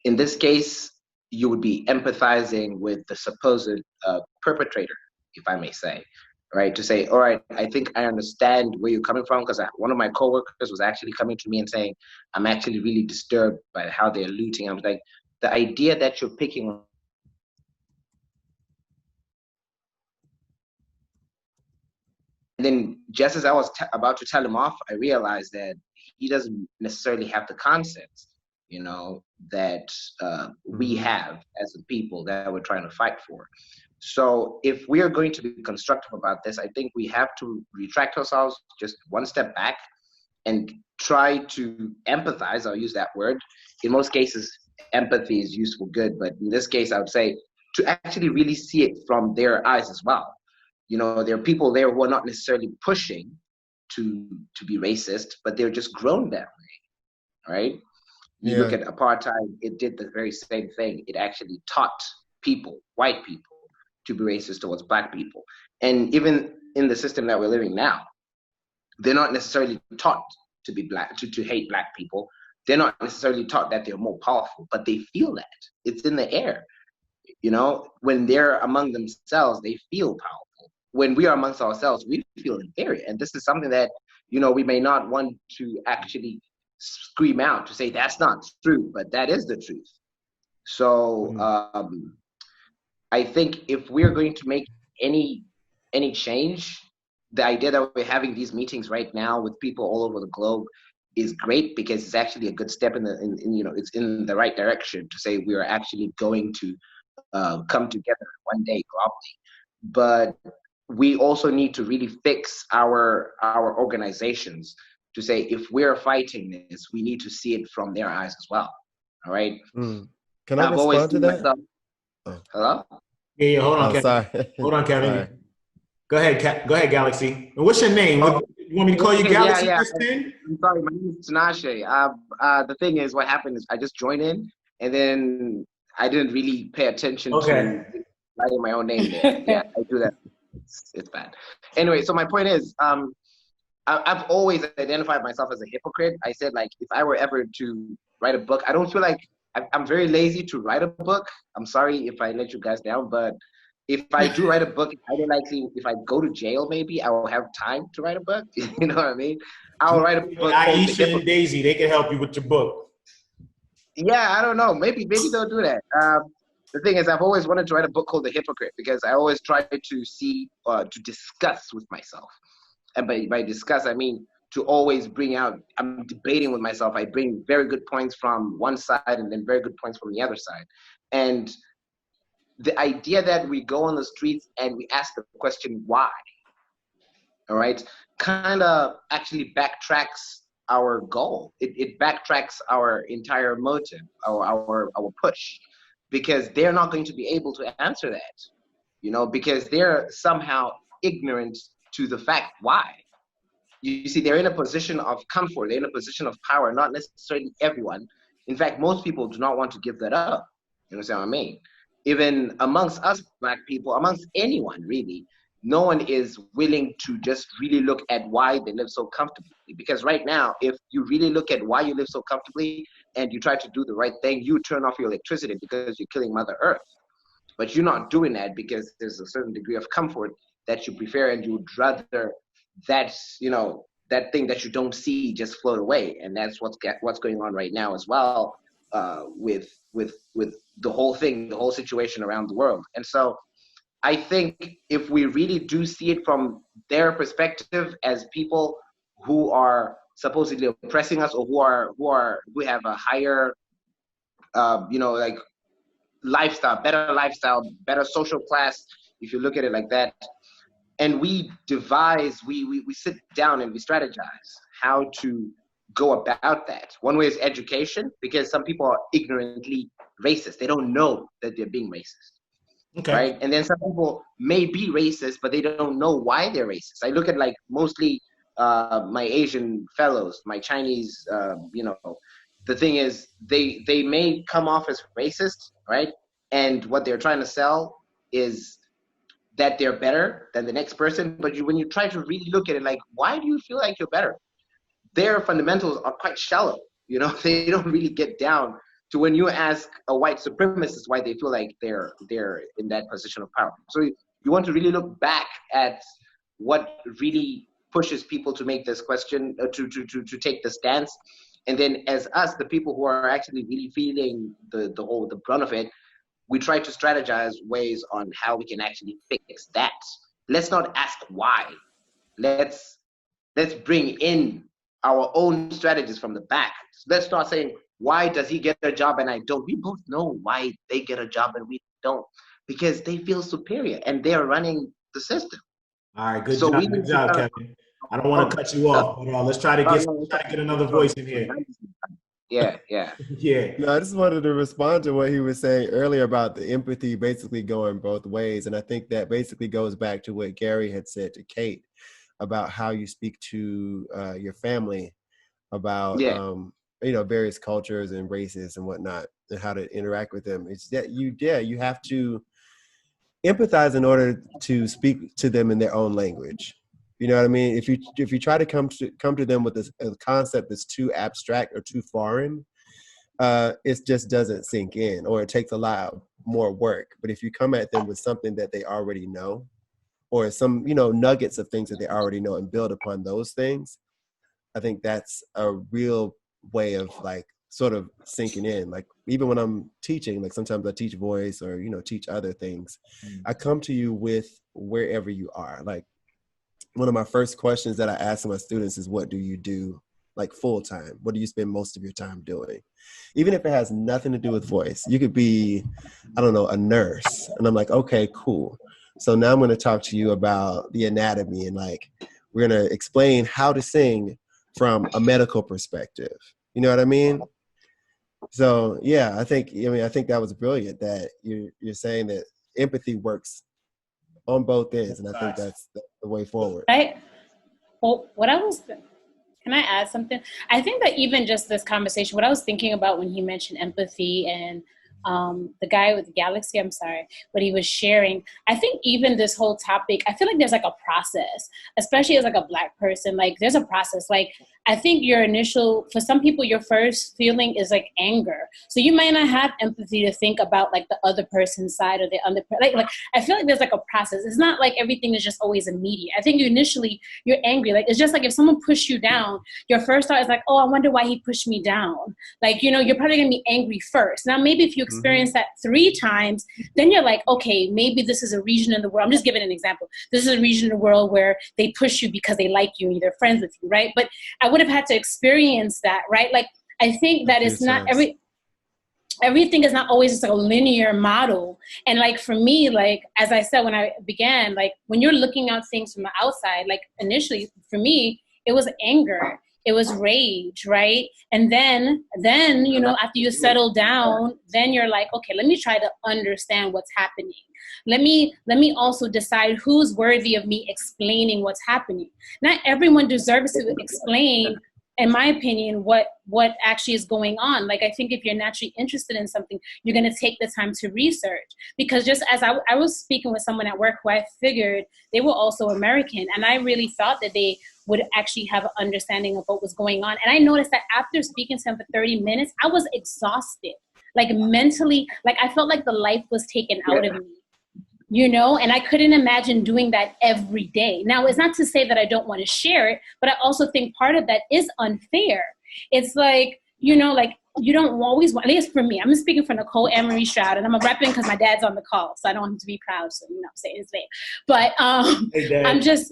in this case, you would be empathizing with the supposed perpetrator, if I may say, right? To say, all right, I think I understand where you're coming from, because one of my coworkers was actually coming to me and saying, I'm actually really disturbed by how they're looting. I was like, the idea that you're picking. And then just as I was about to tell him off, I realized that he doesn't necessarily have the concepts, you know, that we have as a people that we're trying to fight for. So if we are going to be constructive about this, I think we have to retract ourselves just one step back and try to empathize. I'll use that word. In most cases, empathy is used for good, but in this case, I would say to actually really see it from their eyes as well. You know, there are people there who are not necessarily pushing to be racist, but they're just grown that way, right? You look at apartheid, it did the very same thing. It actually taught people, white people, to be racist towards black people. And even in the system that we're living now, they're not necessarily taught to be black, to hate black people. They're not necessarily taught that they're more powerful, but they feel that. It's in the air. You know, when they're among themselves, they feel powerful. When we are amongst ourselves, we feel inferior. And this is something that, you know, we may not want to actually scream out to say that's not true, but that is the truth. So I think if we're going to make any change, the idea that we're having these meetings right now with people all over the globe is great, because it's actually a good step in you know, it's in the right direction to say we are actually going to come together one day globally. But we also need to really fix our organizations to say if we're fighting this, we need to see it from their eyes as well. All right. Can I respond to that? Hello? Yeah, hold on, Kevin. Sorry. Hold on, Kevin. Sorry. Go ahead, Galaxy. And what's your name? You want me to call you Galaxy? Yeah. I'm sorry, my name is Tinashe. The thing is, what happened is I just joined in, and then I didn't really pay attention to writing my own name there. Yeah, I do that. It's bad. Anyway, so my point is, I've always identified myself as a hypocrite. I said, like, if I were ever to write a book, I don't feel like I'm very lazy to write a book. I'm sorry if I let you guys down, but if I do write a book, highly likely if I go to jail, maybe I will have time to write a book. You know what I mean? I'll write a book. Aisha and Daisy, they can help you with your book. Yeah, I don't know. Maybe they'll do that. The thing is, I've always wanted to write a book called The Hypocrite, because I always try to see, to discuss with myself. And by discuss, I mean to always bring out, I'm debating with myself. I bring very good points from one side and then very good points from the other side. And the idea that we go on the streets and we ask the question, why? All right, kind of actually backtracks our goal. It backtracks our entire motive, our push, because they're not going to be able to answer that, you know, because they're somehow ignorant to the fact why. You see, they're in a position of comfort, they're in a position of power, not necessarily everyone. In fact, most people do not want to give that up. You understand what I mean? Even amongst us Black people, amongst anyone really, no one is willing to just really look at why they live so comfortably. Because right now, if you really look at why you live so comfortably and you try to do the right thing, you turn off your electricity because you're killing Mother Earth. But you're not doing that because there's a certain degree of comfort that you prefer, and you would rather that, you know, that thing that you don't see just float away. And that's what's going on right now as well, with the whole thing, the whole situation around the world. And so I think if we really do see it from their perspective as people who are supposedly oppressing us, or who have a higher, you know, like lifestyle, better social class, if you look at it like that, and we devise, we sit down and we strategize how to go about that. One way is education, because some people are ignorantly racist. They don't know that they're being racist. Okay. Right? And then some people may be racist, but they don't know why they're racist. I look at, like, mostly my Asian fellows, my Chinese, you know, the thing is they may come off as racist, right? And what they're trying to sell is that they're better than the next person. But when you try to really look at it, like, why do you feel like you're better? Their fundamentals are quite shallow. You know, they don't really get down to when you ask a white supremacist why they feel like they're in that position of power. So you want to really look back at what really pushes people to make this question, to take the stance. And then as us, the people who are actually really feeling the brunt of it, we try to strategize ways on how we can actually fix that. Let's not ask why. Let's bring in our own strategies from the back. Let's start saying, why does he get a job and I don't? We both know why they get a job and we don't, because they feel superior and they're running the system. All right, good job, Kevin. I don't want to cut you off, but let's try to get another voice in here. Yeah. Yeah. No, I just wanted to respond to what he was saying earlier about the empathy basically going both ways. And I think that basically goes back to what Gary had said to Kate about how you speak to your family about, various cultures and races and whatnot, and how to interact with them. It's that you have to empathize in order to speak to them in their own language. You know what I mean? If you try to come to them with a concept that's too abstract or too foreign, it just doesn't sink in, or it takes a lot more work. But if you come at them with something that they already know, or some nuggets of things that they already know, and build upon those things, I think that's a real way of like sort of sinking in. Like even when I'm teaching, like sometimes I teach voice or teach other things, I come to you with wherever you are. Like one of my first questions that I ask my students is, what do you do like full time? What do you spend most of your time doing? Even if it has nothing to do with voice, you could be, I don't know, a nurse. And I'm like, okay, cool. So now I'm going to talk to you about the anatomy, and like, we're going to explain how to sing from a medical perspective. You know what I mean? So yeah, I think that was brilliant that you're saying that empathy works on both ends, and I think that's the way forward. Right. Well, can I add something? I think that even just this conversation, what I was thinking about when he mentioned empathy and the guy with the Galaxy, what he was sharing, I think even this whole topic, I feel like there's like a process, especially as like a Black person, like there's a process. Like I think for some people, your first feeling is like anger. So you might not have empathy to think about like the other person's side or the other, like I feel like there's like a process. It's not like everything is just always immediate. I think initially you're angry. Like it's just like if someone pushed you down, your first thought is like, oh, I wonder why he pushed me down. Like, you're probably gonna be angry first. Now, maybe if you experience that 3 times, then you're like, okay, maybe this is a region in the world. I'm just giving an example. This is a region in the world where they push you because they like you and they're friends with you, right? But I would have had to experience that, right? Like, I think that it's not everything is not always just a linear model. And like, for me, like, as I said, when I began, like when you're looking at things from the outside, like initially for me, it was anger. It was rage, right? And then, after you settle down, then you're like, okay, let me try to understand what's happening. Let me also decide who's worthy of me explaining what's happening. Not everyone deserves to explain, in my opinion, what actually is going on. Like, I think if you're naturally interested in something, you're going to take the time to research. Because just as I was speaking with someone at work who I figured they were also American, and I really thought that they would actually have an understanding of what was going on. And I noticed that after speaking to them for 30 minutes, I was exhausted, like mentally, like I felt like the life was taken out of me. And I couldn't imagine doing that every day. Now, it's not to say that I don't want to share it, but I also think part of that is unfair. It's like, like you don't always want, at least for me, I'm speaking for Nicole Anne-Marie Stroud, and I'm a repping because my dad's on the call, so I don't want him to be proud, so say his name. But I'm just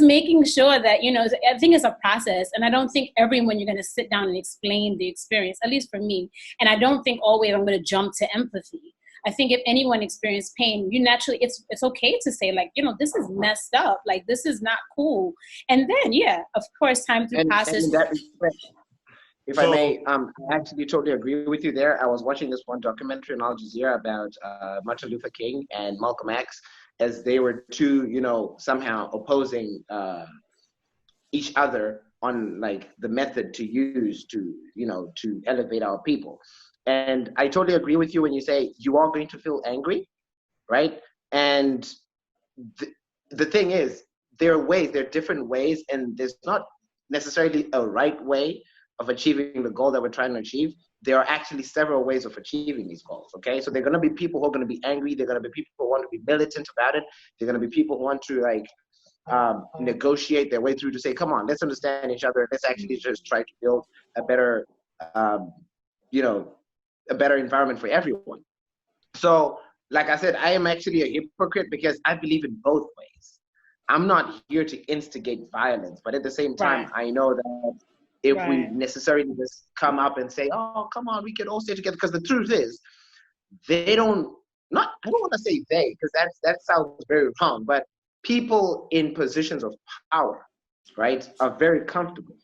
making sure that, I think it's a process, and I don't think everyone you're going to sit down and explain the experience, at least for me. And I don't think always I'm going to jump to empathy. I think if anyone experienced pain, you naturally, it's okay to say, like, this is messed up. Like, this is not cool. And then, yeah, of course, time to process. And that respect, if I may, I actually totally agree with you there. I was watching this one documentary on Al Jazeera about Martin Luther King and Malcolm X, as they were two, somehow opposing each other on like the method to use to elevate our people. And I totally agree with you when you say you are going to feel angry, right? And the thing is, there are different ways, and there's not necessarily a right way of achieving the goal that we're trying to achieve. There are actually several ways of achieving these goals, okay? So there are going to be people who are going to be angry. There are going to be people who want to be militant about it. There are going to be people who want to negotiate their way through to say, come on, let's understand each other. Let's actually just try to build a better, a better environment for everyone. So, like I said, I am actually a hypocrite because I believe in both ways. I'm not here to instigate violence, but at the same time, Right. I know that if we Right. necessarily just come up and say, oh, come on, we can all stay together, because the truth is, they don't, not, I don't want to say they, because that sounds very wrong, but people in positions of power, right, are very comfortable,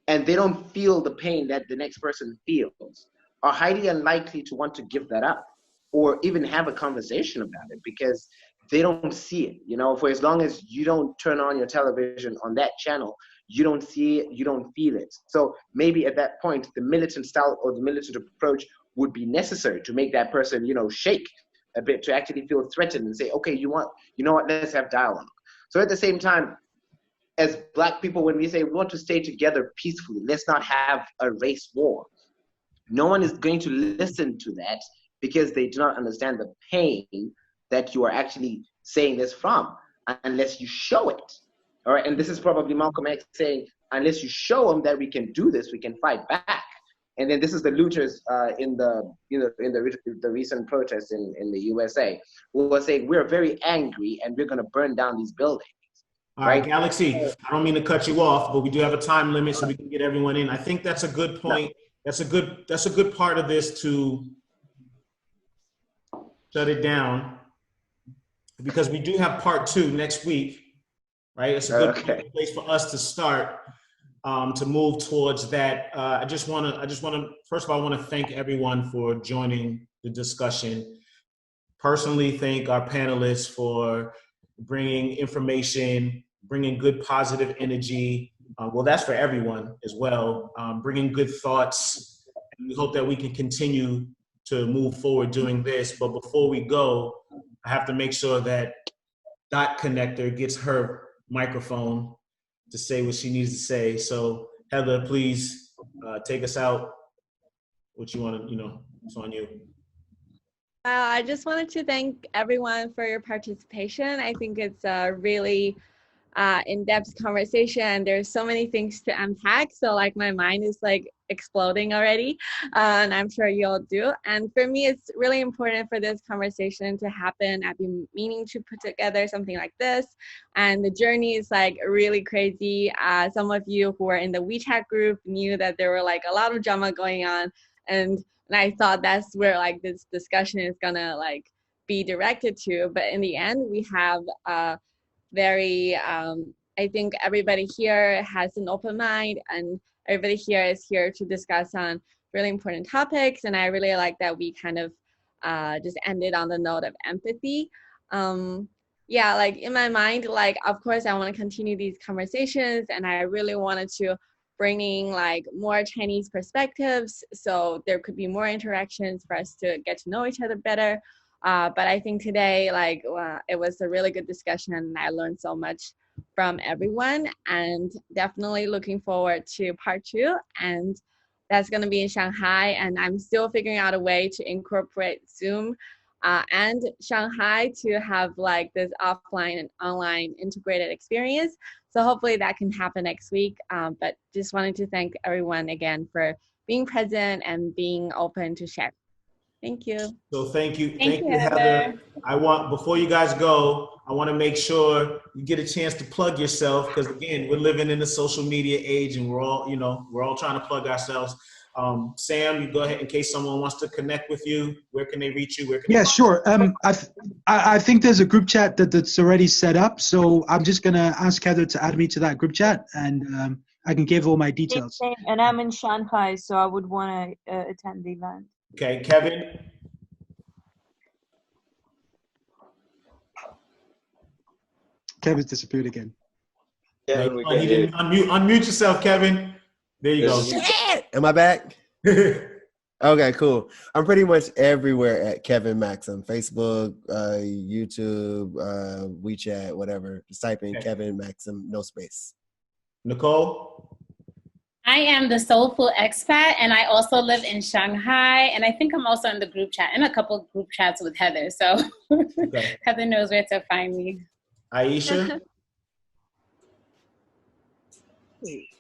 and they don't feel the pain that the next person feels, are highly unlikely to want to give that up or even have a conversation about it, because they don't see it. You know, for as long as you don't turn on your television on that channel, you don't see it, you don't feel it. So maybe at that point, the militant style or the militant approach would be necessary to make that person, you know, shake a bit, to actually feel threatened and say, okay, you know what, let's have dialogue. So at the same time, as Black people, when we say we want to stay together peacefully, let's not have a race war, no one is going to listen to that, because they do not understand the pain that you are actually saying this from, unless you show it. All right, and this is probably Malcolm X saying, unless you show them that we can do this, we can fight back. And then this is the looters in the recent protests in the USA, who were saying, we're very angry and we're going to burn down these buildings. All right, Galaxy, I don't mean to cut you off, but we do have a time limit so we can get everyone in. I think that's a good point. That's a good part of this, to shut it down, because we do have part 2 next week, right? It's a good place for us to start, to move towards that. I just want to, first of all, I want to thank everyone for joining the discussion. Personally, thank our panelists for bringing information, bringing good positive energy. Well, that's for everyone as well. Bringing good thoughts. And we hope that we can continue to move forward doing this. But before we go, I have to make sure that Dot Connector gets her microphone to say what she needs to say. So Heather, please take us out. What you want to, it's on you. I just wanted to thank everyone for your participation. I think it's a really in-depth conversation. There's so many things to unpack. So like my mind is like exploding already, and I'm sure you all do. And for me, it's really important for this conversation to happen. I've been meaning to put together something like this, and the journey is like really crazy. Some of you who are in the WeChat group knew that there were like a lot of drama going on, and I thought that's where like this discussion is gonna like be directed to. But in the end, we have very, I think everybody here has an open mind, and everybody here is here to discuss on really important topics. And I really like that we kind of just ended on the note of empathy. Yeah, like in my mind, like, of course, I want to continue these conversations, and I really wanted to bringing like more Chinese perspectives, so there could be more interactions for us to get to know each other better. But I think today, like, it was a really good discussion, and I learned so much from everyone, and definitely looking forward to part 2. And that's going to be in Shanghai, and I'm still figuring out a way to incorporate Zoom and Shanghai to have like this offline and online integrated experience. So hopefully that can happen next week. But just wanted to thank everyone again for being present and being open to share. Thank you. So thank you, Heather. Before you guys go, I want to make sure you get a chance to plug yourself, because again, we're living in the social media age, and we're all trying to plug ourselves. Sam, you go ahead, in case someone wants to connect with you. Where can they reach you? Sure. I think there's a group chat that's already set up, so I'm just gonna ask Heather to add me to that group chat, and I can give all my details. And I'm in Shanghai, so I would want to attend the event. Okay, Kevin. Kevin's disappeared again. Yeah, he didn't unmute yourself, Kevin. There you go. Shit! Am I back? Okay, cool. I'm pretty much everywhere at Kevin Maxim. Facebook, YouTube, WeChat, whatever. Just type in Kevin Maxim, no space. Nicole? I am the Soulful Expat, and I also live in Shanghai, and I think I'm also in the group chat, in a couple of group chats with Heather, so Heather knows where to find me. Aisha?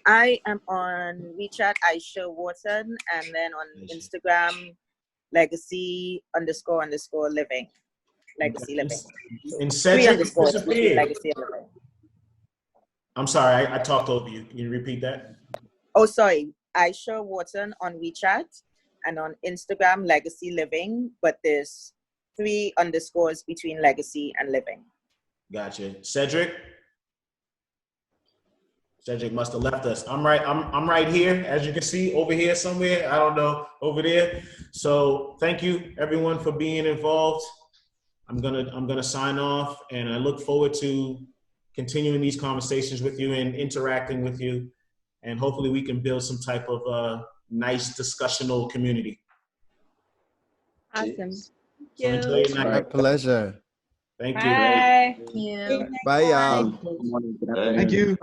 I am on WeChat, Aisha Wharton, and then on Instagram, legacy__living. Legacy Living. And 3 Cedric underscores between disappeared. Legacy and Living. I'm sorry, I talked over you. Can you repeat that? Oh, sorry. Aisha Wharton on WeChat, and on Instagram, Legacy Living, but there's 3 underscores between Legacy and Living. Gotcha. Cedric must have left us. I'm right here, as you can see, over here somewhere. I don't know, over there. So thank you everyone for being involved. I'm gonna sign off, and I look forward to continuing these conversations with you and interacting with you, and hopefully we can build some type of nice discussional community. Awesome. So enjoy your night. My pleasure. Thank you. Bye. Bye, y'all. Good morning, good Thank you.